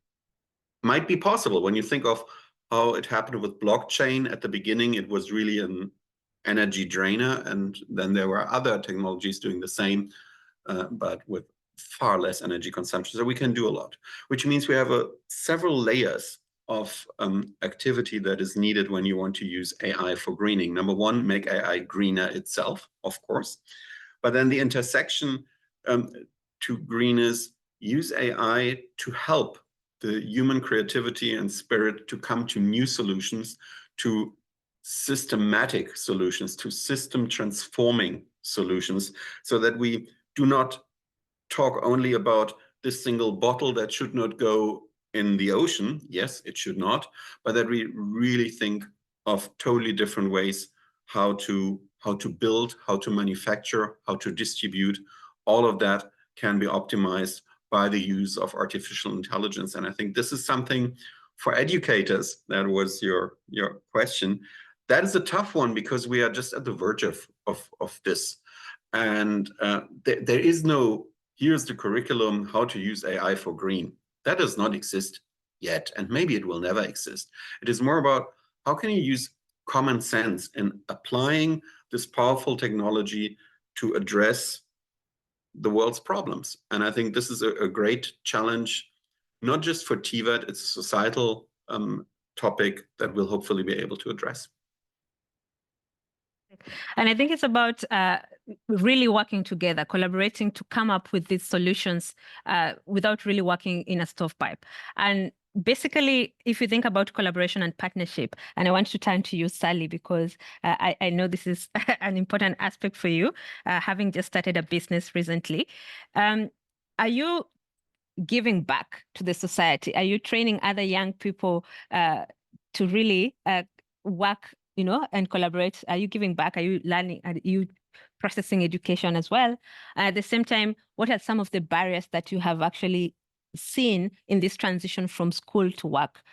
might be possible when you think of how it happened with blockchain. At the beginning, it was really an energy drainer, and then there were other technologies doing the same, but with far less energy consumption. So we can do a lot, which means we have several layers of activity that is needed when you want to use AI for greening. Number one, make AI greener itself, of course. But then the intersection to green is use AI to help the human creativity and spirit to come to new solutions, to systematic solutions, to system transforming solutions, so that we do not talk only about this single bottle that should not go in the ocean. Yes, it should not, but that we really think of totally different ways how to build, how to manufacture, how to distribute. All of that can be optimized by the use of artificial intelligence. And I think this is something for educators. That was your question. That is a tough one, because we are just at the verge of this. And there is no, here's the curriculum, how to use AI for green. That does not exist yet, and maybe it will never exist. It is more about how can you use common sense in applying this powerful technology to address the world's problems. And I think this is a great challenge, not just for TVET, it's a societal topic that we'll hopefully be able to address. And I think it's about really working together, collaborating to come up with these solutions without really working in a stovepipe. And basically, if you think about collaboration and partnership, and I want to turn to you, Sally, because I know this is an important aspect for you, having just started a business recently. Are you giving back to the society? Are you training other young people to really work, and collaborate? Are you giving back? Are you learning? Are you processing education as well? At the same time, what are some of the barriers that you have actually seen in this transition from school to work,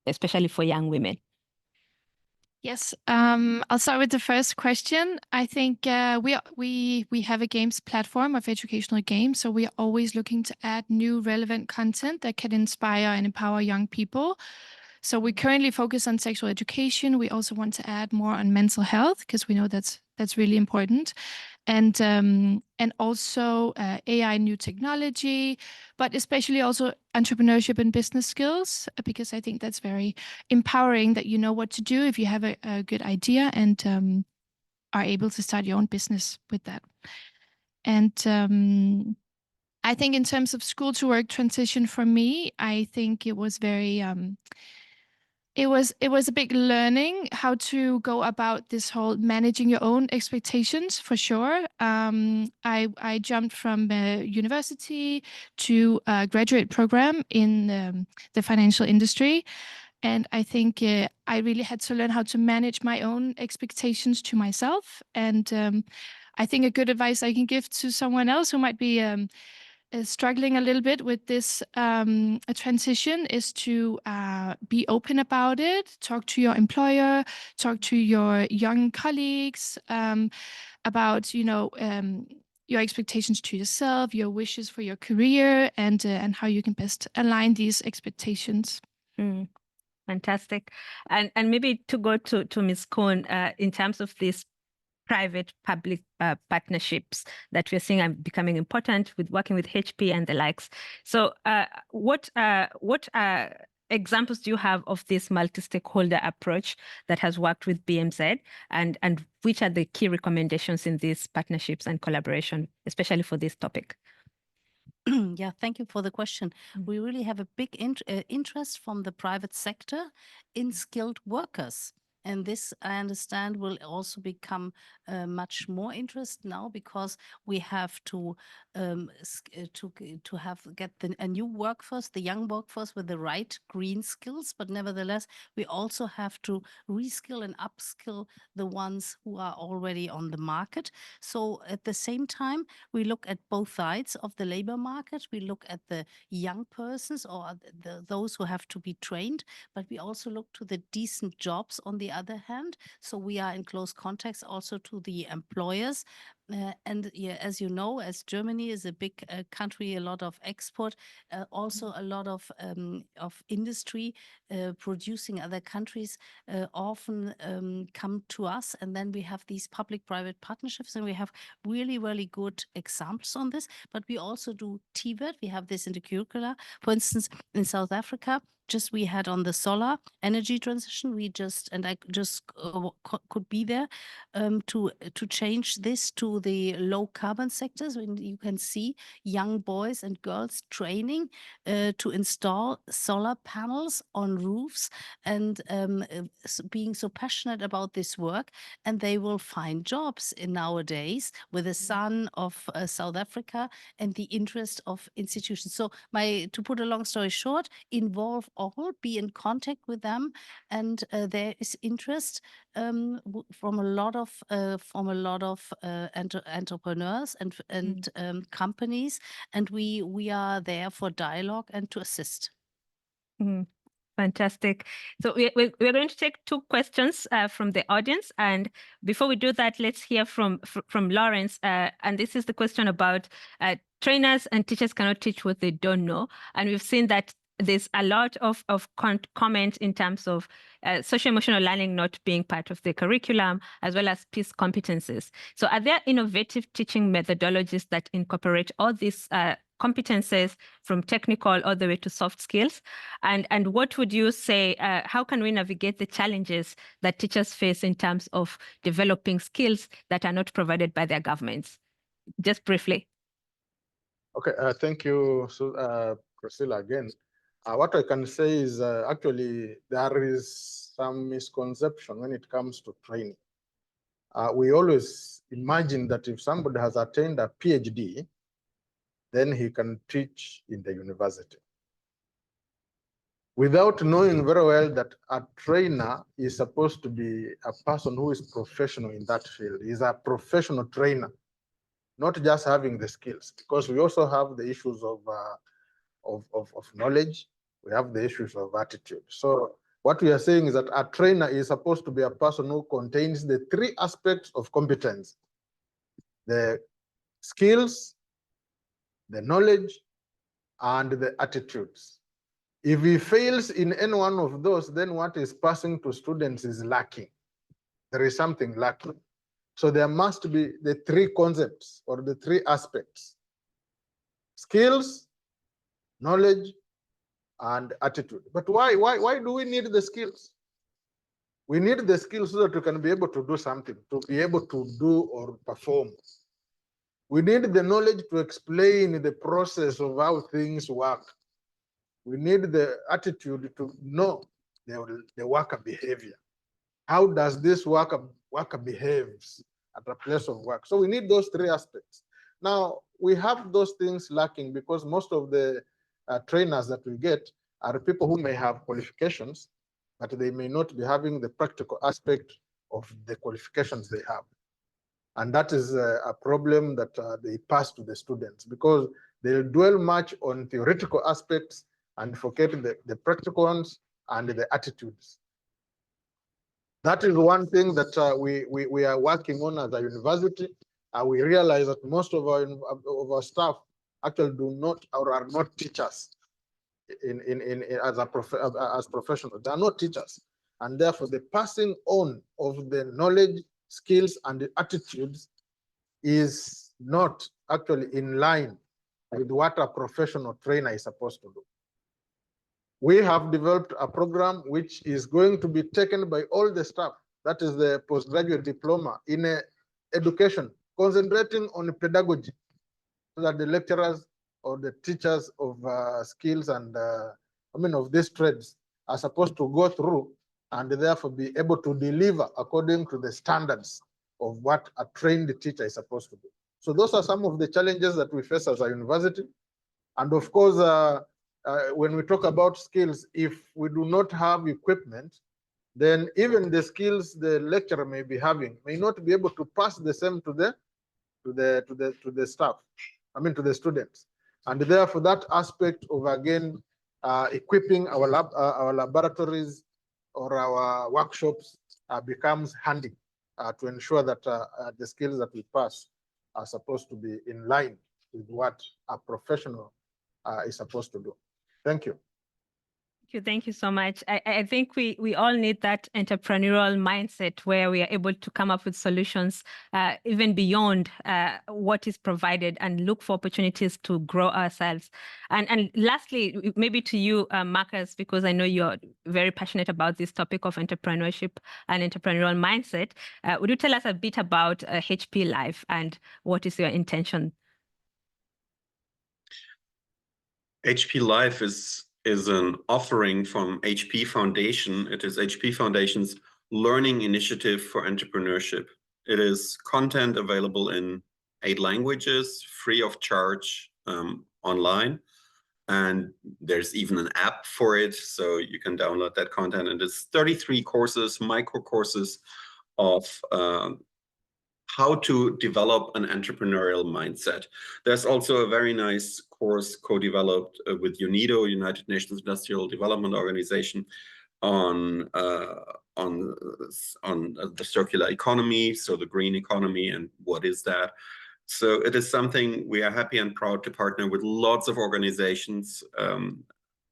especially for young women? Yes, I'll start with the first question. I think we have a games platform of educational games, so we are always looking to add new relevant content that can inspire and empower young people. So we currently focus on sexual education. We also want to add more on mental health, because we know that's really important. and also AI, new technology, but especially also entrepreneurship and business skills, because I think that's very empowering that you know what to do if you have a good idea and are able to start your own business with that. And I think in terms of school to work transition for me, I think it was very it was a big learning how to go about this whole managing your own expectations, for sure. I jumped from university to a graduate program in the financial industry. And I think I really had to learn how to manage my own expectations to myself. And I think a good advice I can give to someone else who might be struggling a little bit with this a transition is to be open about it, talk to your employer, talk to your young colleagues about, your expectations to yourself, your wishes for your career, and how you can best align these expectations. Fantastic. And maybe to go to Ms. Cohn, in terms of this private-public partnerships that we're seeing are becoming important with working with HP and the likes. So what examples do you have of this multi-stakeholder approach that has worked with BMZ, and which are the key recommendations in these partnerships and collaboration, especially for this topic? Yeah, thank you for the question. We really have a big interest from the private sector in skilled workers. And this, I understand, will also become much more interest now, because we have to get a new workforce, the young workforce with the right green skills. But nevertheless, we also have to reskill and upskill the ones who are already on the market. So at the same time, we look at both sides of the labor market. We look at the young persons, or those who have to be trained, but we also look to the decent jobs on the other hand. So we are in close contact also to the employers. And yeah, as you know, as Germany is a big country, a lot of export, also a lot of industry producing other countries often come to us. And then we have these public-private partnerships, and we have really, really good examples on this. But we also do TVET. We have this in the curricula. For instance, in South Africa, just we had on the solar energy transition, I just could be there to change this to the low carbon sectors. When you can see young boys and girls training to install solar panels on roofs, and being so passionate about this work, and they will find jobs nowadays with the sun of South Africa and the interest of institutions. So to put a long story short, involve all, be in contact with them, and there is interest from a lot of entrepreneurs and companies, and we are there for dialogue and to assist. Fantastic. So we're going to take two questions from the audience, and before we do that, let's hear from Lawrence. And this is the question about trainers and teachers cannot teach what they don't know, and we've seen that there's a lot of comment in terms of social-emotional learning not being part of the curriculum, as well as peace competencies. So are there innovative teaching methodologies that incorporate all these competences, from technical all the way to soft skills? And what would you say, how can we navigate the challenges that teachers face in terms of developing skills that are not provided by their governments? Just briefly. Okay, thank you, Priscilla, again. What I can say is actually there is some misconception when it comes to training. We always imagine that if somebody has attained a PhD, then he can teach in the university, without knowing very well that a trainer is supposed to be a person who is professional in that field. He's a professional trainer, not just having the skills, because we also have the issues of knowledge. We have the issues of attitude. So what we are saying is that a trainer is supposed to be a person who contains the three aspects of competence: the skills, the knowledge, and the attitudes. If he fails in any one of those, then what is passing to students is lacking. There is something lacking. So there must be the three concepts or the three aspects: skills, knowledge, and attitude. But why do we need the skills? We need the skills so that we can be able to do something, to be able to do or perform. We need the knowledge to explain the process of how things work. We need the attitude to know the worker behavior. How does this worker behaves at a place of work? So we need those three aspects. Now, we have those things lacking because most of the trainers that we get are people who may have qualifications, but they may not be having the practical aspect of the qualifications they have. And that is a problem that they pass to the students because they'll dwell much on theoretical aspects and forget the practical ones and the attitudes. That is one thing that we are working on as a university. We realize that most of our staff actually do not or are not teachers as professionals. They are not teachers. And therefore, the passing on of the knowledge, skills, and the attitudes is not actually in line with what a professional trainer is supposed to do. We have developed a program which is going to be taken by all the staff. That is the postgraduate diploma in education, concentrating on pedagogy, so that the lecturers or the teachers of skills and of these trades are supposed to go through and therefore be able to deliver according to the standards of what a trained teacher is supposed to do. So those are some of the challenges that we face as a university. And of course, when we talk about skills, if we do not have equipment, then even the skills the lecturer may be having may not be able to pass the same to the staff, to the students. And therefore, that aspect of, again, equipping our laboratories or our workshops becomes handy to ensure that the skills that we pass are supposed to be in line with what a professional is supposed to do. Thank you. Thank you so much. I think we all need that entrepreneurial mindset where we are able to come up with solutions even beyond what is provided and look for opportunities to grow ourselves. And lastly, maybe to you, Marcus, because I know you're very passionate about this topic of entrepreneurship and entrepreneurial mindset. Would you tell us a bit about HP Life and what is your intention? HP Life is an offering from HP Foundation. It is HP Foundation's learning initiative for entrepreneurship. It is content available in 8 languages, free of charge, online. And there's even an app for it, so you can download that content. And it's 33 courses, micro courses of how to develop an entrepreneurial mindset. There's also a very nice course co-developed with UNIDO, United Nations Industrial Development Organization, on the circular economy, so the green economy and what is that. So it is something we are happy and proud to partner with lots of organizations,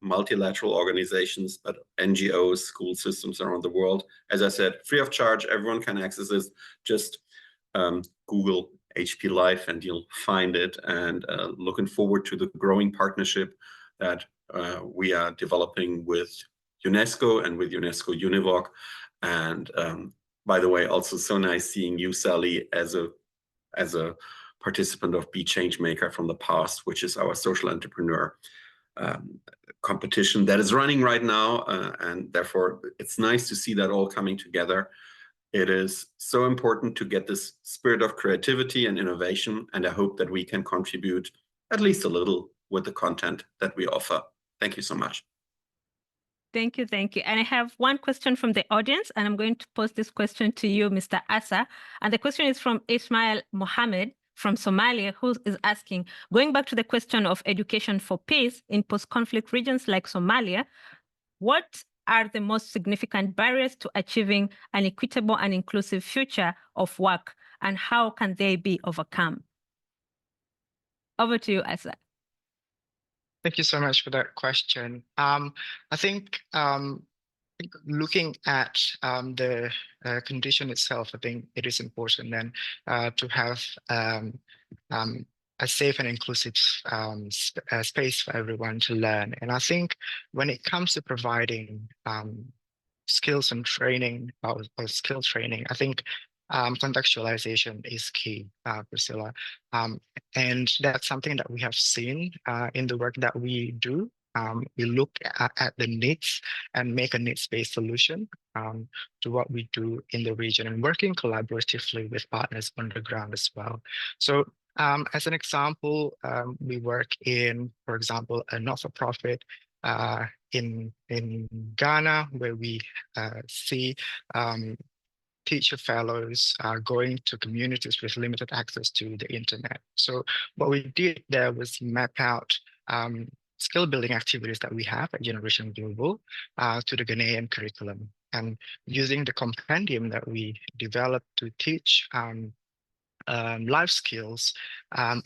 multilateral organizations, but NGOs, school systems around the world. As I said, free of charge, everyone can access this. Just Google HP Life and you'll find it, and looking forward to the growing partnership that we are developing with UNESCO and with UNESCO-UNEVOC. And by the way, also so nice seeing you, Sally, as a participant of Be Changemaker from the past, which is our social entrepreneur competition that is running right now. And therefore, it's nice to see that all coming together. It is so important to get this spirit of creativity and innovation, and I hope that we can contribute at least a little with the content that we offer. Thank you so much. Thank you, thank you. And I have one question from the audience, and I'm going to pose this question to you, Mr. Asa. And the question is from Ismail Mohammed from Somalia, who is asking, going back to the question of education for peace in post-conflict regions like Somalia, what are the most significant barriers to achieving an equitable and inclusive future of work, and how can they be overcome? Over to you, Asa. Thank you so much for that question. I think looking at the condition itself, I think it is important then to have a safe and inclusive space for everyone to learn. And I think when it comes to providing skills and training or skill training, I think contextualization is key, Priscilla. And that's something that we have seen in the work that we do. We look at the needs and make a needs-based solution to what we do in the region, and working collaboratively with partners on the ground as well. So as an example, we work in, for example, a not-for-profit in Ghana, where we see teacher fellows going to communities with limited access to the internet. So what we did there was map out skill building activities that we have at Generation Global to the Ghanaian curriculum, and using the compendium that we developed to teach life skills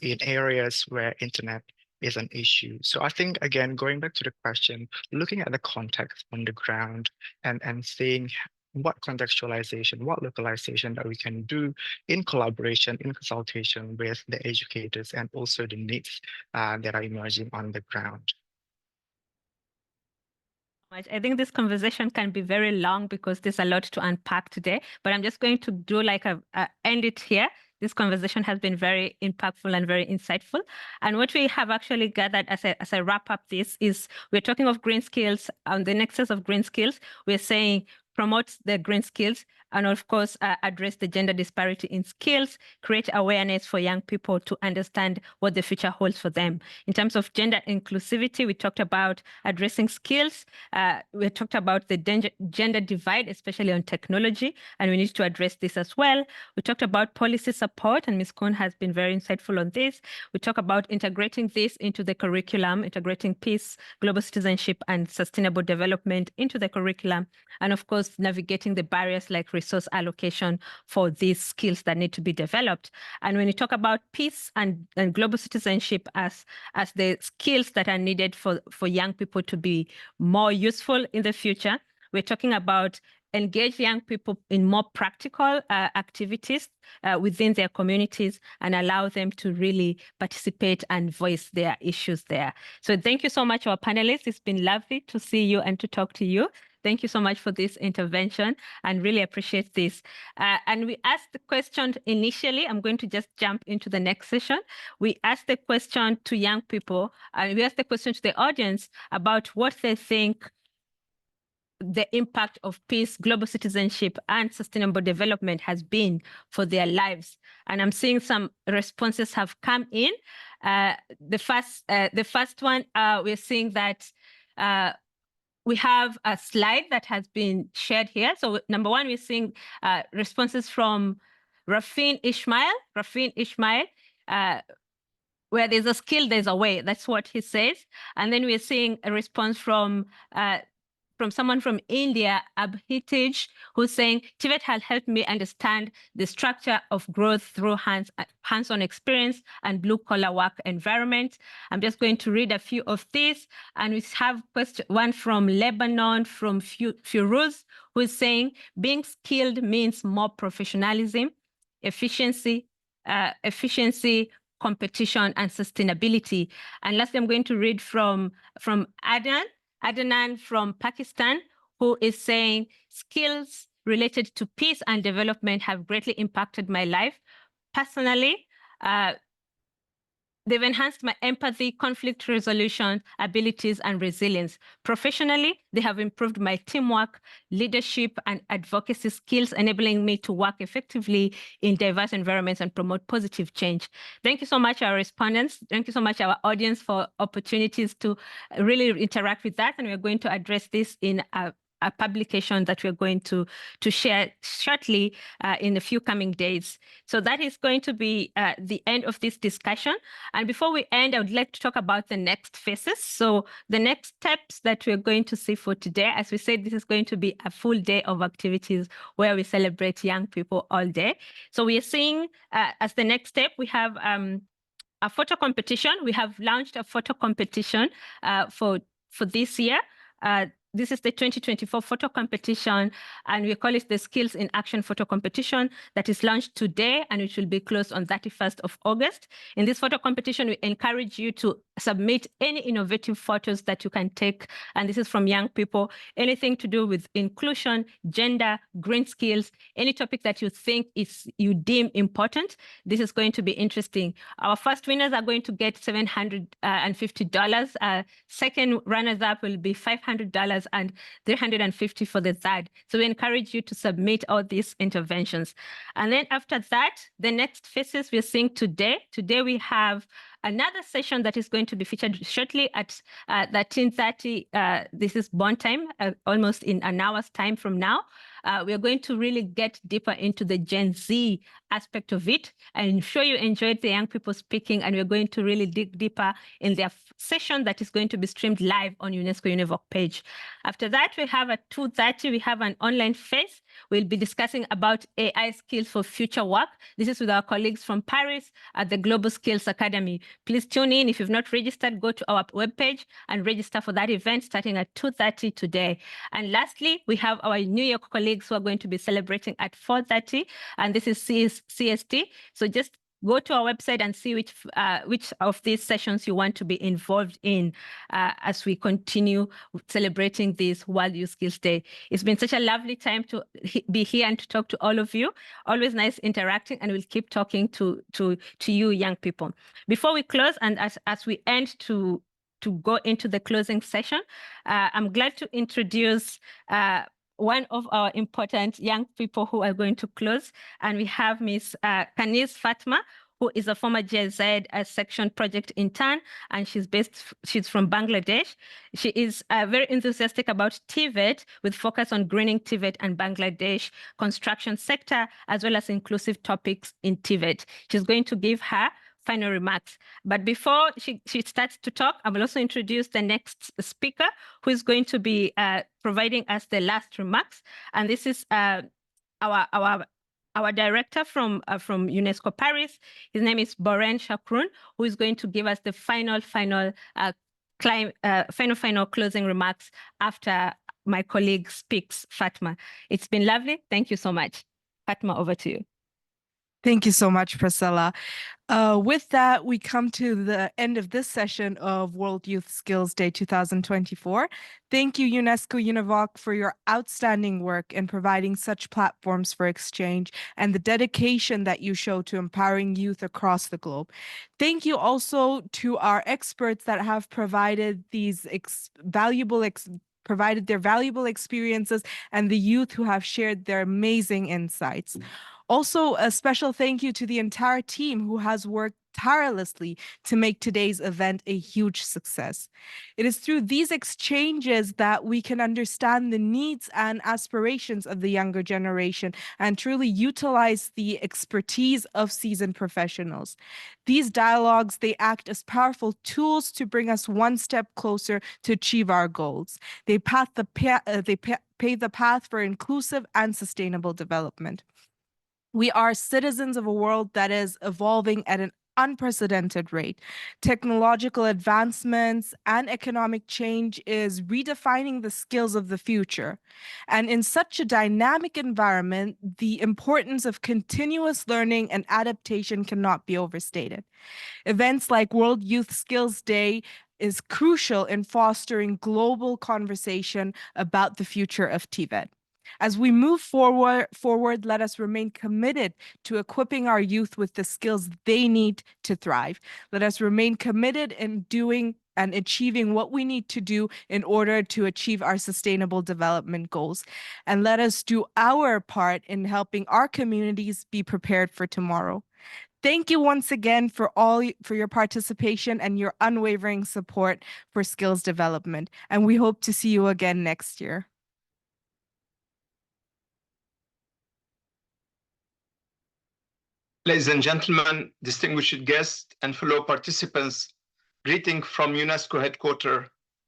in areas where internet is an issue. So I think, again, going back to the question, looking at the context on the ground and seeing what contextualization, what localization that we can do in collaboration, in consultation with the educators, and also the needs that are emerging on the ground. I think this conversation can be very long because there's a lot to unpack today, but I'm just going to do like end it here. This conversation has been very impactful and very insightful. And what we have actually gathered as I wrap up this is we're talking of green skills. On the nexus of green skills, we're saying promote the green skills, and of course, address the gender disparity in skills, create awareness for young people to understand what the future holds for them. In terms of gender inclusivity, we talked about addressing skills. We talked about the gender divide, especially on technology, and we need to address this as well. We talked about policy support, and Ms. Kohn has been very insightful on this. We talk about integrating this into the curriculum, integrating peace, global citizenship, and sustainable development into the curriculum, and of course, navigating the barriers like resource allocation for these skills that need to be developed. And when you talk about peace and global citizenship as the skills that are needed for young people to be more useful in the future, we're talking about engage young people in more practical activities within their communities and allow them to really participate and voice their issues there. So thank you so much, our panelists. It's been lovely to see you and to talk to you. Thank you so much for this intervention and really appreciate this. And we asked the question initially, I'm going to just jump into the next session. We asked the question to young people, and we asked the question to the audience about what they think the impact of peace, global citizenship, and sustainable development has been for their lives. And I'm seeing some responses have come in. The first one, we're seeing that we have a slide that has been shared here. So number one, we're seeing responses from Rafin Ismail, where there's a skill, there's a way. That's what he says. And then we're seeing a response from someone from India, Abhitij, who's saying, TVET has helped me understand the structure of growth through hands-on experience and blue-collar work environment. I'm just going to read a few of these. And we have one from Lebanon, from Firuz, who is saying, being skilled means more professionalism, efficiency, competition, and sustainability. And lastly, I'm going to read from Adnan from Pakistan, who is saying, skills related to peace and development have greatly impacted my life. Personally, they've enhanced my empathy, conflict resolution, abilities, and resilience. Professionally, they have improved my teamwork, leadership, and advocacy skills, enabling me to work effectively in diverse environments and promote positive change. Thank you so much, our respondents. Thank you so much, our audience, for opportunities to really interact with that. And we're going to address this in a publication that we're going to share shortly in a few coming days. So that is going to be the end of this discussion. And before we end, I would like to talk about the next phases. So the next steps that we're going to see for today, as we said, this is going to be a full day of activities where we celebrate young people all day. So we are seeing as the next step, we have a photo competition. We have launched a photo competition for this year. this is the 2024 photo competition, and we call it the Skills in Action Photo Competition that is launched today, and it will be closed on 31st of August. In this photo competition, we encourage you to submit any innovative photos that you can take, and this is from young people, anything to do with inclusion, gender, green skills, any topic that you think you deem important. This is going to be interesting. Our first winners are going to get $750. Second runners-up will be $500 and $350 for the third. So we encourage you to submit all these interventions. And then after that, the next phases we're seeing today. Today we have another session that is going to be featured shortly at 13:30. This is Bonn time, almost in an hour's time from now. We are going to really get deeper into the Gen Z aspect of it. I'm sure you enjoyed the young people speaking, and we're going to really dig deeper in their session that is going to be streamed live on UNESCO-UNEVOC page. After that, we have at 2:30, we have an online phase. We'll be discussing about AI skills for future work. This is with our colleagues from Paris at the Global Skills Academy. Please tune in. If you've not registered, go to our webpage and register for that event starting at 2:30 today. And lastly, we have our New York colleagues who are going to be celebrating at 4:30, and this is CST. So just go to our website and see which of these sessions you want to be involved in as we continue celebrating this World Youth Skills Day. It's been such a lovely time to be here and to talk to all of you. Always nice interacting, and we'll keep talking to you young people. Before we close, and as we end to go into the closing session, I'm glad to introduce one of our important young people who are going to close. And we have Ms. Kanis Fatma, who is a former GIZ section project intern, and she's from Bangladesh. She is very enthusiastic about TVET, with focus on greening TVET and Bangladesh construction sector, as well as inclusive topics in TVET. She's going to give her final remarks. But before she starts to talk, I will also introduce the next speaker, who is going to be providing us the last remarks. And this is our director from UNESCO Paris. His name is Borhene Chakroun, who is going to give us the final closing remarks after my colleague speaks, Fatma. It's been lovely. Thank you so much. Fatma, over to you. Thank you so much, Priscilla. With that, we come to the end of this session of World Youth Skills Day 2024. Thank you, UNESCO-UNEVOC, for your outstanding work in providing such platforms for exchange and the dedication that you show to empowering youth across the globe. Thank you also to our experts that have provided these valuable experiences, and the youth who have shared their amazing insights. Also, a special thank you to the entire team who has worked tirelessly to make today's event a huge success. It is through these exchanges that we can understand the needs and aspirations of the younger generation and truly utilize the expertise of seasoned professionals. These dialogues, they act as powerful tools to bring us one step closer to achieve our goals. They pave the path for inclusive and sustainable development. We are citizens of a world that is evolving at an unprecedented rate. Technological advancements and economic change is redefining the skills of the future. And in such a dynamic environment, the importance of continuous learning and adaptation cannot be overstated. Events like World Youth Skills Day is crucial in fostering global conversation about the future of TVET. As we move forward, let us remain committed to equipping our youth with the skills they need to thrive. Let us remain committed in doing and achieving what we need to do in order to achieve our sustainable development goals. And let us do our part in helping our communities be prepared for tomorrow. Thank you once again for your participation and your unwavering support for skills development. And we hope to see you again next year. Ladies and gentlemen, distinguished guests and fellow participants, greeting from UNESCO headquarters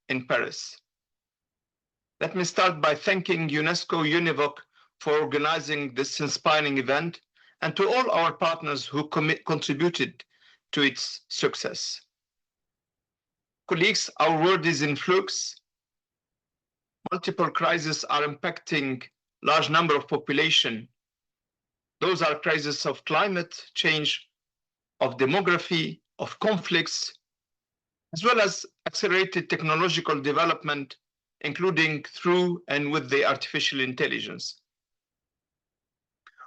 in Paris. Let me start by thanking UNESCO-UNEVOC for organizing this inspiring event and to all our partners who contributed to its success. Colleagues, our word is in flux. multiple crises are impacting large number of population. Those are crises of climate change, of demography, of conflicts, as well as accelerated technological development, including through and with the artificial intelligence.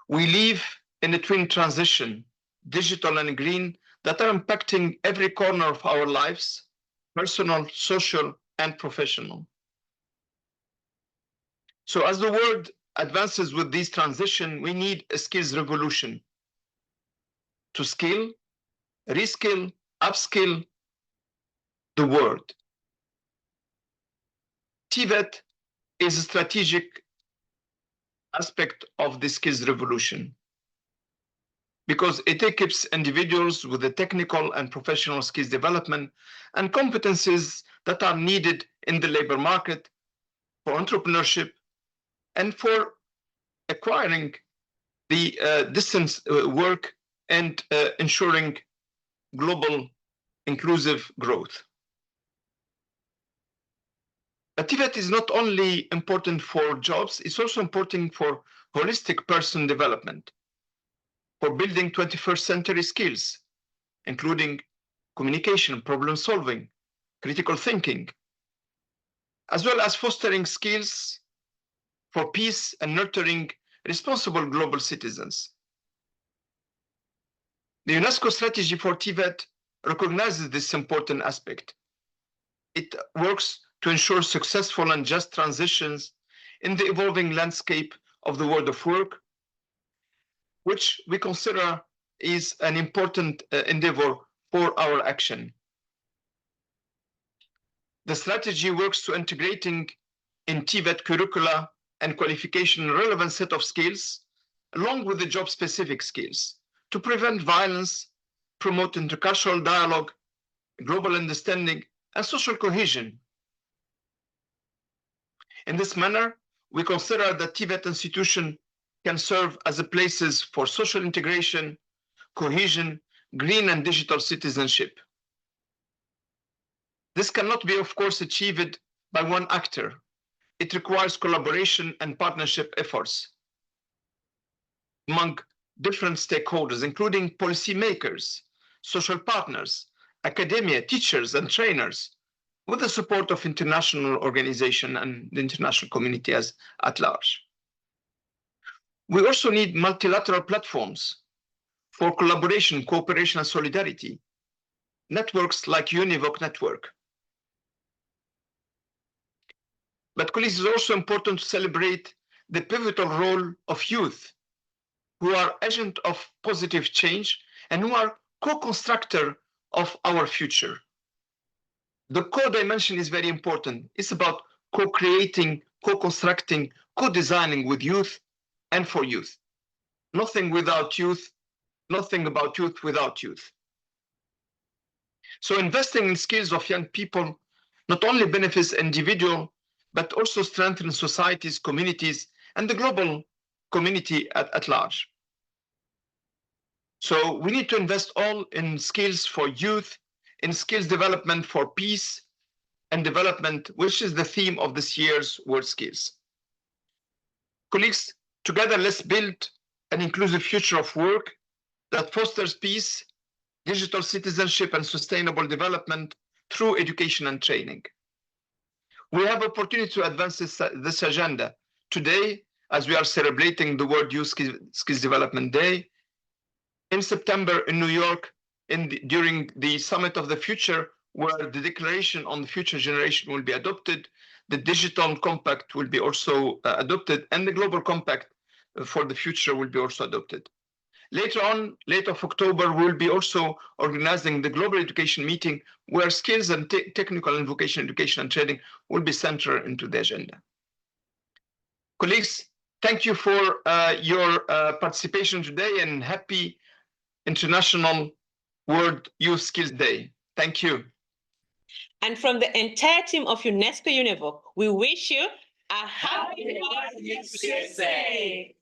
We live in a twin transition, digital and green, that are impacting every corner of our lives, personal, social, and professional. So as the world advances with this transition, we need a skills revolution to skill, reskill, upskill the world. TVET is a strategic aspect of the skills revolution because it equips individuals with the technical and professional skills development and competencies that are needed in the labor market for entrepreneurship and for acquiring the distance work and ensuring global inclusive growth. TVET is not only important for jobs, it's also important for holistic person development, for building 21st century skills, including communication, problem solving, critical thinking, as well as fostering skills for peace and nurturing responsible global citizens. The UNESCO strategy for TVET recognizes this important aspect. It works to ensure successful and just transitions in the evolving landscape of the world of work, which we consider is an important endeavor for our action. The strategy works to integrating in TVET curricula and qualification relevant set of skills, along with the job-specific skills, to prevent violence, promote intercultural dialogue, global understanding, and social cohesion. In this manner, we consider that TVET institution can serve as a places for social integration, cohesion, green and digital citizenship. This cannot be, of course, achieved by one actor. It requires collaboration and partnership efforts among different stakeholders, including policymakers, social partners, academia, teachers, and trainers, with the support of international organizations and the international community at large. We also need multilateral platforms for collaboration, cooperation, and solidarity, networks like UNEVOC network. But colleagues, it's also important to celebrate the pivotal role of youth, who are agents of positive change and who are co-constructor of our future. The co-dimension is very important. It's about co-creating, co-constructing, co-designing with youth and for youth. Nothing without youth, nothing about youth without youth. So investing in skills of young people not only benefits individual, but also strengthens societies, communities, and the global community at large. So we need to invest all in skills for youth, in skills development for peace and development, which is the theme of this year's World Skills. Colleagues, together let's build an inclusive future of work that fosters peace, digital citizenship, and sustainable development through education and training. We have opportunity to advance this agenda today as we are celebrating the World Youth Skills Development Day. In September in New York, during the Summit of the Future, where the Declaration on the Future Generation will be adopted, the Digital Compact will be also adopted, and the Global Compact for the Future will be also adopted. Later on, late of October, we'll be also organizing the Global Education Meeting, where skills and technical and vocational education and training will be central into the agenda. Colleagues, thank you for your participation today, and happy International World Youth Skills Day. Thank you. And from the entire team of UNESCO-UNEVOC, we wish you a happy World Youth Skills Day.